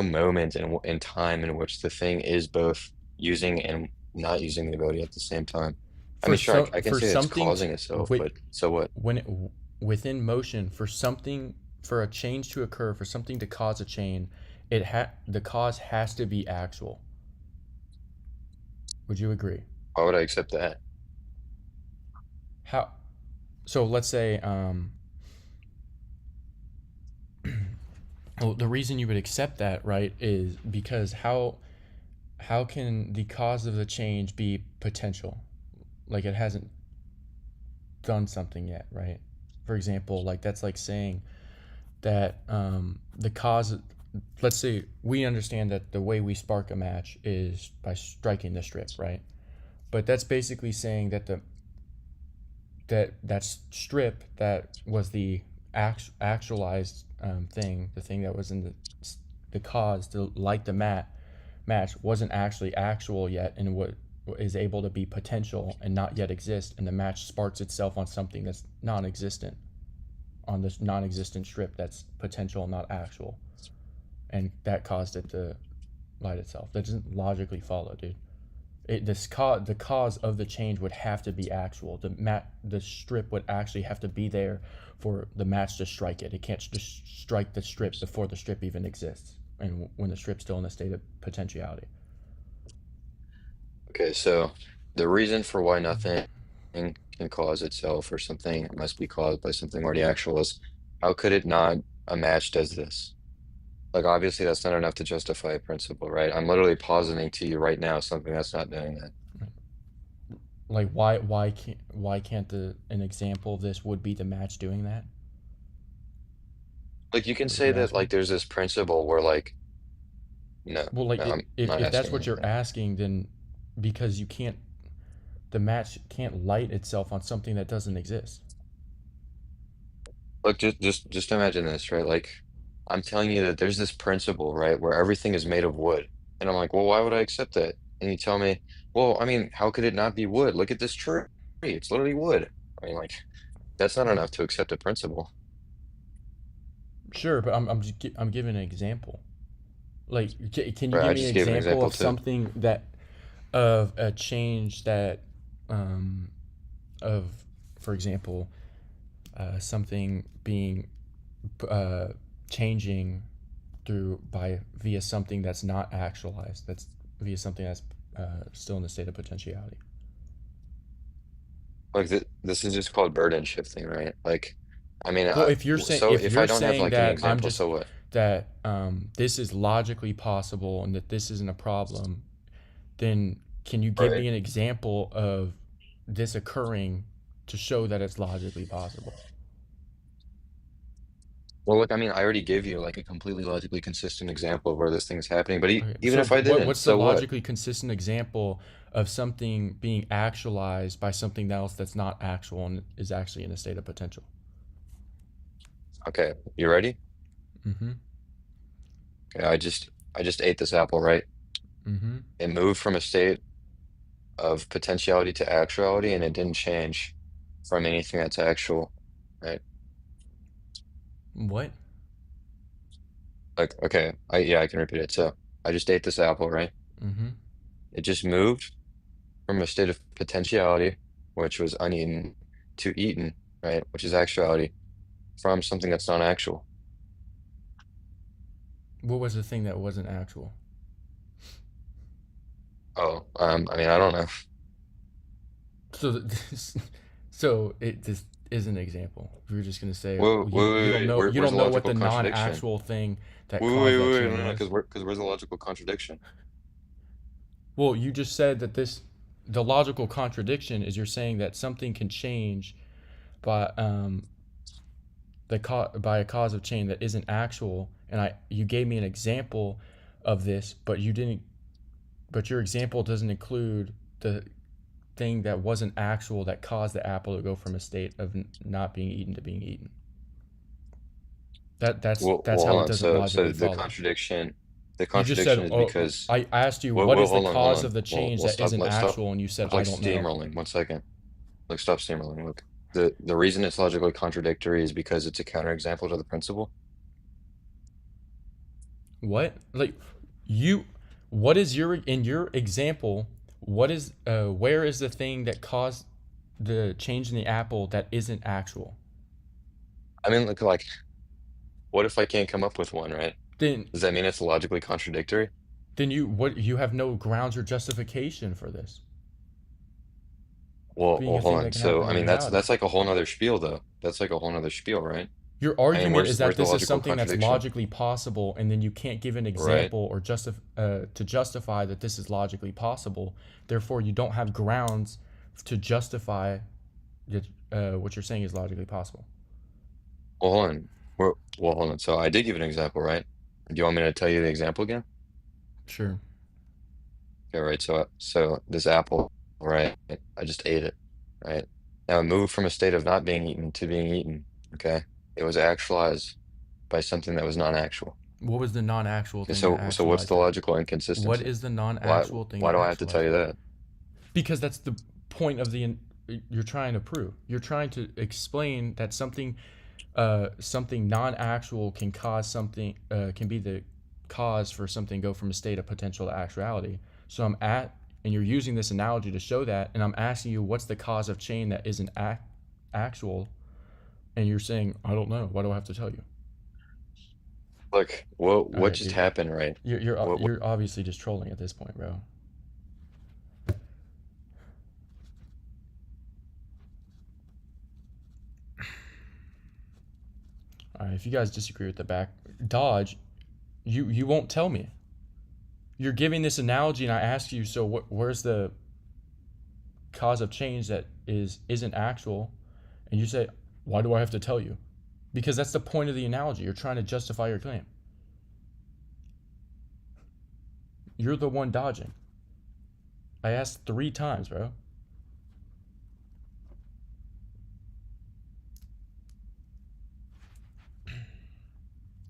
Speaker 4: moment in time in which the thing is both using and not using the ability at the same time. I
Speaker 1: For
Speaker 4: mean, sure,
Speaker 1: so
Speaker 4: I can
Speaker 1: for
Speaker 4: say it's
Speaker 1: something
Speaker 4: causing itself,
Speaker 1: with
Speaker 4: but so what?
Speaker 1: when it, within motion, for a change to occur, for something to cause a chain, the cause has to be actual. Would you agree?
Speaker 4: Why would I accept that?
Speaker 1: How? So let's say well, the reason you would accept that, right, is because how can the cause of the change be potential? Like it hasn't done something yet, right? For example, like that's like saying that the cause, let's say we understand that the way we spark a match is by striking the strip, right? But that's basically saying that that strip that was the actualized thing, the thing that was in the cause to light the match wasn't actually actual yet, and what is able to be potential and not yet exist, and the match sparks itself on something that's non-existent, on this non-existent strip that's potential, not actual, and that caused it to light itself. That doesn't logically follow, dude. The cause of the change would have to be actual. The strip would actually have to be there for the match to strike it. It can't just strike the strip before the strip even exists, and when the strip's still in a state of potentiality.
Speaker 4: Okay, so the reason for why nothing can cause itself or something must be caused by something already actual is how could it not a match does this? Like obviously that's not enough to justify a principle, right? I'm literally positing to you right now something that's not doing that.
Speaker 1: Like why can't an example of this would be the match doing that?
Speaker 4: Like you can
Speaker 1: What
Speaker 4: say
Speaker 1: you're
Speaker 4: that like
Speaker 1: asking?
Speaker 4: there's this principle where like no,
Speaker 1: Well, like
Speaker 4: no, I'm
Speaker 1: if
Speaker 4: not
Speaker 1: if that's
Speaker 4: asking
Speaker 1: what you're
Speaker 4: anything.
Speaker 1: asking, then because the match can't light itself on something that doesn't exist.
Speaker 4: Look, just imagine this, right? Like I'm telling you that there's this principle, right, where everything is made of wood. And I'm like, well, why would I accept that? And you tell me, well, I mean, how could it not be wood? Look at this tree. It's literally wood. I mean, like, that's not enough to accept a principle.
Speaker 1: Sure, but I'm giving an example. Like, can you
Speaker 4: Right?
Speaker 1: give
Speaker 4: I
Speaker 1: me an
Speaker 4: just gave an
Speaker 1: example
Speaker 4: example
Speaker 1: of
Speaker 4: too.
Speaker 1: something that of a change that um of, for example, something being uh changing through by via something that's not actualized, that's via something that's still in the state of potentiality.
Speaker 4: Like this is just called burden shifting, right? Like, I mean,
Speaker 1: Well, if you're saying
Speaker 4: so
Speaker 1: if
Speaker 4: if I
Speaker 1: you're
Speaker 4: don't have
Speaker 1: saying
Speaker 4: like any
Speaker 1: that I'm
Speaker 4: example,
Speaker 1: just
Speaker 4: so what?
Speaker 1: that this is logically possible and that this isn't a problem, then can you give
Speaker 4: Right.
Speaker 1: me an example of this occurring to show that it's logically possible?
Speaker 4: Well, look, I mean, I already gave you like a completely logically consistent example of where this thing is happening, but
Speaker 1: Okay,
Speaker 4: even
Speaker 1: so
Speaker 4: if I didn't,
Speaker 1: what's the
Speaker 4: so what?
Speaker 1: logically consistent example of something being actualized by something else that's not actual and is actually in a state of potential?
Speaker 4: Okay, you ready?
Speaker 1: Mm-hmm.
Speaker 4: Okay, I just ate this apple, right?
Speaker 1: Mm-hmm.
Speaker 4: It moved from a state of potentiality to actuality, and it didn't change from anything that's actual, right?
Speaker 1: What?
Speaker 4: Like, okay, yeah, I can repeat it. So I just ate this apple, right?
Speaker 1: Mm-hmm.
Speaker 4: It just moved from a state of potentiality, which was uneaten, to eaten, right? Which is actuality, from something that's not actual.
Speaker 1: What was the thing that wasn't actual?
Speaker 4: Oh, I mean, I don't know.
Speaker 1: So, so it just is an example. If you're just gonna say you
Speaker 4: Where's
Speaker 1: don't
Speaker 4: the
Speaker 1: know what
Speaker 4: logical
Speaker 1: the
Speaker 4: contradiction?
Speaker 1: non-actual thing that caused that chain
Speaker 4: No,
Speaker 1: was.
Speaker 4: because where's the logical contradiction?
Speaker 1: Well, you just said that the logical contradiction is you're saying that something can change by by a cause of chain that isn't actual, and you gave me an example of this, but you didn't. But your example doesn't include the thing that wasn't actual that caused the apple to go from a state of not being eaten to being eaten. That's
Speaker 4: Well,
Speaker 1: how
Speaker 4: hold
Speaker 1: it
Speaker 4: on.
Speaker 1: doesn't
Speaker 4: So
Speaker 1: logically follow.
Speaker 4: the
Speaker 1: You just said,
Speaker 4: contradiction is
Speaker 1: oh,
Speaker 4: because
Speaker 1: I asked you,
Speaker 4: well,
Speaker 1: what is the
Speaker 4: hold
Speaker 1: cause of
Speaker 4: on.
Speaker 1: the change
Speaker 4: Well,
Speaker 1: that
Speaker 4: stop,
Speaker 1: isn't
Speaker 4: like,
Speaker 1: actual? And you said,
Speaker 4: stop,
Speaker 1: I
Speaker 4: like,
Speaker 1: don't know.
Speaker 4: steamrolling. 1 second. Like, stop steamrolling. Look, the reason it's logically contradictory is because it's a counterexample to the principle.
Speaker 1: What? Like, you, what is in your example, where is the thing that caused the change in the apple that isn't actual?
Speaker 4: I mean, like, what if I can't come up with one, right?
Speaker 1: Then,
Speaker 4: Does that mean it's logically contradictory?
Speaker 1: you have no grounds or justification for this being
Speaker 4: Well,
Speaker 1: a
Speaker 4: hold
Speaker 1: thing
Speaker 4: on.
Speaker 1: that can
Speaker 4: So,
Speaker 1: happen
Speaker 4: I
Speaker 1: in
Speaker 4: mean,
Speaker 1: reality.
Speaker 4: that's like a whole nother spiel, though. That's like a whole nother spiel, right?
Speaker 1: Your
Speaker 4: I mean,
Speaker 1: argument is that
Speaker 4: where's the
Speaker 1: this is
Speaker 4: logical
Speaker 1: something that's
Speaker 4: contradiction,
Speaker 1: logically possible, and then you can't give an
Speaker 4: right?
Speaker 1: example or to justify that this is logically possible. Therefore, you don't have grounds to justify that, what you're saying is logically possible.
Speaker 4: Well, hold on. Well, hold on. So, I did give an example, right? Do you want me to tell you the example again?
Speaker 1: Sure.
Speaker 4: Okay, right. So this apple, right? I just ate it, right? Now it moved from a state of not being eaten to being eaten. Okay, it was actualized by something that was non-actual.
Speaker 1: What was the non-actual
Speaker 4: Okay,
Speaker 1: thing that
Speaker 4: so what's
Speaker 1: actualized
Speaker 4: the
Speaker 1: it?
Speaker 4: logical
Speaker 1: What
Speaker 4: inconsistency?
Speaker 1: is the
Speaker 4: Why
Speaker 1: non-actual thing
Speaker 4: why
Speaker 1: that
Speaker 4: do I have to tell
Speaker 1: actualized
Speaker 4: you
Speaker 1: it?
Speaker 4: that?
Speaker 1: Because that's the point of you're trying to prove. You're trying to explain that something non-actual can cause something, can be the cause for something go from a state of potential to actuality. So and you're using this analogy to show that, and I'm asking you, what's the cause of change that isn't actual? And you're saying, I don't know. Why do I have to tell you?
Speaker 4: Look,
Speaker 1: All
Speaker 4: what
Speaker 1: right,
Speaker 4: just
Speaker 1: dude.
Speaker 4: happened, right? What
Speaker 1: You're obviously just trolling at this point, bro. All right, if you guys disagree with the back dodge, you won't tell me. You're giving this analogy, and I ask you, so where's the cause of change that isn't actual? And you say, why do I have to tell you? Because that's the point of the analogy. You're trying to justify your claim. You're the one dodging. I asked 3 times, bro.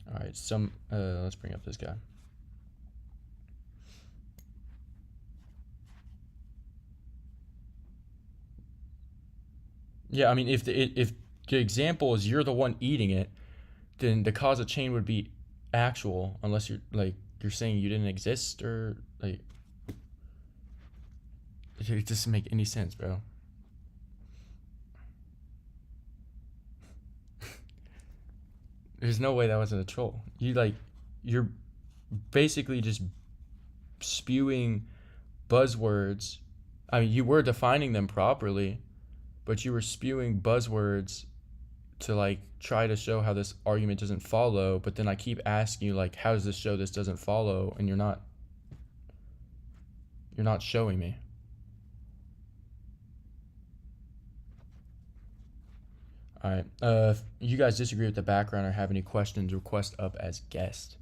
Speaker 1: All right, let's bring up this guy. Yeah, I mean, if the example is you're the one eating it, then the cause of change would be actual, unless you're saying you didn't exist, or like it doesn't make any sense, bro. There's no way that wasn't a troll. You're basically just spewing buzzwords. I mean, you were defining them properly, but you were spewing buzzwords to try to show how this argument doesn't follow. But then I keep asking you, how does this show this doesn't follow? And you're not showing me. All right. If you guys disagree with the background or have any questions, request up as guest.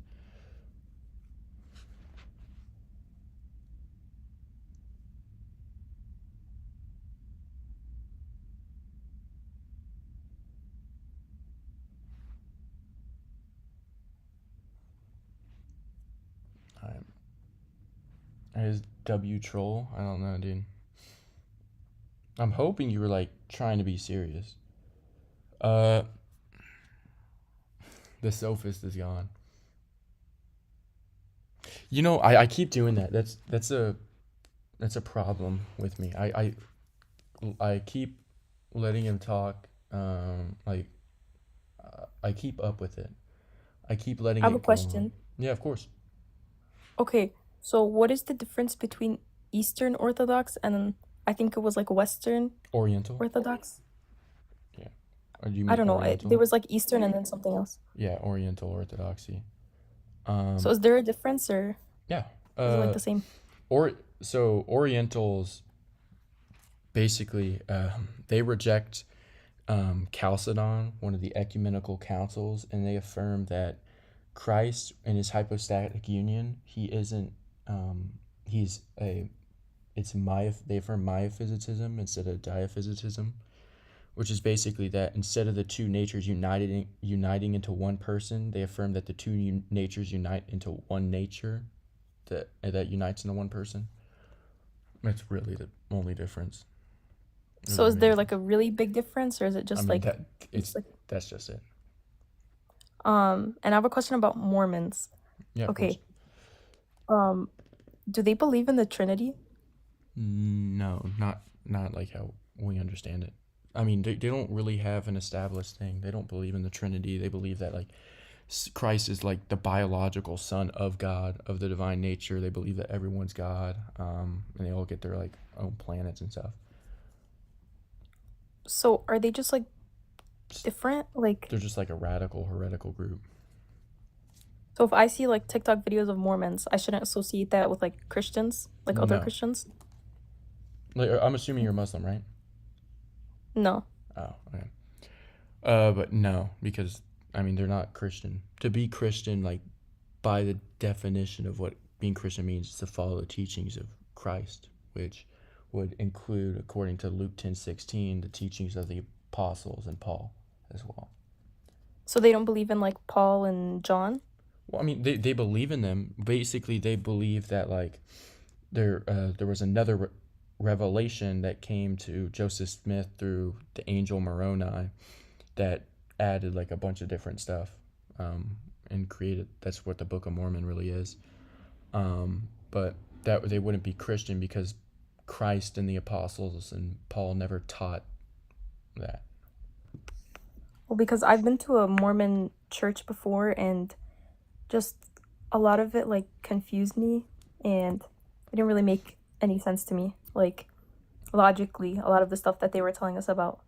Speaker 1: All right. Is W troll? I don't know, dude. I'm hoping you were trying to be serious. The sophist is gone. I keep doing that. That's a problem with me. I keep letting him talk. I keep up with it. I keep letting
Speaker 5: I have a
Speaker 1: it go on.
Speaker 5: question.
Speaker 1: Yeah, of course.
Speaker 5: Okay, so what is the difference between Eastern Orthodox and I think it was Western
Speaker 1: Oriental.
Speaker 5: Orthodox?
Speaker 1: Yeah. Or do you
Speaker 5: I
Speaker 1: mean
Speaker 5: don't know.
Speaker 1: Oriental?
Speaker 5: There was Eastern and then something else.
Speaker 1: Yeah, Oriental Orthodoxy.
Speaker 5: So is there a difference or
Speaker 1: Yeah.
Speaker 5: is it the same?
Speaker 1: So Orientals basically they reject Chalcedon, one of the ecumenical councils, and they affirm that Christ in his hypostatic union, he isn't they affirm myophysitism instead of diaphysitism, which is basically that instead of the two natures uniting into one person, they affirm that the two natures unite into one nature that unites into one person. That's really the only difference.
Speaker 5: So is there like a really big difference, or is it
Speaker 1: I
Speaker 5: just
Speaker 1: mean
Speaker 5: like
Speaker 1: it's
Speaker 5: like
Speaker 1: that's just it.
Speaker 5: and I have a question about Mormons.
Speaker 1: Yeah. Of course.
Speaker 5: Okay. Do they believe in the Trinity?
Speaker 1: No, not like how we understand it. I mean, they don't really have an established thing. They don't believe in the Trinity. They believe that like Christ is like the biological son of God, of the divine nature. They believe that everyone's God, and they all get their like own planets and stuff.
Speaker 5: So are they just like different? Like,
Speaker 1: They're just like a heretical group.
Speaker 5: so if I see like TikTok videos of Mormons, I shouldn't associate that with like Christians, like other
Speaker 1: No.
Speaker 5: Christians?
Speaker 1: Like, I'm assuming you're Muslim, right?
Speaker 5: No.
Speaker 1: Oh, okay. But no, because I mean they're not Christian. To be Christian, like by the definition of what being Christian means, is to follow the teachings of Christ, which would include, according to Luke 10:16, the teachings of the apostles and Paul as well.
Speaker 5: So they don't believe in like Paul and John?
Speaker 1: Well, I mean they believe in them. Basically, they believe that like there was another revelation that came to Joseph Smith through the angel Moroni that added like a bunch of different stuff, and created, that's what the Book of Mormon really is. But that they wouldn't be Christian because Christ and the apostles and Paul never taught that.
Speaker 5: Well, because I've been to a Mormon church before, and just a lot of it like confused me, and it didn't really make any sense to me. Like logically, a lot of the stuff that they were telling us about.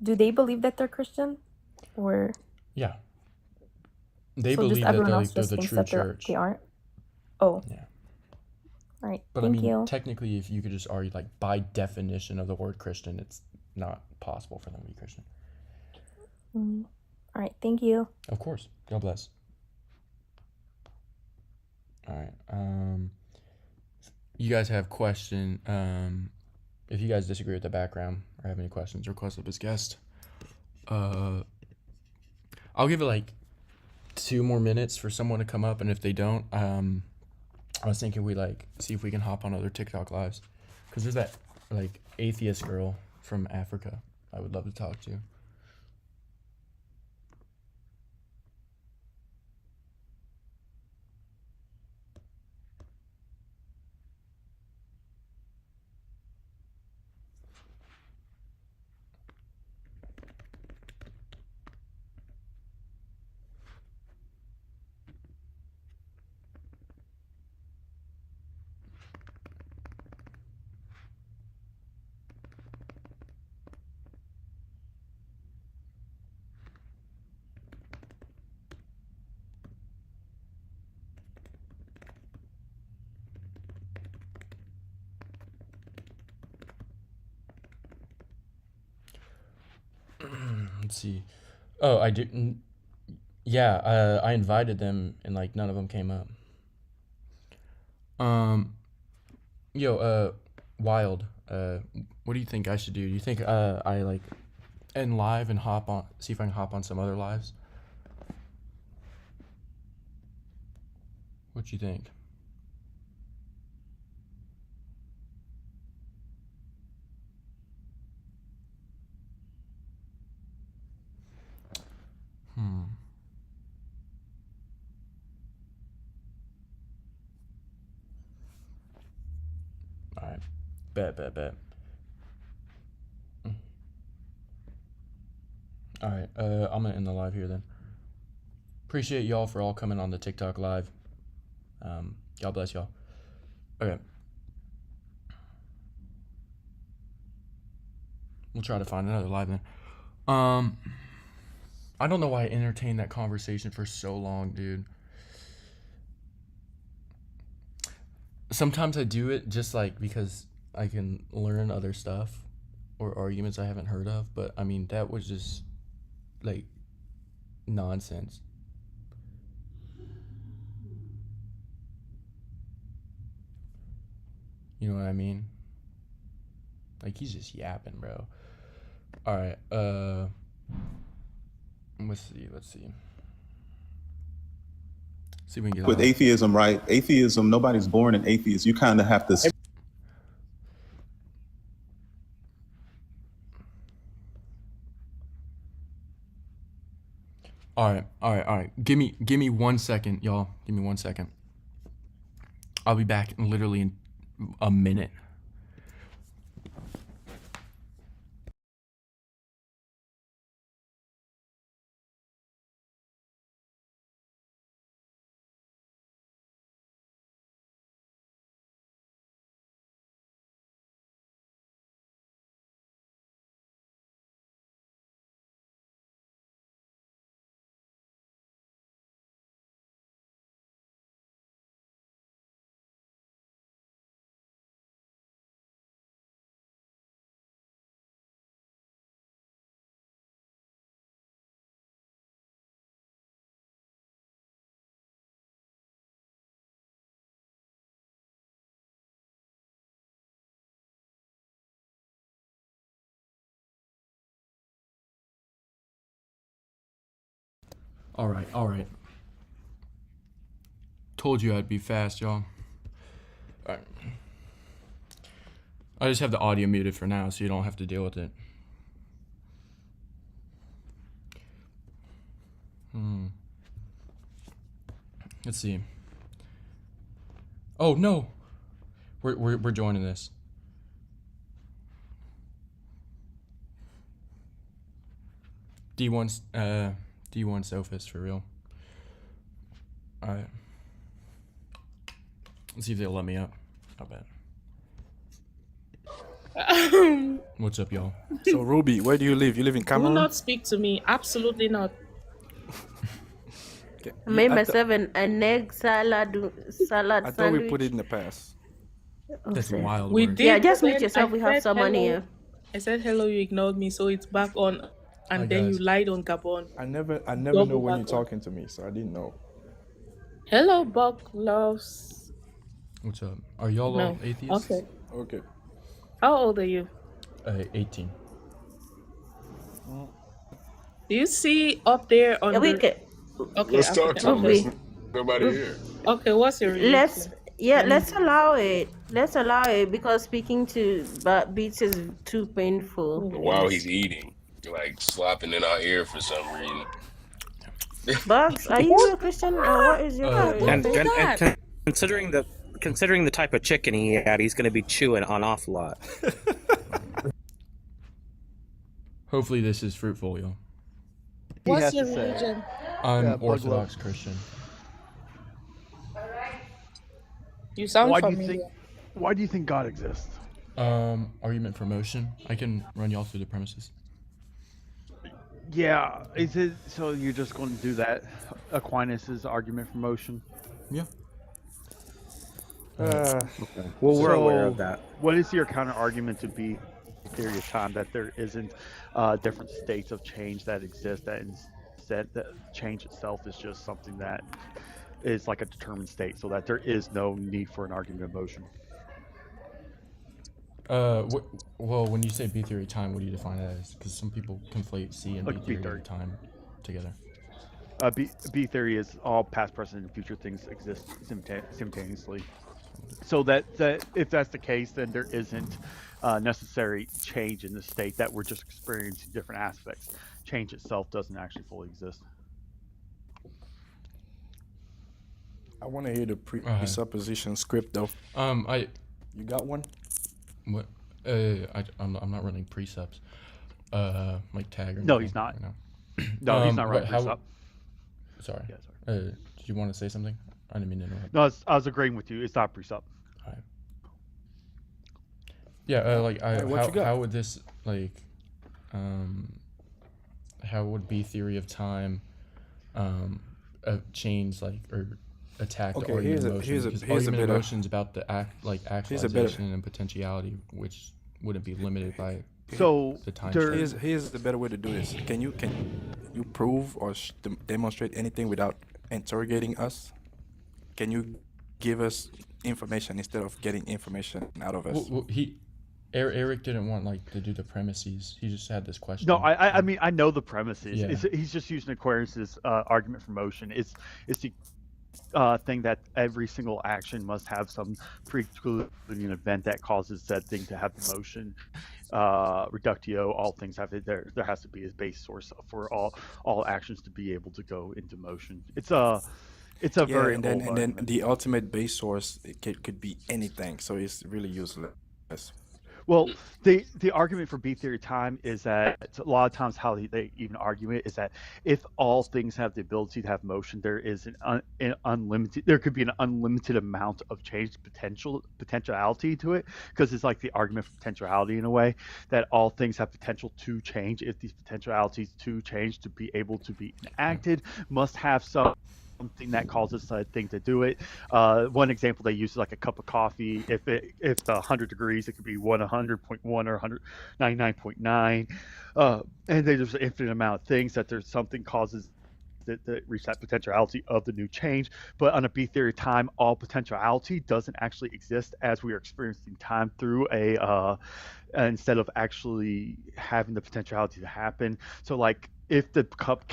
Speaker 5: Do they believe that they're Christian? Or
Speaker 1: Yeah. They
Speaker 5: so just
Speaker 1: believe that
Speaker 5: everyone
Speaker 1: they're,
Speaker 5: else
Speaker 1: like, they're
Speaker 5: just
Speaker 1: the
Speaker 5: thinks
Speaker 1: true
Speaker 5: that
Speaker 1: church.
Speaker 5: they aren't? Oh.
Speaker 1: Yeah.
Speaker 5: All right.
Speaker 1: But
Speaker 5: Thank
Speaker 1: I mean,
Speaker 5: you.
Speaker 1: technically, if you could just argue, like, by definition of the word Christian, it's not possible for them to be Christian.
Speaker 5: All right. Thank you.
Speaker 1: Of course. God bless. All right. You guys have question. If you guys disagree with the background or have any questions, request up as guest. I'll give it like 2 more minutes for someone to come up, and if they don't, I was thinking we like see if we can hop on other TikTok lives, because there's that like atheist girl from Africa I would love to talk to. Let's see. Oh, I didn't. Yeah, I invited them and like none of them came up. Yo, Wild. What do you think I should do? Do you think I like end live and hop on, see if I can hop on some other lives? What you think? All right. Bet. All right. I'm gonna end the live here then. Appreciate y'all for all coming on the TikTok live. God bless y'all. Okay. We'll try to find another live then. I don't know why I entertained that conversation for so long, dude. Sometimes I do it just like because I can learn other stuff or arguments I haven't heard of, but I mean that was just like nonsense. You know what I mean? Like he's just yapping, bro. All right. Let's see. See if we can get
Speaker 6: With atheism, right? Atheism, nobody's born an atheist. You kind of have to.
Speaker 1: All right. Give me 1 second, y'all. Give me 1 second. I'll be back literally in a minute. All right. Told you I'd be fast, y'all. All right. I just have the audio muted for now, so you don't have to deal with it. Let's see. Oh no, we're joining this. D1 Sophist for real. All right. Let's see if they'll let me up. Not bad. What's up, y'all?
Speaker 7: So Ruby, where do you live? You live in
Speaker 8: Do
Speaker 7: Cameroon?
Speaker 8: not speak to me. Absolutely not.
Speaker 7: Okay.
Speaker 9: I made
Speaker 7: I
Speaker 9: myself an egg salad
Speaker 7: thought we
Speaker 9: sandwich.
Speaker 7: put it in the past.
Speaker 1: That's
Speaker 9: Okay.
Speaker 1: wild.
Speaker 8: We
Speaker 1: word.
Speaker 8: did.
Speaker 9: Yeah, just
Speaker 8: when
Speaker 9: mute yourself.
Speaker 8: I
Speaker 9: We have
Speaker 8: said
Speaker 9: someone
Speaker 8: hello.
Speaker 9: here.
Speaker 8: I said hello, you ignored me, so it's back on. And
Speaker 1: Hi,
Speaker 8: then
Speaker 1: guys.
Speaker 8: you lied on Gabon.
Speaker 7: I never
Speaker 8: Double
Speaker 7: know when you're
Speaker 8: back on.
Speaker 7: talking to me, so I didn't know.
Speaker 8: Hello, Buck loves.
Speaker 1: What's up? Are y'all all
Speaker 8: No.
Speaker 1: atheists?
Speaker 8: Okay.
Speaker 7: Okay.
Speaker 8: How old are you?
Speaker 1: 18.
Speaker 8: Do you see up there on
Speaker 9: Yeah, we
Speaker 8: the?
Speaker 9: can.
Speaker 8: Okay,
Speaker 10: Let's talk
Speaker 8: African.
Speaker 10: to him.
Speaker 8: Okay.
Speaker 10: There's nobody here.
Speaker 8: Okay, what's your religion?
Speaker 9: Let's allow it. Let's allow it because speaking to beats is too painful.
Speaker 10: While he's eating, like slopping in our ear for some reason.
Speaker 9: Bugs, are you a Christian or what is your
Speaker 1: Don't
Speaker 8: do that.
Speaker 11: And considering the type of chicken he had, he's going to be chewing an awful lot.
Speaker 1: Hopefully this is fruitful, y'all.
Speaker 8: What's your religion?
Speaker 1: I'm Orthodox Christian.
Speaker 8: You sound
Speaker 12: Why do you
Speaker 8: familiar.
Speaker 12: think? Why do you think God exists?
Speaker 1: Argument for motion. I can run y'all through the premises.
Speaker 12: Yeah, is it so? You're just going to do that? Aquinas's argument for motion.
Speaker 1: Yeah.
Speaker 11: Well, we're aware of that.
Speaker 12: What is your counter argument to be theory of time that there isn't different states of change that exist? That instead, that change itself is just something that is like a determined state, so that there is no need for an argument of motion.
Speaker 1: Well, when you say B theory of time, what do you define that as? Because some people conflate C and
Speaker 12: Like
Speaker 1: B
Speaker 12: B
Speaker 1: theory
Speaker 12: theory.
Speaker 1: of time together.
Speaker 12: B theory is all past, present, and future things exist simultaneously. So that if that's the case, then there isn't necessary change in the state, that we're just experiencing different aspects. Change itself doesn't actually fully exist.
Speaker 7: I want to hear the presupposition script though. You got one?
Speaker 1: What? I'm not running precepts. Like tag or
Speaker 12: No,
Speaker 1: anything
Speaker 12: he's not.
Speaker 1: right now.
Speaker 12: No, he's not
Speaker 1: but
Speaker 12: right.
Speaker 1: how- Sorry.
Speaker 12: Yeah, sorry.
Speaker 1: Did you want to say something? I didn't mean to interrupt.
Speaker 12: No, I was agreeing with you. It's not presup.
Speaker 1: Alright. Yeah,
Speaker 7: what you got?
Speaker 1: how would this how would B theory of time change or attack the
Speaker 7: Okay,
Speaker 1: argument
Speaker 7: here's a-
Speaker 1: of motion?
Speaker 7: here's a-
Speaker 1: Because
Speaker 7: here's a
Speaker 1: argument of
Speaker 7: better-
Speaker 1: motion's about the actualization and potentiality, which wouldn't be limited by
Speaker 12: So
Speaker 1: the time.
Speaker 12: there-
Speaker 1: space.
Speaker 7: Here's the better way to do this. Can you prove or demonstrate anything without interrogating us? Can you give us information instead of getting information out of us?
Speaker 1: Well, Eric didn't want like to do the premises. He just had this question.
Speaker 12: No, I mean I know the premises.
Speaker 1: Yeah.
Speaker 12: He's just using Aquarius's argument for motion. It's the thing that every single action must have some precluding event that causes said thing to have the motion. Reductio, all things have it. There has to be a base source for all actions to be able to go into motion. It's a very
Speaker 7: and then
Speaker 12: old
Speaker 7: and then
Speaker 12: argument.
Speaker 7: the ultimate base source could be anything, so it's really useless.
Speaker 12: Well, the argument for B theory time is that a lot of times how they even argue it is that if all things have the ability to have motion, there is an unlimited. There could be an unlimited amount of change potentiality to it, because it's like the argument for potentiality in a way that all things have potential to change. If these potentialities to change to be able to be enacted, must have something that causes a thing to do it. One example they use is like a cup of coffee. If it's 100 degrees, it could be 100.1 or 199.9. And there's an infinite amount of things that there's something causes that reach that potentiality of the new change. But on a B theory of time, all potentiality doesn't actually exist as we are experiencing time through instead of actually having the potentiality to happen. So like if the cup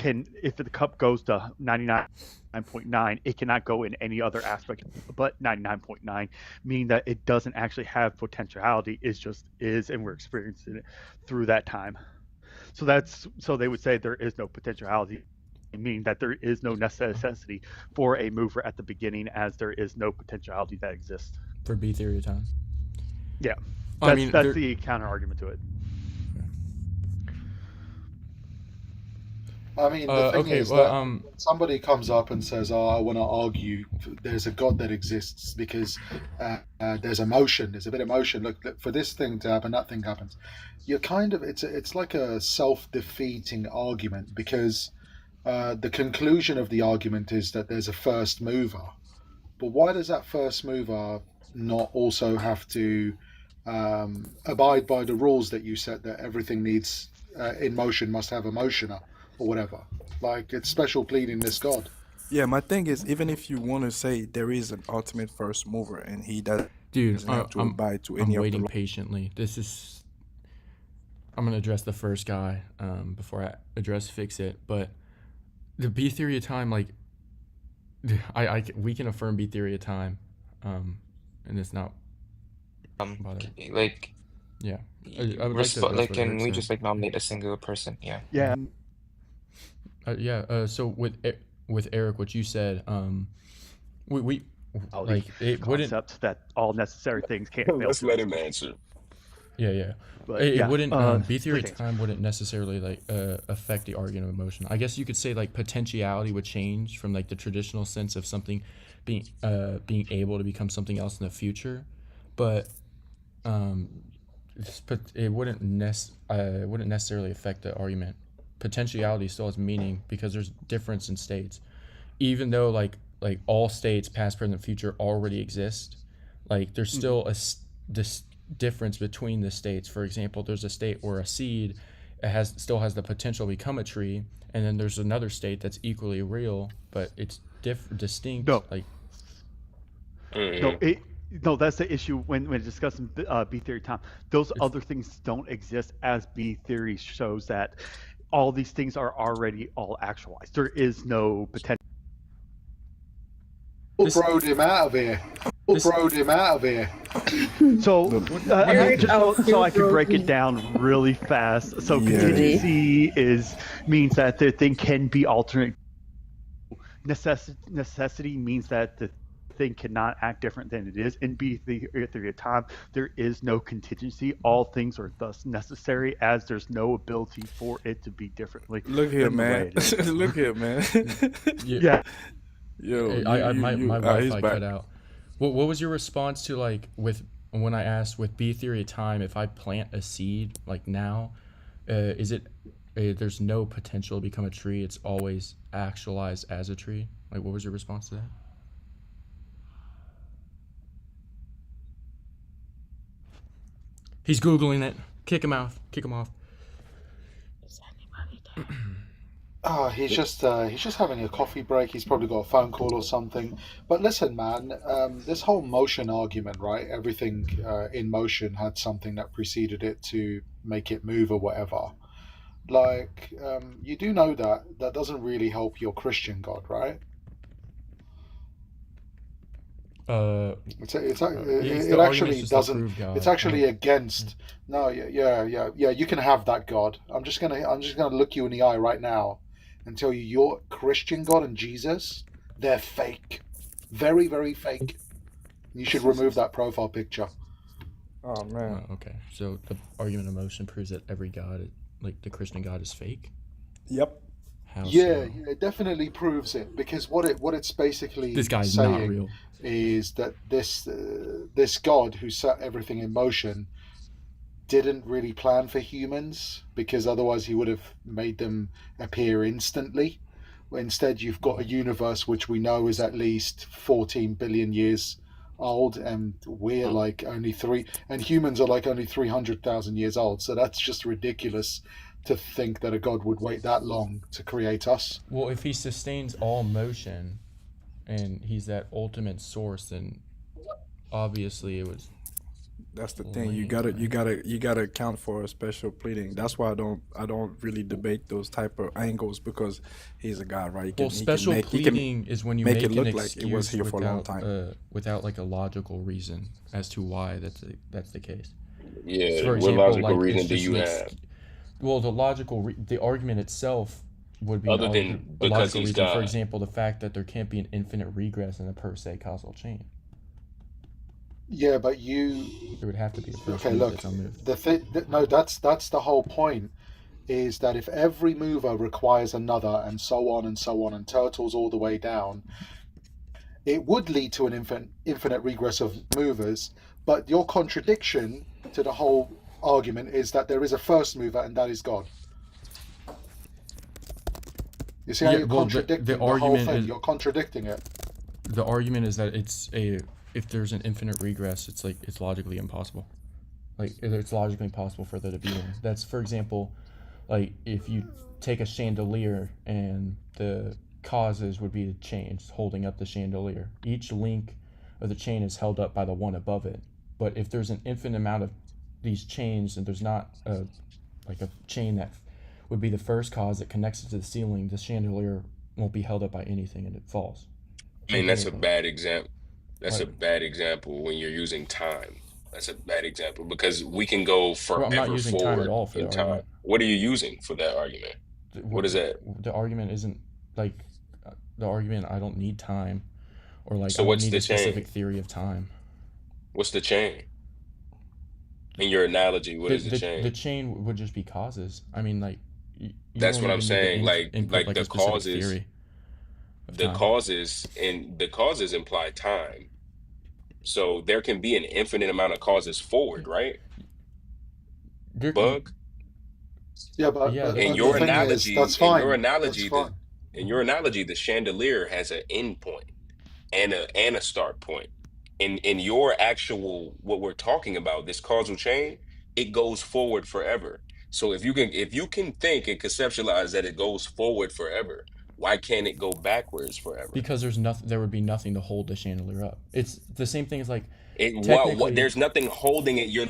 Speaker 12: goes to 99.9, it cannot go in any other aspect but 99.9, meaning that it doesn't actually have potentiality. It just is, and we're experiencing it through that time. So they would say there is no potentiality, meaning that there is no necessity for a mover at the beginning, as there is no potentiality that exists.
Speaker 1: For B theory of time.
Speaker 12: Yeah,
Speaker 1: I
Speaker 12: that's the counter argument to it.
Speaker 13: I mean, the thing is that somebody comes up and says, "Oh, I want to argue there's a God that exists because there's emotion. There's a bit of motion. Look, for this thing to happen, that thing happens." You're kind of it's like a self-defeating argument, because the conclusion of the argument is that there's a first mover. But why does that first mover not also have to abide by the rules that you set, that everything needs in motion must have a motioner? Or whatever, like it's special pleading this God.
Speaker 7: Yeah, my thing is, even if you want to say there is an ultimate first mover and he doesn't have to abide to any
Speaker 1: I'm
Speaker 7: of
Speaker 1: waiting
Speaker 7: the
Speaker 1: patiently. I'm gonna address the first guy before I address Fix It. But the B theory of time, like we can affirm B theory of time, and it's not
Speaker 14: like
Speaker 1: yeah. I would like to address what
Speaker 14: can
Speaker 1: Eric
Speaker 14: we
Speaker 1: said.
Speaker 14: just like nominate a single person? Yeah.
Speaker 12: Yeah.
Speaker 1: So with Eric, what you said, we like it wouldn't.
Speaker 12: Concept that all necessary things can't fail.
Speaker 10: Let's let him answer.
Speaker 1: Yeah.
Speaker 12: But,
Speaker 1: it wouldn't. B theory
Speaker 12: please
Speaker 1: of time wouldn't necessarily like affect the argument of motion. I guess you could say like potentiality would change from like the traditional sense of something being able to become something else in the future, but it wouldn't necessarily affect the argument. Potentiality still has meaning because there's difference in states, even though like all states past, present, future already exist. Like there's still this difference between the states. For example, there's a state where a seed still has the potential to become a tree, and then there's another state that's equally real, but it's distinct.
Speaker 12: No.
Speaker 1: Like
Speaker 12: No, that's the issue when discussing B theory time. Those other things don't exist, as B theory shows that all these things are already all actualized. There is no potential.
Speaker 13: Who broed him out of here?
Speaker 12: So, so I can break it down really fast. So contingency means that the thing can be alternate. Necessity means that the thing cannot act different than it is. In B theory of time, there is no contingency. All things are thus necessary, as there's no ability for it to be differently.
Speaker 7: Look here,
Speaker 12: than the way
Speaker 7: man.
Speaker 12: it is.
Speaker 7: Look here, man.
Speaker 12: Yeah.
Speaker 7: Yo,
Speaker 1: my Wi-Fi
Speaker 7: back.
Speaker 1: cut out. What was your response to like when I asked with B theory of time, if I plant a seed like now, is it there's no potential to become a tree? It's always actualized as a tree. Like, what was your response to that? He's Googling it. Kick him off.
Speaker 13: He's just having a coffee break. He's probably got a phone call or something. But listen, man, this whole motion argument, right? Everything in motion had something that preceded it to make it move or whatever. Like, you do know that that doesn't really help your Christian God, right?
Speaker 1: He's
Speaker 13: It
Speaker 1: the argument's
Speaker 13: actually
Speaker 1: just to
Speaker 13: doesn't.
Speaker 1: prove God.
Speaker 13: It's actually against. No, yeah. You can have that God. I'm just gonna look you in the eye right now, and tell you your Christian God and Jesus, they're fake, very, very fake. You should remove that profile picture.
Speaker 3: Oh man.
Speaker 1: Okay, so the argument of motion proves that every God, like the Christian God, is fake.
Speaker 3: Yep.
Speaker 1: How
Speaker 13: Yeah,
Speaker 1: so?
Speaker 13: it definitely proves it because what it's basically
Speaker 1: This guy's not
Speaker 13: saying
Speaker 1: real.
Speaker 13: is that this God who set everything in motion didn't really plan for humans, because otherwise he would have made them appear instantly. Instead, you've got a universe which we know is at least 14 billion years old, and we're like only three, and humans are like only 300,000 years old. So that's just ridiculous to think that a God would wait that long to create us.
Speaker 1: Well, if he sustains all motion, and he's that ultimate source, then obviously it was.
Speaker 7: That's the thing. You
Speaker 1: lame,
Speaker 7: gotta account for a special pleading. That's why I don't really debate those type of angles, because he's a God, right?
Speaker 1: Well, special pleading is when you
Speaker 7: make
Speaker 1: make
Speaker 7: it
Speaker 1: an
Speaker 7: look like
Speaker 1: excuse
Speaker 7: it was here for a long
Speaker 1: without
Speaker 7: time.
Speaker 1: without like a logical reason as to why that's the case.
Speaker 10: Yeah,
Speaker 1: So, for
Speaker 10: what
Speaker 1: example,
Speaker 10: logical
Speaker 1: like
Speaker 10: reason
Speaker 1: it's
Speaker 10: do
Speaker 1: just
Speaker 10: you
Speaker 1: an
Speaker 10: have
Speaker 1: well, the argument itself would be
Speaker 10: other
Speaker 1: a
Speaker 10: than because
Speaker 1: logical
Speaker 10: he's
Speaker 1: reason. For
Speaker 10: God?
Speaker 1: example, the fact that there can't be an infinite regress in a per se causal chain.
Speaker 13: Yeah, but you.
Speaker 1: There would have to be a first
Speaker 13: Okay,
Speaker 1: move
Speaker 13: look.
Speaker 1: that's unmoved.
Speaker 13: The thing. No, that's the whole point. Is that if every mover requires another, and so on and so on, and turtles all the way down, it would lead to an infinite regress of movers. But your contradiction to the whole argument is that there is a first mover, and that is God. You see how
Speaker 1: Yeah,
Speaker 13: you're
Speaker 1: well,
Speaker 13: contradicting
Speaker 1: the
Speaker 13: the whole
Speaker 1: argument
Speaker 13: thing?
Speaker 1: is
Speaker 13: You're contradicting it.
Speaker 1: the argument is that if there's an infinite regress, it's logically impossible. Like it's logically impossible for there to be one. That's, for example, like if you take a chandelier and the causes would be the chains holding up the chandelier. Each link of the chain is held up by the one above it. But if there's an infinite amount of these chains and there's not a chain that would be the first cause that connects it to the ceiling, the chandelier won't be held up by anything and it falls.
Speaker 10: I mean,
Speaker 1: Like
Speaker 10: that's a
Speaker 1: anything.
Speaker 10: bad example. That's a
Speaker 1: Like,
Speaker 10: bad example when you're using time. That's a bad example because we can go
Speaker 1: well, I'm not
Speaker 10: forever
Speaker 1: using time at
Speaker 10: forward
Speaker 1: all for
Speaker 10: in
Speaker 1: the
Speaker 10: time.
Speaker 1: argument.
Speaker 10: What are you using for that argument? What is that?
Speaker 1: The argument isn't like the argument. I don't need time, or like
Speaker 10: So
Speaker 1: I don't
Speaker 10: what's
Speaker 1: need
Speaker 10: the
Speaker 1: a specific
Speaker 10: chain?
Speaker 1: theory of time.
Speaker 10: What's the chain? In your analogy, what is the
Speaker 1: The
Speaker 10: chain?
Speaker 1: chain would just be causes. I mean, like you
Speaker 10: That's
Speaker 1: don't
Speaker 10: what I'm
Speaker 1: even need to
Speaker 10: saying.
Speaker 1: input
Speaker 10: Like
Speaker 1: like a
Speaker 10: the
Speaker 1: specific
Speaker 10: causes,
Speaker 1: theory of
Speaker 10: the
Speaker 1: time.
Speaker 10: causes and the causes imply time. So there can be an infinite amount of causes forward, right?
Speaker 1: There can,
Speaker 10: Bug.
Speaker 13: Yeah, but
Speaker 1: yeah,
Speaker 13: but,
Speaker 1: there
Speaker 10: In
Speaker 1: can
Speaker 13: but
Speaker 1: be
Speaker 13: the
Speaker 10: your
Speaker 1: an
Speaker 13: thing
Speaker 1: infinite.
Speaker 13: is,
Speaker 10: analogy,
Speaker 13: that's
Speaker 10: in your
Speaker 13: fine. That's
Speaker 10: analogy,
Speaker 13: fine.
Speaker 10: the chandelier has an end point and a start point. In your actual what we're talking about, this causal chain, it goes forward forever. So if you can think and conceptualize that it goes forward forever, why can't it go backwards forever?
Speaker 1: Because there would be nothing to hold the chandelier up. It's the same thing as like
Speaker 10: What
Speaker 1: technically.
Speaker 10: there's nothing holding it. You're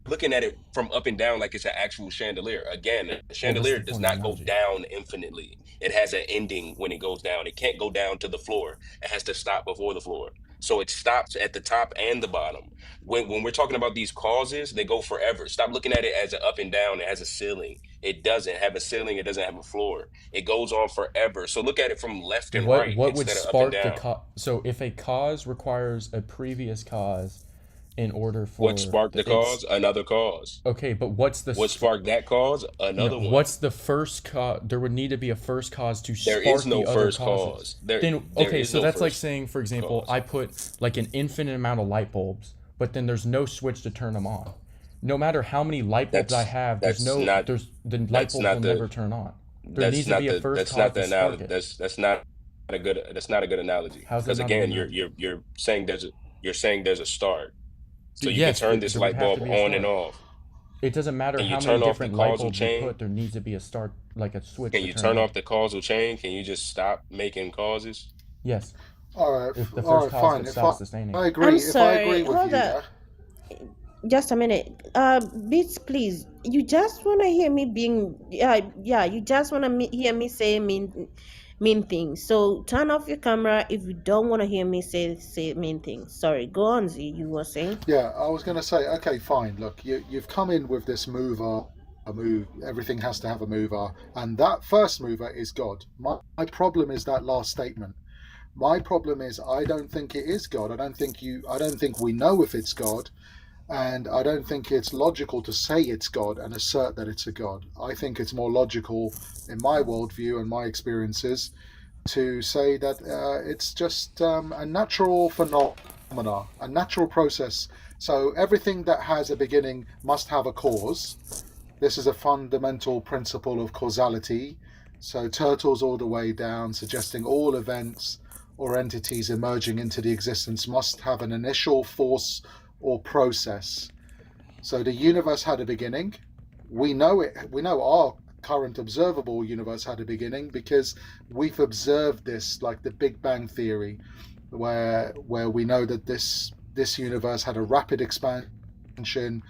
Speaker 10: looking at it from up and down like it's an actual chandelier. Again, a
Speaker 1: Well, that's
Speaker 10: chandelier
Speaker 1: the
Speaker 10: does
Speaker 1: point of the
Speaker 10: not go
Speaker 1: analogy.
Speaker 10: down infinitely. It has an ending when it goes down. It can't go down to the floor. It has to stop before the floor. So it stops at the top and the bottom. When we're talking about these causes, they go forever. Stop looking at it as an up and down. It has a ceiling. It doesn't have a ceiling. It doesn't have a floor. It goes on forever. So look at it from left and right
Speaker 1: What would
Speaker 10: instead of up and
Speaker 1: spark the
Speaker 10: down.
Speaker 1: so if a cause requires a previous cause in order
Speaker 10: What
Speaker 1: for
Speaker 10: sparked the
Speaker 1: it's
Speaker 10: cause? Another cause.
Speaker 1: okay, but what's the
Speaker 10: What sparked that cause? Another one.
Speaker 1: what's the first cause? There would need to be a first cause to
Speaker 10: There is
Speaker 1: spark
Speaker 10: no
Speaker 1: the other
Speaker 10: first
Speaker 1: causes.
Speaker 10: cause. There
Speaker 1: Then
Speaker 10: there
Speaker 1: okay,
Speaker 10: is
Speaker 1: so
Speaker 10: no
Speaker 1: that's like
Speaker 10: first
Speaker 1: saying, for example,
Speaker 10: cause.
Speaker 1: I put like an infinite amount of light bulbs, but then there's no switch to turn them on. No matter how many light bulbs I have, the
Speaker 10: That's
Speaker 1: light
Speaker 10: that's
Speaker 1: bulbs will
Speaker 10: not
Speaker 1: never
Speaker 10: the
Speaker 1: turn on. There needs to be a first
Speaker 10: that's
Speaker 1: cause
Speaker 10: not the
Speaker 1: to spark
Speaker 10: analogy.
Speaker 1: it.
Speaker 10: That's not a good analogy.
Speaker 1: How's that
Speaker 10: Because
Speaker 1: not a good
Speaker 10: again,
Speaker 1: analogy?
Speaker 10: you're saying there's a start. So you can
Speaker 1: Yes,
Speaker 10: turn this
Speaker 1: there would
Speaker 10: light
Speaker 1: have to
Speaker 10: bulb
Speaker 1: be a
Speaker 10: on and
Speaker 1: start.
Speaker 10: off.
Speaker 1: It doesn't matter
Speaker 10: Can you
Speaker 1: how many
Speaker 10: turn off the
Speaker 1: different light
Speaker 10: causal
Speaker 1: bulbs you
Speaker 10: chain?
Speaker 1: put. There needs to be a start, like a switch
Speaker 10: Can
Speaker 1: to
Speaker 10: you
Speaker 1: turn
Speaker 10: turn
Speaker 1: it
Speaker 10: off
Speaker 1: on.
Speaker 10: the causal chain? Can you just stop making causes?
Speaker 1: Yes.
Speaker 13: All right,
Speaker 1: If the
Speaker 13: all
Speaker 1: first
Speaker 13: right,
Speaker 1: cause
Speaker 13: fine.
Speaker 1: could
Speaker 13: If
Speaker 1: stop sustaining.
Speaker 13: I agree,
Speaker 9: I'm
Speaker 13: if I agree
Speaker 9: sorry.
Speaker 13: with
Speaker 9: Hold
Speaker 13: you
Speaker 9: up.
Speaker 13: there,
Speaker 9: Just a minute. Beats, please. You just want to hear me being, yeah, you just want to hear me say mean things. So turn off your camera if you don't want to hear me say mean things. Sorry. Go on, Z. You were saying?
Speaker 13: yeah, I was going to say, okay, fine. Look, you've come in with this mover, a move. Everything has to have a mover, and that first mover is God. My problem is that last statement. My problem is I don't think it is God. I don't think we know if it's God. And I don't think it's logical to say it's God and assert that it's a God. I think it's more logical, in my worldview and my experiences, to say that it's just a natural phenomena, a natural process. So everything that has a beginning must have a cause. This is a fundamental principle of causality. So turtles all the way down, suggesting all events or entities emerging into the existence must have an initial force or process. So the universe had a beginning. We know it. We know our current observable universe had a beginning because we've observed this, like the Big Bang theory, where we know that this universe had a rapid expansion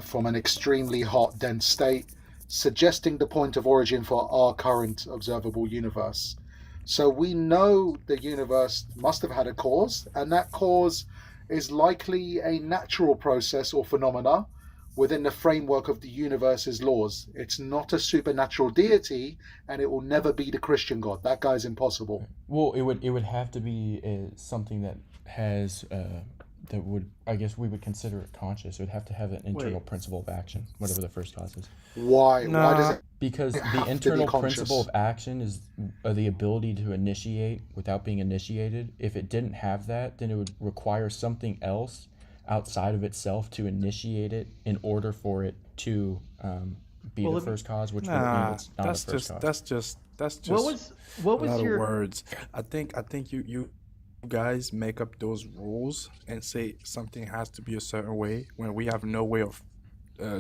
Speaker 13: from an extremely hot, dense state, suggesting the point of origin for our current observable universe. So we know the universe must have had a cause, and that cause is likely a natural process or phenomena within the framework of the universe's laws. It's not a supernatural deity, and it will never be the Christian God. That guy's impossible.
Speaker 1: Well, it would have to be something that has that would, I guess we would consider it conscious. It would have to have an internal principle of action, whatever the first cause is.
Speaker 13: Why? Why does it?
Speaker 1: Because
Speaker 13: It
Speaker 1: the
Speaker 13: have to be
Speaker 1: internal
Speaker 13: conscious.
Speaker 1: principle of action is the ability to initiate without being initiated. If it didn't have that, then it would require something else outside of itself to initiate it in order for it to be the first cause, which would mean it's not
Speaker 7: that's
Speaker 1: the first cause.
Speaker 7: that's just
Speaker 12: what
Speaker 7: a
Speaker 12: was
Speaker 7: lot
Speaker 12: your
Speaker 7: of words. I think you guys make up those rules and say something has to be a certain way when we have no way of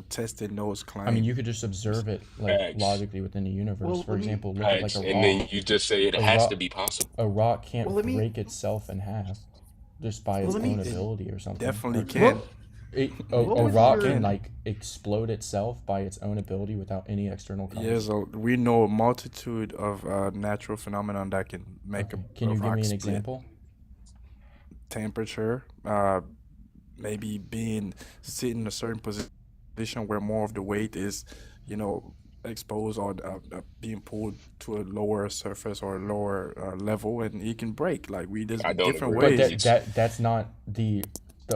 Speaker 7: testing those claims.
Speaker 1: I mean, you could just observe it like
Speaker 10: Facts.
Speaker 1: logically within the universe.
Speaker 12: Well,
Speaker 1: For
Speaker 12: let me-
Speaker 1: example, look at like
Speaker 10: Facts.
Speaker 1: a
Speaker 10: And then
Speaker 1: rock.
Speaker 10: you just say it
Speaker 1: A
Speaker 10: has
Speaker 1: rock-
Speaker 10: to be possible.
Speaker 1: A rock can't
Speaker 12: Well, let me-
Speaker 1: break itself in half just by its
Speaker 12: Well, let me-
Speaker 1: own ability or something.
Speaker 7: Definitely
Speaker 1: Or-
Speaker 7: can.
Speaker 1: A
Speaker 12: What was
Speaker 1: rock
Speaker 12: your-
Speaker 1: can like explode itself by its own ability without any external cause.
Speaker 7: Yes, we know a multitude of natural phenomenon that can make
Speaker 1: Okay.
Speaker 7: a
Speaker 1: Can you give
Speaker 7: rock
Speaker 1: me an
Speaker 7: split.
Speaker 1: example?
Speaker 7: Temperature, maybe being sitting in a certain position where more of the weight is, exposed or being pulled to a lower surface or a lower level, and it can break. Like there's
Speaker 10: I don't
Speaker 7: different
Speaker 10: agree.
Speaker 1: But
Speaker 7: ways.
Speaker 1: that's not the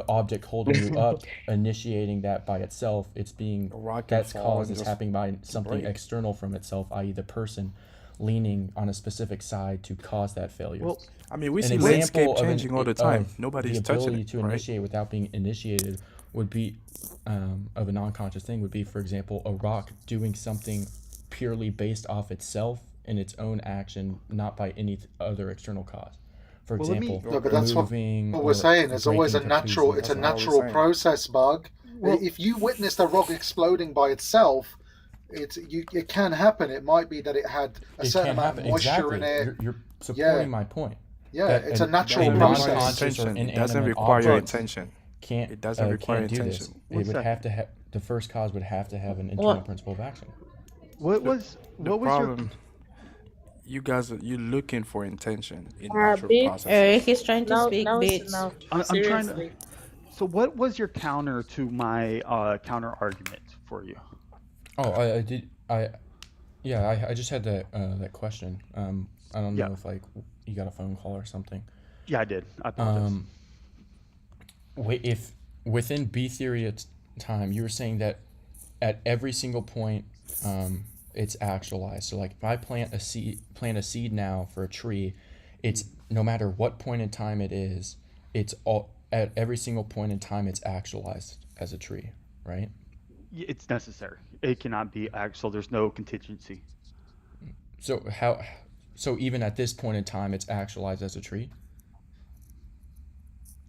Speaker 1: object holding you up initiating that by itself. It's being
Speaker 7: A rock can
Speaker 1: that's
Speaker 7: fall
Speaker 1: cause
Speaker 7: and
Speaker 1: is
Speaker 7: just
Speaker 1: happening by something
Speaker 7: break.
Speaker 1: external from itself, i.e. the person leaning on a specific side to cause that failure.
Speaker 12: Well,
Speaker 7: I mean, we
Speaker 1: An
Speaker 7: see
Speaker 1: example
Speaker 7: landscape
Speaker 1: of
Speaker 7: changing all the time.
Speaker 1: of
Speaker 7: Nobody's
Speaker 1: the
Speaker 7: touching
Speaker 1: ability
Speaker 7: it,
Speaker 1: to
Speaker 7: right?
Speaker 1: initiate without being initiated would be of a non-conscious thing would be, for example, a rock doing something purely based off itself and its own action, not by any other external cause. For
Speaker 12: Well, let me-
Speaker 1: example,
Speaker 13: No, but that's
Speaker 1: moving.
Speaker 13: what we're
Speaker 1: or
Speaker 13: saying. There's always a
Speaker 1: breaking
Speaker 13: natural.
Speaker 1: completely.
Speaker 13: It's a
Speaker 7: That's all we're
Speaker 13: natural
Speaker 7: saying.
Speaker 13: process, Bug.
Speaker 12: Well-
Speaker 13: If you witnessed a rock exploding by itself, it can happen. It might be that it had a
Speaker 1: It
Speaker 13: certain
Speaker 1: can
Speaker 13: amount
Speaker 1: happen.
Speaker 13: of moisture
Speaker 1: Exactly.
Speaker 13: in it.
Speaker 1: You're supporting
Speaker 13: Yeah.
Speaker 1: my point.
Speaker 13: Yeah,
Speaker 1: that
Speaker 13: it's a
Speaker 1: an-
Speaker 13: natural
Speaker 1: a
Speaker 13: process.
Speaker 1: non-conscious or
Speaker 7: Intention. It doesn't
Speaker 1: inanimate
Speaker 7: require
Speaker 1: object
Speaker 7: intention.
Speaker 1: Can't
Speaker 7: It doesn't require
Speaker 1: can't do this.
Speaker 7: intention.
Speaker 1: It
Speaker 12: One
Speaker 1: would
Speaker 12: second.
Speaker 1: have to have the first cause would have to have an internal
Speaker 9: What?
Speaker 1: principle of action.
Speaker 12: What was
Speaker 7: The
Speaker 12: what was
Speaker 7: problem, you guys, you're looking for intention in
Speaker 8: Big-
Speaker 7: natural processes.
Speaker 9: Eric is trying to
Speaker 8: Now,
Speaker 9: speak,
Speaker 8: now it's
Speaker 9: Bates.
Speaker 8: enough.
Speaker 12: I'm trying to.
Speaker 8: Seriously.
Speaker 12: So what was your counter to my counter argument for you?
Speaker 1: Oh, I did. I just had that question. I don't know
Speaker 12: Yeah.
Speaker 1: if like you got a phone call or something.
Speaker 12: Yeah, I did. I apologize.
Speaker 1: Wait, if within B theory at time, you were saying that at every single point, it's actualized. So like if I plant a seed now for a tree, it's no matter what point in time it is, it's all at every single point in time it's actualized as a tree, right?
Speaker 12: It's necessary. It cannot be actual. There's no contingency.
Speaker 1: So even at this point in time, it's actualized as a tree.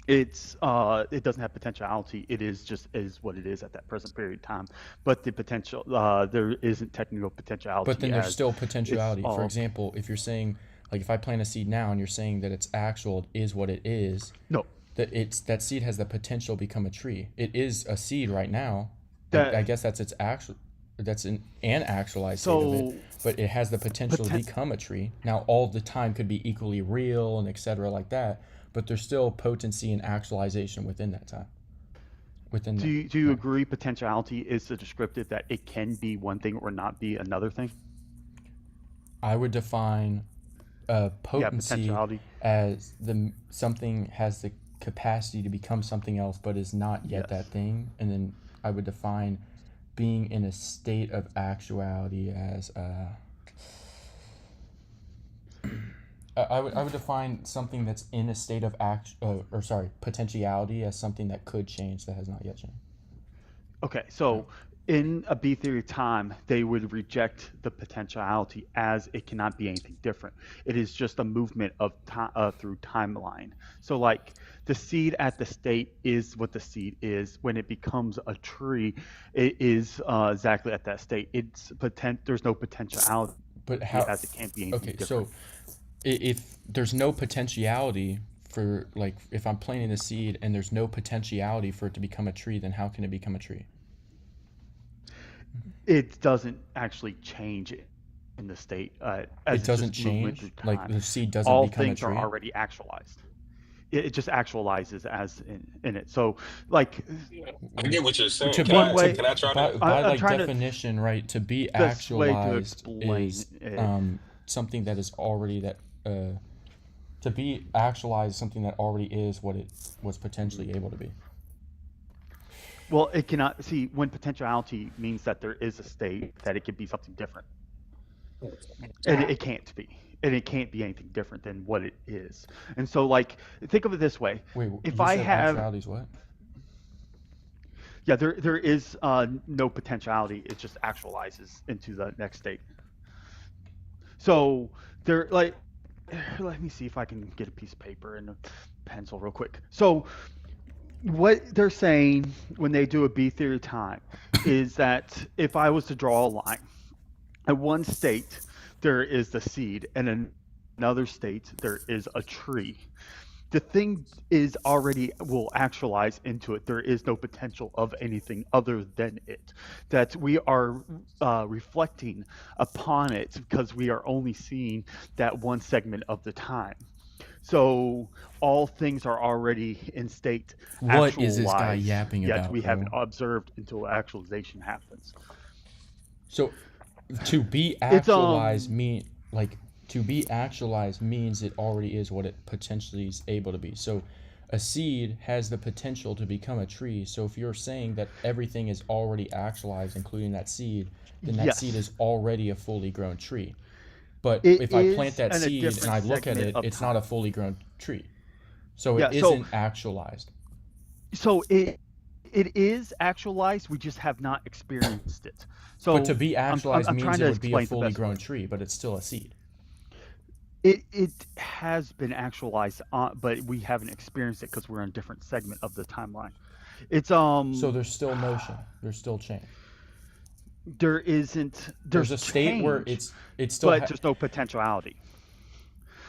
Speaker 12: it doesn't have potentiality. It is just is what it is at that present period of time. But the potential there isn't technical potentiality.
Speaker 1: But then there's
Speaker 12: as
Speaker 1: still
Speaker 12: it's
Speaker 1: potentiality. For
Speaker 12: all
Speaker 1: example, if you're saying, like, if I plant a seed now and you're saying that it's actual is what it is,
Speaker 12: no,
Speaker 1: that seed has the potential to become a tree. It is a seed right now.
Speaker 12: that
Speaker 1: I guess that's its actual. That's an actualized state of it, but it has the potential to become a tree. Now, all the time could be equally real and etc. like that, but there's still potency and actualization within that time. Within
Speaker 12: do you agree potentiality is the descriptive that it can be one thing or not be another thing?
Speaker 1: I would define potency
Speaker 12: potentiality.
Speaker 1: as something has the capacity to become something else, but is not yet that thing. And then I would define being in a state of actuality as I would define something that's in a state of potentiality as something that could change that has not yet changed.
Speaker 12: Okay, so in a B theory of time, they would reject the potentiality as it cannot be anything different. It is just a movement of time through timeline. So like the seed at the state is what the seed is. When it becomes a tree, it is exactly at that state. There's no potentiality,
Speaker 1: but how,
Speaker 12: as it can't be anything different.
Speaker 1: So if there's no potentiality for, like, if I'm planting the seed and there's no potentiality for it to become a tree, then how can it become a tree?
Speaker 12: It doesn't actually change in the state. As
Speaker 1: it doesn't change? Like the seed doesn't become a tree?
Speaker 12: All things are already actualized. It just actualizes as in it. So, like,
Speaker 10: I get what you're saying.
Speaker 1: Can I try to? By definition, right? To be actualized is something that is already that. To be actualized, something that already is what it was potentially able to be.
Speaker 12: Well, it cannot see when potentiality means that there is a state that it could be something different, and it can't be. And it can't be anything different than what it is. And so, like, think of it this way.
Speaker 1: Wait,
Speaker 12: if
Speaker 1: you
Speaker 12: I
Speaker 1: said
Speaker 12: have
Speaker 1: actuality's what?
Speaker 12: Yeah, there is no potentiality. It just actualizes into the next state. So there, like, let me see if I can get a piece of paper and a pencil real quick. So what they're saying when they do a B theory of time is that if I was to draw a line at one state, there is the seed, and in another state there is a tree. The thing is already will actualize into it. There is no potential of anything other than it. That we are reflecting upon it because we are only seeing that one segment of the time. So all things are already in state.
Speaker 1: What is this guy yapping
Speaker 12: yet
Speaker 1: about?
Speaker 12: We haven't observed until actualization happens.
Speaker 1: So to be actualized to be actualized means it already is what it potentially is able to be. So a seed has the potential to become a tree. So if you're saying that everything is already actualized, including that seed, then that seed is already a fully grown tree. But if I plant that seed and I look at it, it's not a fully grown tree. So it isn't actualized.
Speaker 12: So it is actualized. We just have not experienced it. So
Speaker 1: but to be actualized means it would be a fully grown tree, but it's still a seed.
Speaker 12: It has been actualized, but we haven't experienced it because we're in a different segment of the timeline. It's
Speaker 1: So there's still motion. There's still change.
Speaker 12: There isn't.
Speaker 1: There's a state
Speaker 12: change,
Speaker 1: where it's still.
Speaker 12: But there's no potentiality.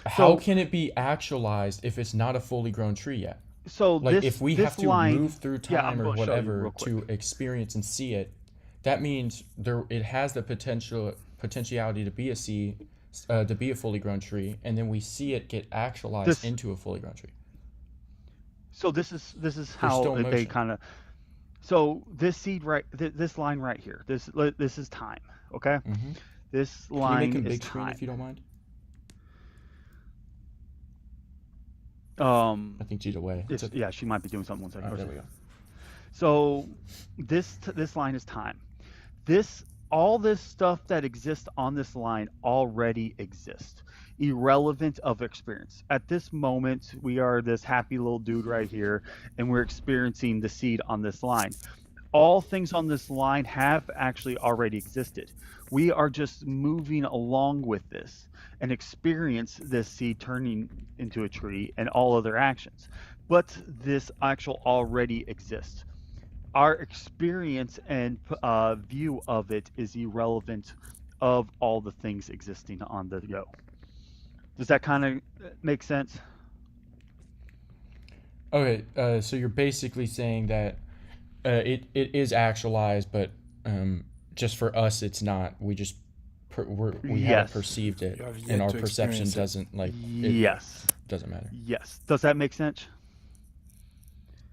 Speaker 1: How can it be actualized if it's not a fully grown tree yet?
Speaker 12: So
Speaker 1: like if we have to
Speaker 12: line,
Speaker 1: move through time or whatever to experience and see it, that means it has the potentiality to be a seed. To be a fully grown tree, and then we see it get actualized into a fully grown tree.
Speaker 12: So this is how they kind of. So this seed this line right here. This is time. Okay.
Speaker 1: Mm-hmm.
Speaker 12: This line
Speaker 1: Can you make a
Speaker 12: is
Speaker 1: big
Speaker 12: time.
Speaker 1: screen if you don't mind? I think she's away.
Speaker 12: Yeah, she might be doing something. 1 second.
Speaker 1: Oh, there we go.
Speaker 12: So this line is time. All this stuff that exists on this line already exists, irrelevant of experience. At this moment, we are this happy little dude right here, and we're experiencing the seed on this line. All things on this line have actually already existed. We are just moving along with this and experience this seed turning into a tree and all other actions. but this actual already exists. Our experience and view of it is irrelevant of all the things existing on the go. Does that kind of make sense?
Speaker 1: Okay, so you're basically saying that it is actualized, but just for us, it's not. We just we haven't
Speaker 12: Yes.
Speaker 1: perceived it,
Speaker 7: You have
Speaker 1: and
Speaker 7: yet
Speaker 1: our
Speaker 7: to
Speaker 1: perception
Speaker 7: experience it.
Speaker 1: doesn't like.
Speaker 12: Yes.
Speaker 1: Doesn't matter.
Speaker 12: Yes. Does that make sense?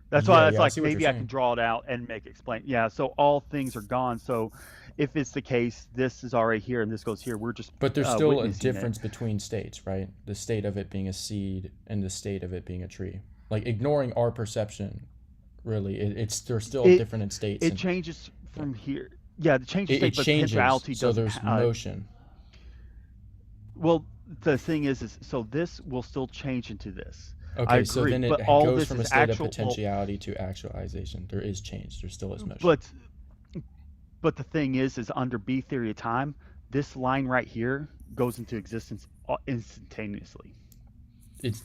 Speaker 12: That's
Speaker 1: Yeah,
Speaker 12: why it's
Speaker 1: yeah, I
Speaker 12: like
Speaker 1: see what
Speaker 12: maybe
Speaker 1: you're
Speaker 12: I can
Speaker 1: saying.
Speaker 12: draw it out and make it explain. Yeah, so all things are gone. So if it's the case, this is already here and this goes here. We're just
Speaker 1: But there's still a
Speaker 12: witnessing it.
Speaker 1: difference between states, right? The state of it being a seed and the state of it being a tree. Like ignoring our perception, really, it's they're still different in states.
Speaker 12: It
Speaker 1: and
Speaker 12: changes from here. Yeah, the change of
Speaker 1: it
Speaker 12: state, but
Speaker 1: changes,
Speaker 12: potentiality
Speaker 1: so
Speaker 12: doesn't.
Speaker 1: there's motion.
Speaker 12: Well, the thing is so this will still change into this. I
Speaker 1: Okay,
Speaker 12: agree,
Speaker 1: so then it
Speaker 12: but all
Speaker 1: goes
Speaker 12: this
Speaker 1: from a
Speaker 12: is
Speaker 1: state of
Speaker 12: actual.
Speaker 1: potentiality to actualization. There is change. There still is motion.
Speaker 12: But the thing is under B theory of time, this line right here goes into existence instantaneously.
Speaker 1: It's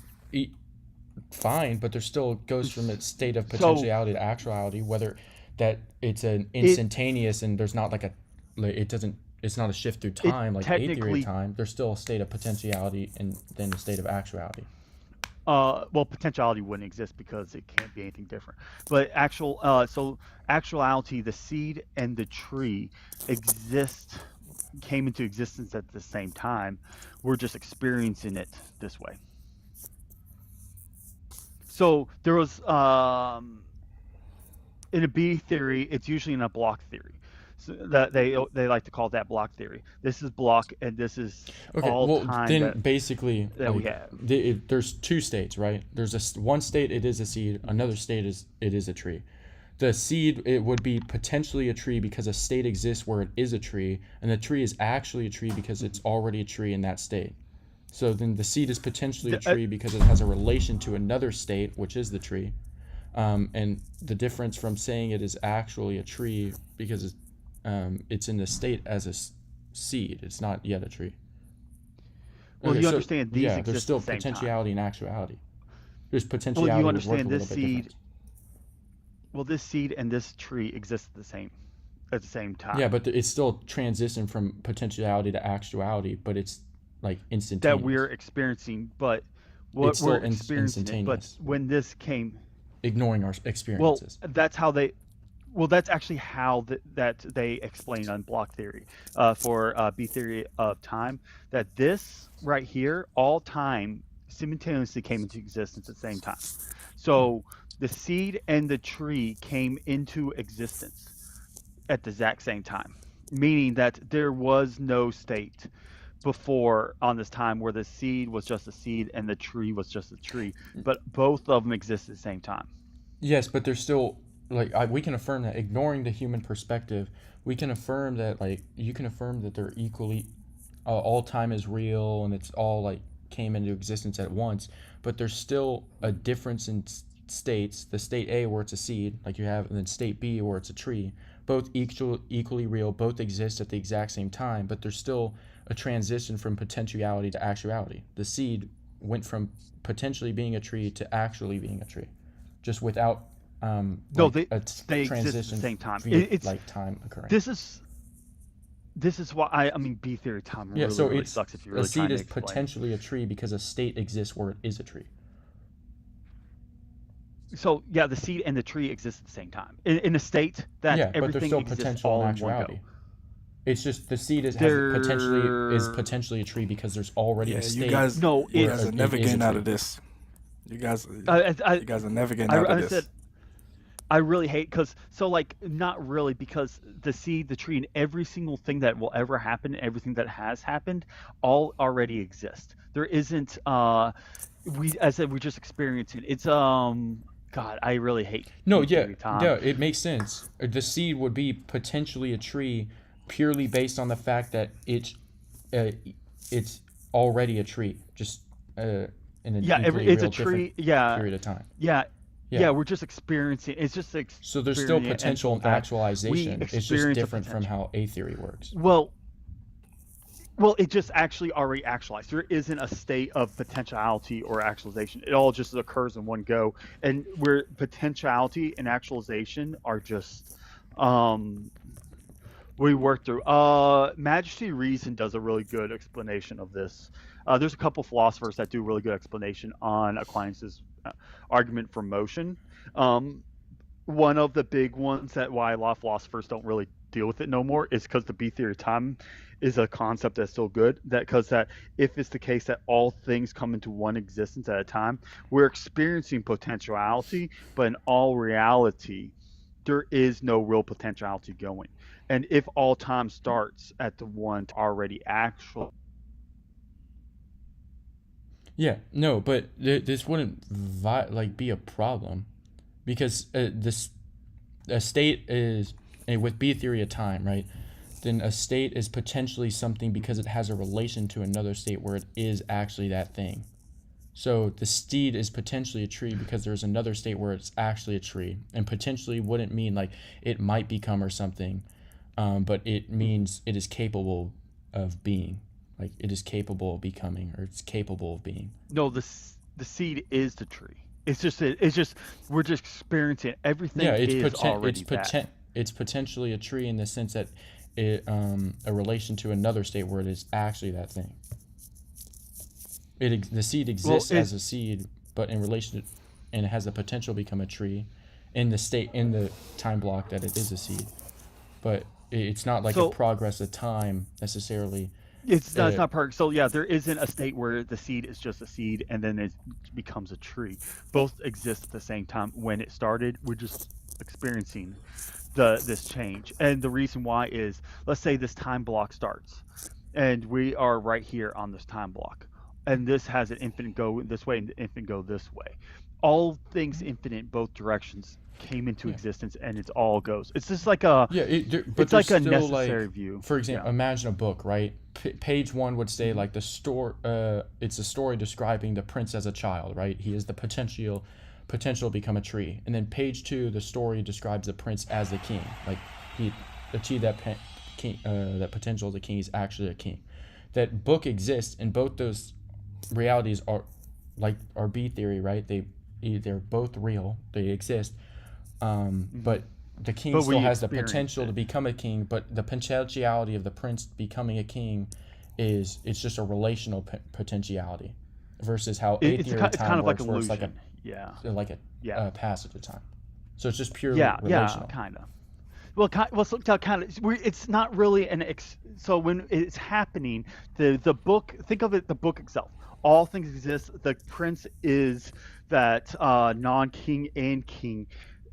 Speaker 1: fine, but there still goes from a state of potentiality to actuality, whether that it's an instantaneous and there's not like it's not a shift through time like A theory
Speaker 12: technically-
Speaker 1: of time. There's still a state of potentiality and then a state of actuality.
Speaker 12: Well, potentiality wouldn't exist because it can't be anything different. But so actuality, the seed and the tree came into existence at the same time. We're just experiencing it this way. So there was in a B theory, it's usually in a block theory. So that they like to call that block theory. This is block, and this is
Speaker 1: Okay,
Speaker 12: all
Speaker 1: well
Speaker 12: time
Speaker 1: then basically
Speaker 12: that we
Speaker 1: like,
Speaker 12: have.
Speaker 1: there's two states, right? There's one state it is a seed, another state it is a tree. The seed, it would be potentially a tree because a state exists where it is a tree, and the tree is actually a tree because it's already a tree in that state. So then the seed is potentially a tree because it has a relation to another state, which is the tree. And the difference from saying it is actually a tree because it's in the state as a seed, it's not yet a tree.
Speaker 12: Well,
Speaker 1: Okay,
Speaker 12: you
Speaker 1: so,
Speaker 12: understand these
Speaker 1: yeah,
Speaker 12: exist
Speaker 1: there's still
Speaker 12: at the same time.
Speaker 1: potentiality and actuality. There's potentiality.
Speaker 12: Well, you
Speaker 1: would work
Speaker 12: understand
Speaker 1: a
Speaker 12: this
Speaker 1: little bit different.
Speaker 12: seed. Well, this seed and this tree exist at the same time.
Speaker 1: Yeah, but it's still transition from potentiality to actuality, but it's like instantaneous.
Speaker 12: That we're experiencing, but
Speaker 1: It's still
Speaker 12: we're experiencing it. But
Speaker 1: instantaneous.
Speaker 12: when this came,
Speaker 1: Ignoring our
Speaker 12: well,
Speaker 1: experiences.
Speaker 12: that's how they. Well, that's actually how that they explain on block theory, for B theory of time. That this right here, all time simultaneously came into existence at the same time. So the seed and the tree came into existence at the exact same time, meaning that there was no state before on this time where the seed was just a seed and the tree was just a tree, but both of them exist at the same time.
Speaker 1: Yes, but there's still we can affirm that ignoring the human perspective, we can affirm that you can affirm that they're equally all time is real and it's all like came into existence at once, but there's still a difference in states. The state A where it's a seed, like you have, and then state B where it's a tree. Both equally real, both exist at the exact same time, but there's still a transition from potentiality to actuality. The seed went from potentially being a tree to actually being a tree, just without
Speaker 12: No, they exist at
Speaker 1: transition
Speaker 12: the same time.
Speaker 1: via,
Speaker 12: It's
Speaker 1: like time occurring.
Speaker 12: This is why I mean B theory time
Speaker 1: Yeah,
Speaker 12: really,
Speaker 1: so
Speaker 12: really
Speaker 1: it's
Speaker 12: sucks if you're
Speaker 1: a
Speaker 12: really trying
Speaker 1: seed
Speaker 12: to
Speaker 1: is
Speaker 12: explain.
Speaker 1: potentially a tree because a state exists where it is a tree.
Speaker 12: So yeah, the seed and the tree exist at the same time in a state that
Speaker 1: Yeah, but there's
Speaker 12: everything
Speaker 1: still
Speaker 12: exists
Speaker 1: potential
Speaker 12: all
Speaker 1: and
Speaker 12: in one go.
Speaker 1: actuality. It's just the seed is
Speaker 12: There-
Speaker 1: potentially a tree because there's already
Speaker 7: Yeah,
Speaker 1: a state.
Speaker 7: you guys
Speaker 12: No,
Speaker 7: are
Speaker 12: it's-
Speaker 7: never
Speaker 1: it is a
Speaker 7: getting out
Speaker 1: tree.
Speaker 7: of this. You guys
Speaker 12: you
Speaker 7: you guys are never getting out of this.
Speaker 12: I really hate not really, because the seed, the tree, and every single thing that will ever happen, everything that has happened, all already exist. There isn't as I said, we're just experiencing it. It's God, I really hate
Speaker 1: No,
Speaker 12: B
Speaker 1: yeah,
Speaker 12: theory, Tom.
Speaker 1: yeah, it makes sense. The seed would be potentially a tree purely based on the fact that it's already a tree, just in an equally
Speaker 12: it's a
Speaker 1: real
Speaker 12: tree.
Speaker 1: different
Speaker 12: Yeah,
Speaker 1: period of time.
Speaker 12: yeah, we're just experiencing. It's just
Speaker 1: So there's still
Speaker 12: experiencing it
Speaker 1: potential
Speaker 12: until that we
Speaker 1: actualization. It's just
Speaker 12: experience a
Speaker 1: different from
Speaker 12: potential.
Speaker 1: how A theory works.
Speaker 12: Well, Well, it just actually already actualized. There isn't a state of potentiality or actualization. It all just occurs in one go. And where potentiality and actualization are just we work through. Majesty Reason does a really good explanation of this. There's a couple philosophers that do a really good explanation on Aquinas' argument for motion. One of the big ones that why a lot of philosophers don't really deal with it no more is because the B theory of time is a concept that's still good. Because if it's the case that all things come into one existence at a time, we're experiencing potentiality, but in all reality, there is no real potentiality going. And if all time starts at the one already actual.
Speaker 1: Yeah, no, but this wouldn't be a problem, because a state is, and with B theory of time, right? Then a state is potentially something because it has a relation to another state where it is actually that thing. So the steed is potentially a tree because there's another state where it's actually a tree, and potentially wouldn't mean like it might become or something, but it means it is capable of being. Like it is capable of becoming, or it's capable of being.
Speaker 12: No, the seed is the tree. It's just we're just experiencing it. Everything. Yeah,
Speaker 1: it's potentially a tree in the sense that it a relation to another state where it is actually that thing. The seed exists as a seed, but in relation to, and it has the potential to become a tree in the time block that it is a seed. But it's not like a progress of time necessarily.
Speaker 12: It's not perfect. So yeah, there isn't a state where the seed is just a seed and then it becomes a tree. Both exist at the same time. When it started, we're just experiencing this change. And the reason why is, let's say this time block starts, and we are right here on this time block, and this has an infinite go this way and infinite go this way. All things infinite, both directions, came into existence, and it all goes. It's just like a it's like a necessary view.
Speaker 1: For example, imagine a book, right? Page 1 would say like the story. It's a story describing the prince as a child, right? He has the potential to become a tree, and then page 2, the story describes the prince as the king, like he achieved that that potential as a king. He's actually a king. That book exists, and both those realities are B theory, right? They're both real. They exist. But the king still has the potential to become a king, but the potentiality of the prince becoming a king it's just a relational potentiality, versus how A theory of time works, where it's like a passage of time. So it's just purely relational.
Speaker 12: Kind of. Well, kind of. It's not really so when it's happening, the book. Think of it, the book itself. All things exist. The prince is that non-king and king.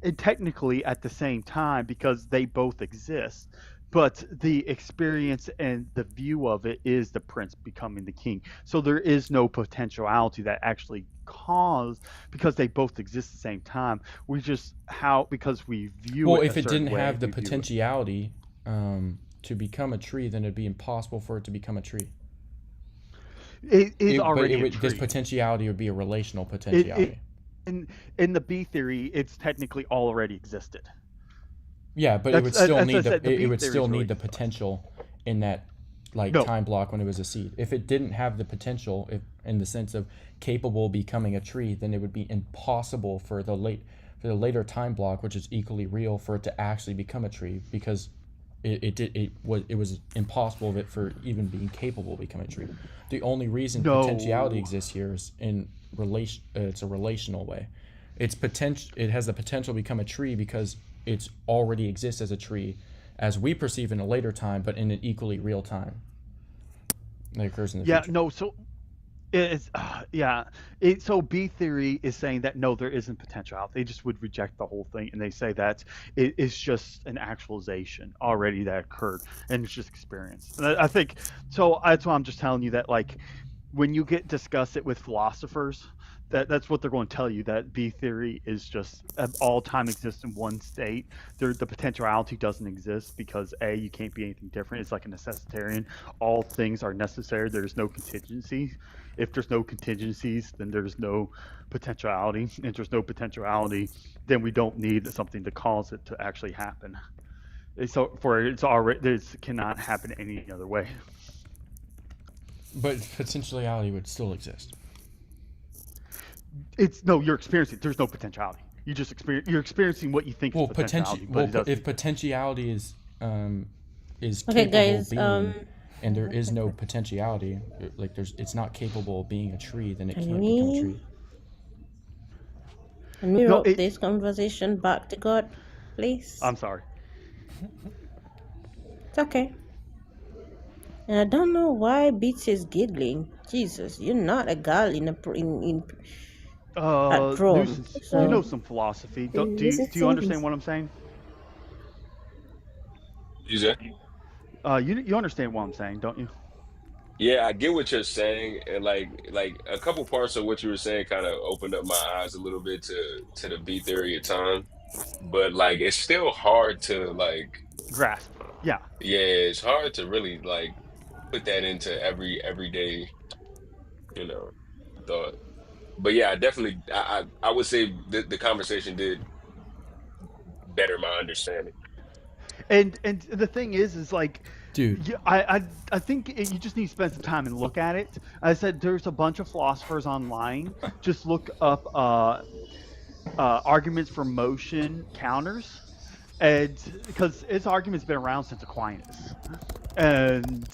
Speaker 12: And technically at the same time, because they both exist, but the experience and the view of it is the prince becoming the king. So there is no potentiality that actually caused, because they both exist at the same time. Because we view it.
Speaker 1: Well, if it didn't have the potentiality to become a tree, then it'd be impossible for it to become a tree.
Speaker 12: It is already a tree.
Speaker 1: This potentiality would be a relational potentiality.
Speaker 12: In the B theory, it's technically already existed.
Speaker 1: Yeah, but it would still need the potential in that time block when it was a seed. If it didn't have the potential, in the sense of capable of becoming a tree, then it would be impossible for the later time block, which is equally real, for it to actually become a tree, because it was impossible of it for even being capable of becoming a tree. The only reason potentiality exists here is in relation. It's a relational way. It has the potential to become a tree because it's already exists as a tree, as we perceive in a later time, but in an equally real time. That occurs in the future.
Speaker 12: So it's so B theory is saying that no, there isn't potential out. They just would reject the whole thing, and they say that it is just an actualization already that occurred, and it's just experience. And I think so. That's why I'm just telling you that, like, when you discuss it with philosophers, that's what they're going to tell you, that B theory is just all time exists in one state. The potentiality doesn't exist because you can't be anything different. It's like a necessitarian. All things are necessary. There's no contingency. If there's no contingencies, then there's no potentiality. If there's no potentiality, then we don't need something to cause it to actually happen. So this cannot happen any other way.
Speaker 1: But potentiality would still exist.
Speaker 12: You're experiencing. There's no potentiality. You just experience. You're experiencing what you think is potentiality.
Speaker 1: If potentiality is
Speaker 9: Okay,
Speaker 1: capable
Speaker 9: guys.
Speaker 1: of being, and there is no potentiality, like it's not capable of being a tree, then it can't become a tree.
Speaker 9: Can we rope this conversation back to God, please?
Speaker 12: I'm sorry.
Speaker 9: It's okay. And I don't know why Beats is giggling. Jesus, you're not a girl in at prom.
Speaker 12: Nuisance,
Speaker 9: So
Speaker 12: you know some philosophy. Do you understand what I'm saying?
Speaker 10: You said?
Speaker 12: You understand what I'm saying, don't you?
Speaker 10: Yeah, I get what you're saying, and like a couple parts of what you were saying kind of opened up my eyes a little bit to the B theory of time, but like it's still hard to like
Speaker 12: grasp. Yeah.
Speaker 10: Yeah, it's hard to really like put that into everyday, thought. But yeah, I definitely I would say the conversation did better my understanding.
Speaker 12: And the thing is like,
Speaker 1: dude,
Speaker 12: I think you just need to spend some time and look at it. I said there's a bunch of philosophers online. Just look up arguments for motion counters, and because its argument's been around since Aquinas, and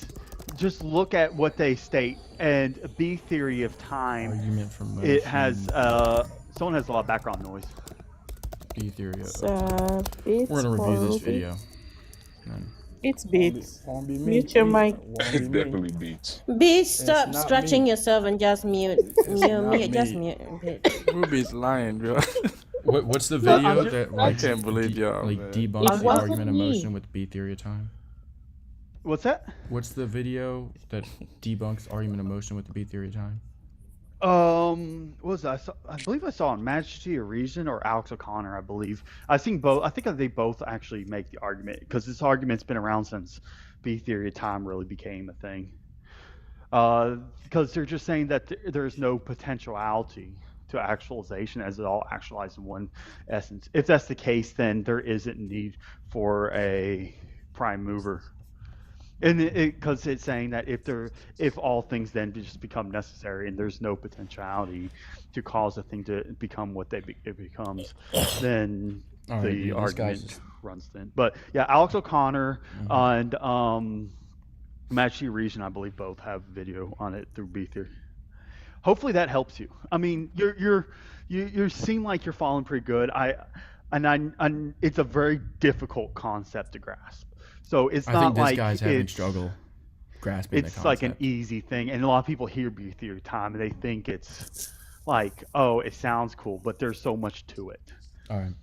Speaker 12: just look at what they state. And B theory of time,
Speaker 1: argument for motion.
Speaker 12: It has someone has a lot of background noise.
Speaker 1: B theory.
Speaker 8: We're
Speaker 1: gonna review this video.
Speaker 8: It's Beats. Mute your mic.
Speaker 10: It's definitely Beats.
Speaker 9: Beats, stop scratching yourself and just mute. Just mute.
Speaker 7: Ruby's lying, bro.
Speaker 1: What's the video that
Speaker 7: I can't believe y'all
Speaker 1: debunks the argument of motion with B theory of time?
Speaker 12: What's that?
Speaker 1: What's the video that debunks argument of motion with the B theory of time?
Speaker 12: What was that? I believe I saw on Majesty or Reason or Alex O'Connor, I believe. I've seen both. I think they both actually make the argument, because this argument's been around since B theory of time really became a thing. Because they're just saying that there's no potentiality to actualization, as it all actualized in one essence. If that's the case, then there isn't need for a prime mover. And because it's saying that if all things then just become necessary and there's no potentiality to cause a thing to become what it becomes, then the argument runs thin. But yeah, Alex O'Connor and Majesty Reason, I believe, both have video on it through B theory. Hopefully that helps you. I mean, you seem like you're following pretty good. It's a very difficult concept to grasp. So it's not like
Speaker 1: this guy's having struggle grasping the concept.
Speaker 12: It's like an easy thing, and a lot of people hear B theory time and they think it's like, oh, it sounds cool, but there's so much to it.
Speaker 1: All right.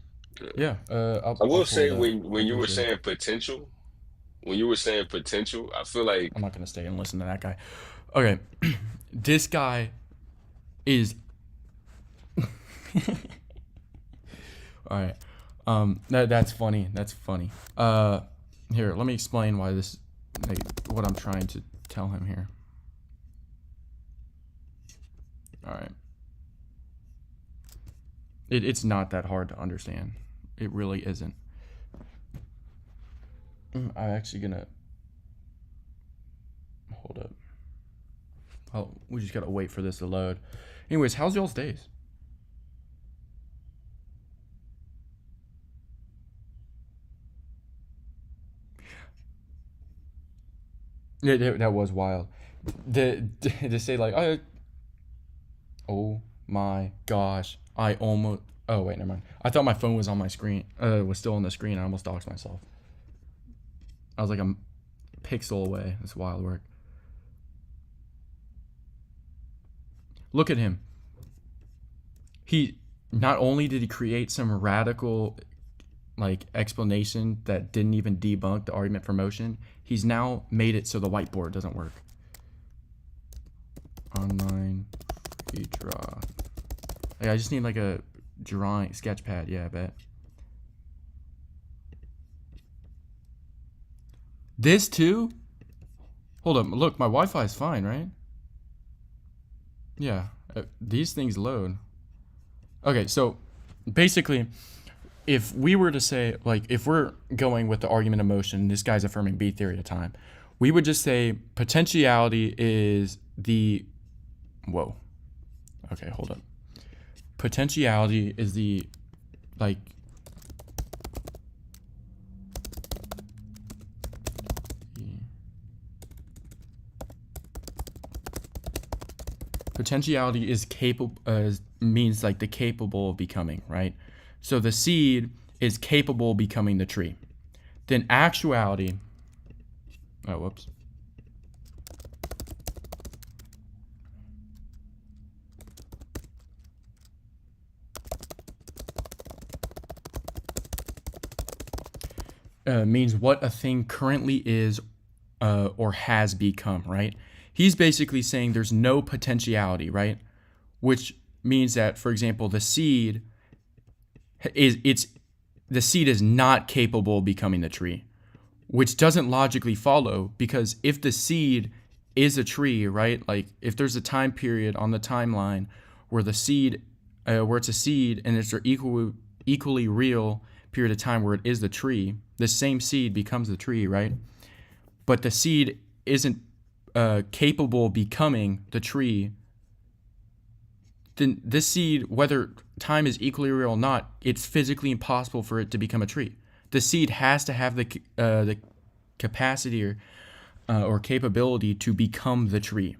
Speaker 1: Yeah.
Speaker 10: I will say when you were saying potential, I feel like
Speaker 1: I'm not gonna stay and listen to that guy. Okay, this guy is. All right. That's funny. That's funny. Here, let me explain why what I'm trying to tell him here. All right. It's not that hard to understand. It really isn't. I'm actually gonna hold up. We just gotta wait for this to load. Anyways, how's y'all's days? Yeah, that was wild. To say like, oh my gosh, I almost. Oh wait, never mind. I thought my phone was on my screen. Was still on the screen. I almost doxed myself. I was like a pixel away. That's wild work. Look at him. He not only did he create some radical explanation that didn't even debunk the argument for motion, he's now made it so the whiteboard doesn't work. Online redraw. I just need like a drawing sketch pad. Yeah, I bet. This too? Hold up, look, my Wi-Fi is fine, right? Yeah, these things load. Okay, so basically, if we were to say, if we're going with the argument of motion, this guy's affirming B theory of time, we would just say potentiality is the whoa. Okay, hold up. Potentiality is the like potentiality is capable means like the capable of becoming, right? So the seed is capable of becoming the tree. Then actuality, oh whoops. Means what a thing currently is or has become, right? He's basically saying there's no potentiality, right? Which means that, for example, the seed is not capable of becoming the tree, which doesn't logically follow, because if the seed is a tree, right? Like if there's a time period on the timeline where the seed, where it's a seed and it's an equally real period of time where it is the tree, the same seed becomes the tree, right? But the seed isn't capable of becoming the tree, then this seed, whether time is equally real or not, it's physically impossible for it to become a tree. The seed has to have the capacity or capability to become the tree.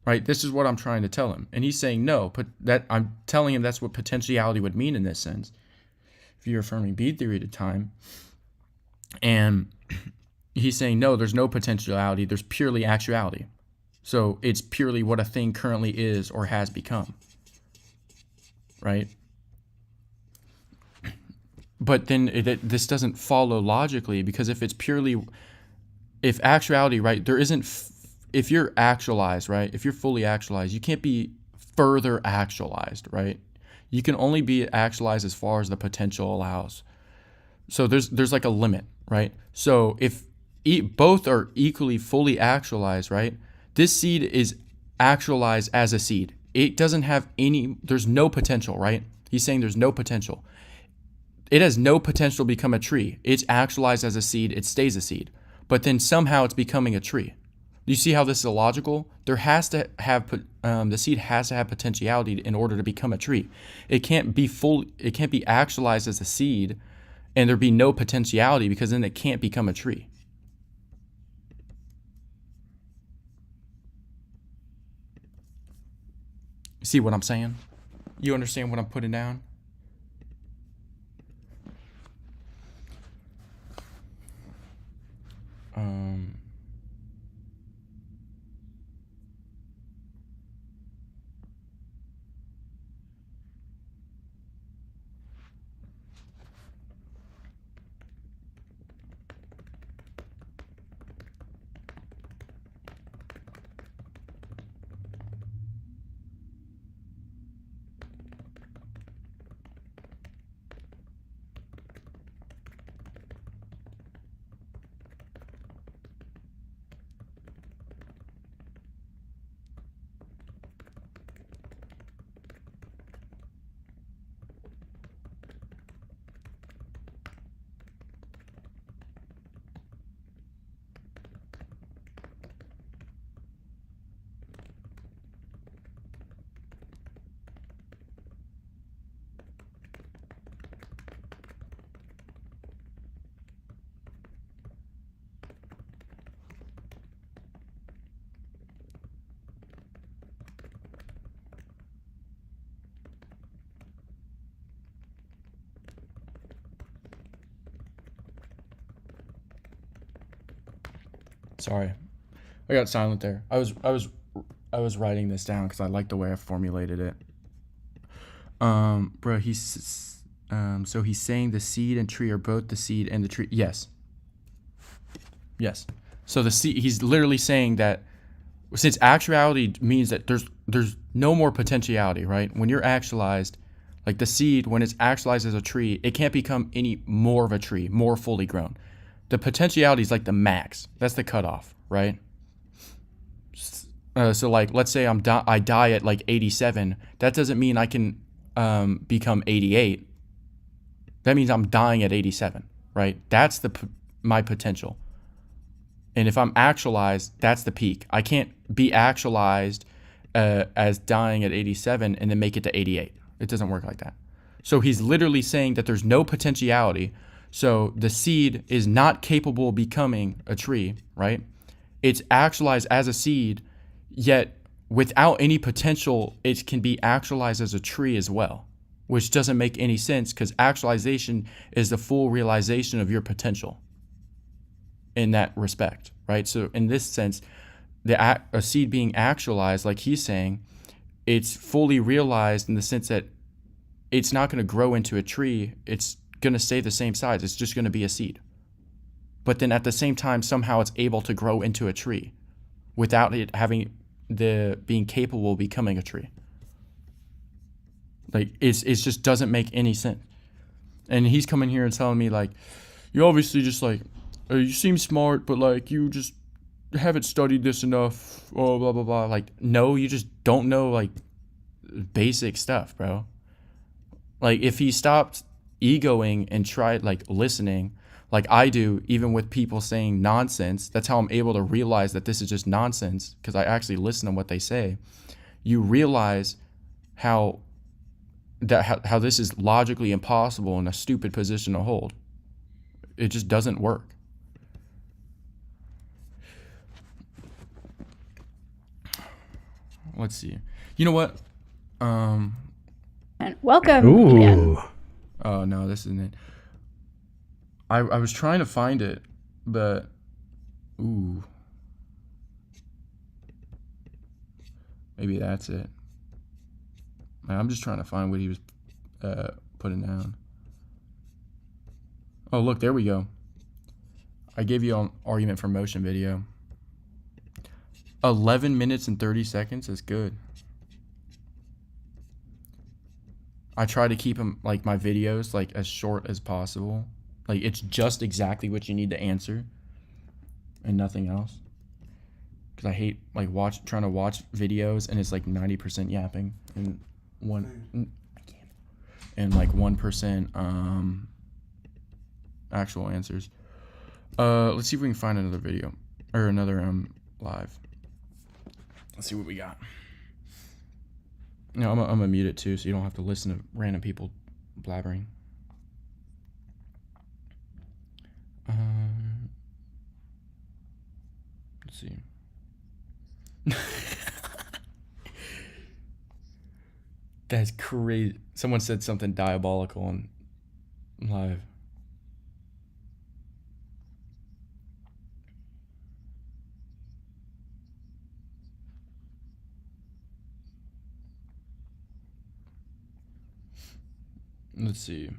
Speaker 1: Right? This is what I'm trying to tell him. And he's saying no, but that I'm telling him that's what potentiality would mean in this sense. If you're affirming B theory to time. And he's saying no, there's no potentiality, there's purely actuality. So it's purely what a thing currently is or has become. Right? But then this doesn't follow logically, because if actuality, right, there isn't, if you're actualized, right, if you're fully actualized, you can't be further actualized, right? You can only be actualized as far as the potential allows. So there's like a limit, right? So if both are equally fully actualized, right, this seed is actualized as a seed. It doesn't have there's no potential, right? He's saying there's no potential. It has no potential to become a tree. It's actualized as a seed. It stays a seed. But then somehow it's becoming a tree. You see how this is illogical? There has to have the seed has to have potentiality in order to become a tree. It can't be actualized as a seed and there be no potentiality, because then it can't become a tree. See what I'm saying? You understand what I'm putting down? Sorry, I got silent there. I was writing this down because I like the way I formulated it. Bro, so he's saying the seed and tree are both the seed and the tree. Yes. So the seed, he's literally saying that since actuality means that there's no more potentiality, right? When you're actualized, like the seed, when it's actualized as a tree, it can't become any more of a tree, more fully grown. The potentiality is like the max. That's the cutoff, right? So like, let's say I die at like 87. That doesn't mean I can become 88. That means I'm dying at 87, right? That's my potential. And if I'm actualized, that's the peak. I can't be actualized as dying at 87 and then make it to 88. It doesn't work like that. So he's literally saying that there's no potentiality. So the seed is not capable of becoming a tree, right? It's actualized as a seed, yet without any potential, it can be actualized as a tree as well, which doesn't make any sense because actualization is the full realization of your potential in that respect, right? So in this sense, a seed being actualized, like he's saying, it's fully realized in the sense that it's not going to grow into a tree. It's going to stay the same size. It's just going to be a seed. But then at the same time, somehow it's able to grow into a tree without it having being capable of becoming a tree. Like it just doesn't make any sense. And he's coming here and telling me like, you obviously just like, you seem smart, but like you just haven't studied this enough. Oh, blah, blah, blah. Like, no, you just don't know like basic stuff, bro. Like if he stopped egoing and tried like listening like I do, even with people saying nonsense, that's how I'm able to realize that this is just nonsense because I actually listen to what they say. You realize how this is logically impossible and a stupid position to hold. It just doesn't work. Let's see. You know what?
Speaker 15: And welcome again.
Speaker 1: Oh no, this isn't it. I was trying to find it, but ooh. Maybe that's it. I'm just trying to find what he was putting down. Oh, look, there we go. I gave you an argument for motion video. 11 minutes and 30 seconds is good. I try to keep them, like, my videos, like, as short as possible. Like, it's just exactly what you need to answer and nothing else. Because I hate, like, trying to watch videos and it's, like, 90% yapping and like 1% actual answers. Let's see if we can find another video or another live. Let's see what we got. No, I'm gonna mute it too, so you don't have to listen to random people blabbering. Let's see. That's crazy. Someone said something diabolical on live. Let's see.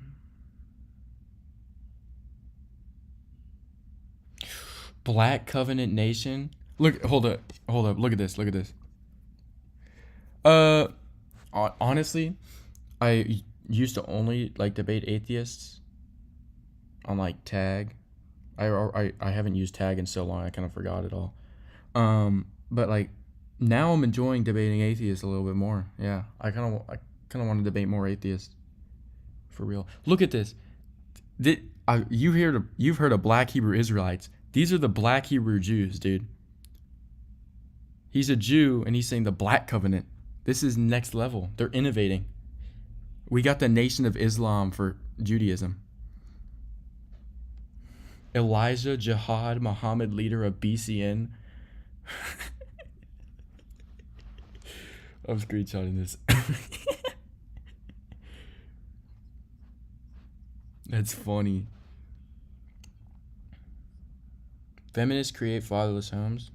Speaker 1: Black Covenant Nation. Look, hold up. Look at this. Honestly, I used to only like debate atheists on like Tag. I haven't used Tag in so long. I kind of forgot it all. But like now I'm enjoying debating atheists a little bit more. Yeah, I kind of want to debate more atheists. For real. Look at this. You've heard of Black Hebrew Israelites. These are the Black Hebrew Jews, dude. He's a Jew and he's saying the Black Covenant. This is next level. They're innovating. We got the Nation of Islam for Judaism. Elijah Jihad Muhammad, leader of BCN. I'm screenshotting this. That's funny. Feminists create fatherless homes.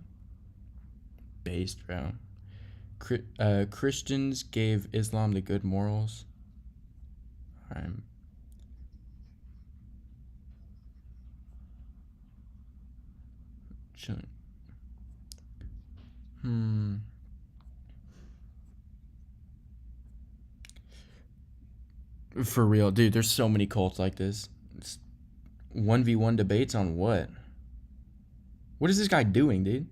Speaker 1: Based, bro. Christians gave Islam the good morals. Alright. Chilling. For real, dude, there's so many cults like this. It's 1v1 debates on what? What is this guy doing, dude?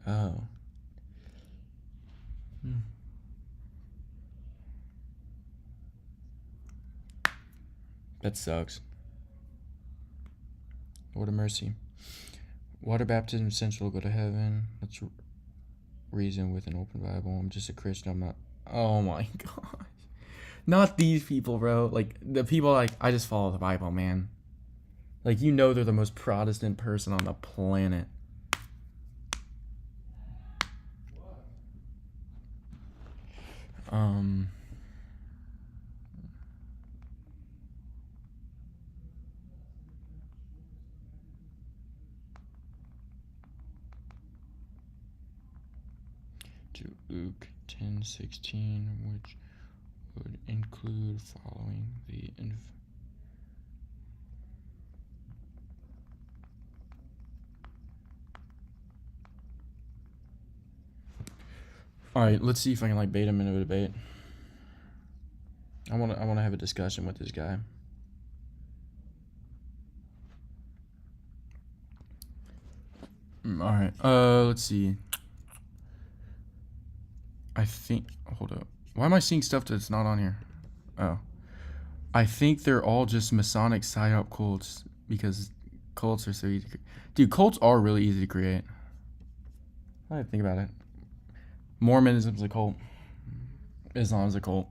Speaker 1: Oh. That sucks. Lord of mercy. Water baptism essential to go to heaven. Let's reason with an open Bible. I'm just a Christian. I'm not. Oh my gosh. Not these people, bro. Like, the people, like, I just follow the Bible, man. Like, you know they're the most Protestant person on the planet. To Luke 10:16, which would include following the All right, let's see if I can like bait him into a debate. I want to have a discussion with this guy. All right. Let's see. I think. Hold up. Why am I seeing stuff that's not on here? Oh. I think they're all just Masonic psyop cults because cults are so easy. Dude, cults are really easy to create. I think about it. Mormonism's a cult. Islam's a cult.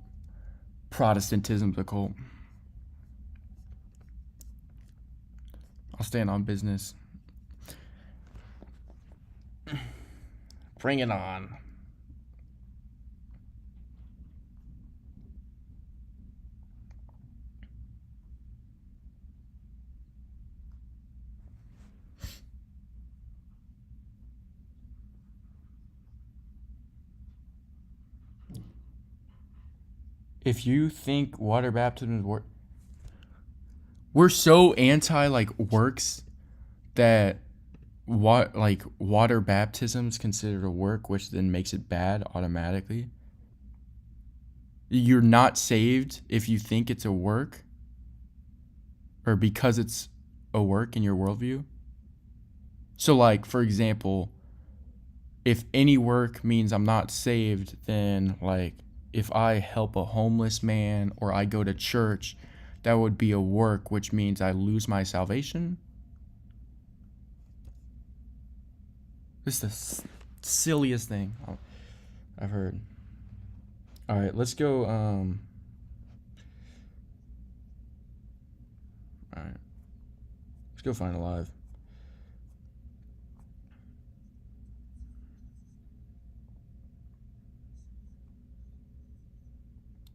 Speaker 1: Protestantism's a cult. I'll stand on business. Bring it on. If you think water baptism is work, we're so anti like works that water baptism is considered a work, which then makes it bad automatically. You're not saved if you think it's a work, or because it's a work in your worldview. So, like, for example, if any work means I'm not saved, then like if I help a homeless man or I go to church, that would be a work, which means I lose my salvation. This is the silliest thing I've heard. All right, let's go. All right, let's go find Alive.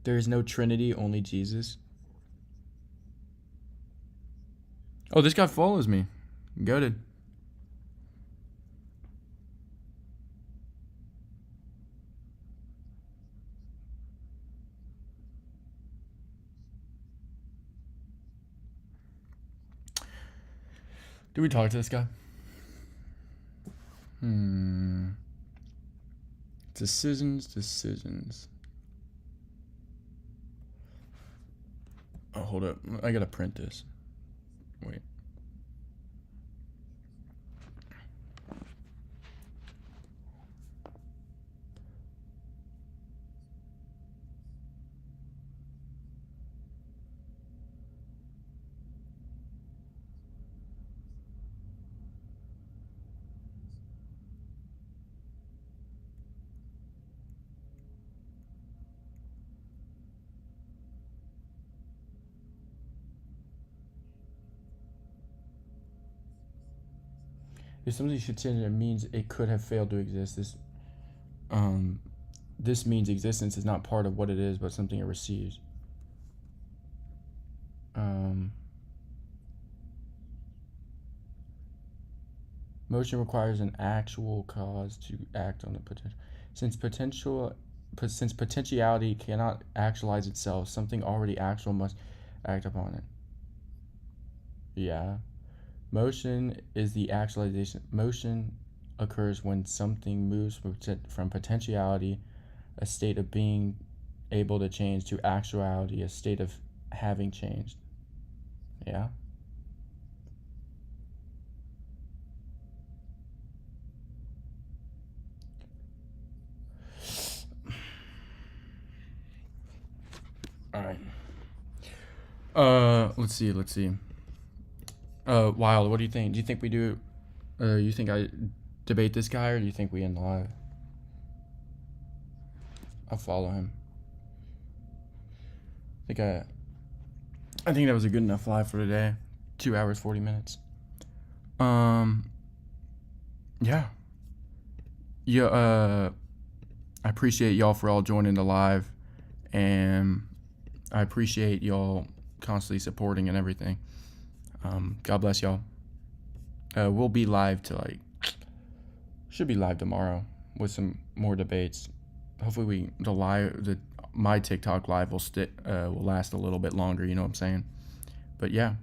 Speaker 1: There is no Trinity, only Jesus. Oh, this guy follows me. Goated. Did we talk to this guy? Decisions. Oh, hold up. I gotta print this. Wait. If something should change, it means it could have failed to exist. This means existence is not part of what it is, but something it receives. Motion requires an actual cause to act on the potential. Since potentiality cannot actualize itself, something already actual must act upon it. Yeah. Motion is the actualization. Motion occurs when something moves from potentiality, a state of being able to change, to actuality, a state of having changed. Yeah. All right. Let's see. Wild, what do you think? Do you think we do? You think I debate this guy, or do you think we end live? I'll follow him. I think that was a good enough live for today. 2 hours 40 minutes. Yeah. I appreciate y'all for all joining the live, and I appreciate y'all constantly supporting and everything. God bless y'all. We'll be live should be live tomorrow with some more debates. Hopefully my TikTok live will last a little bit longer, you know what I'm saying? But yeah,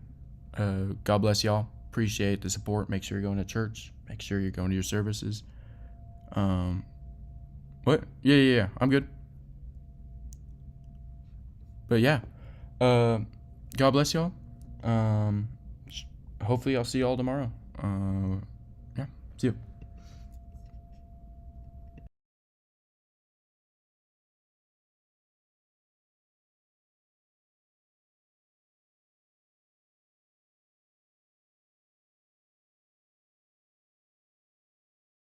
Speaker 1: God bless y'all. Appreciate the support. Make sure you're going to church. Make sure you're going to your services. What? Yeah. I'm good. But yeah, God bless y'all. Hopefully I'll see y'all tomorrow. Yeah, see you.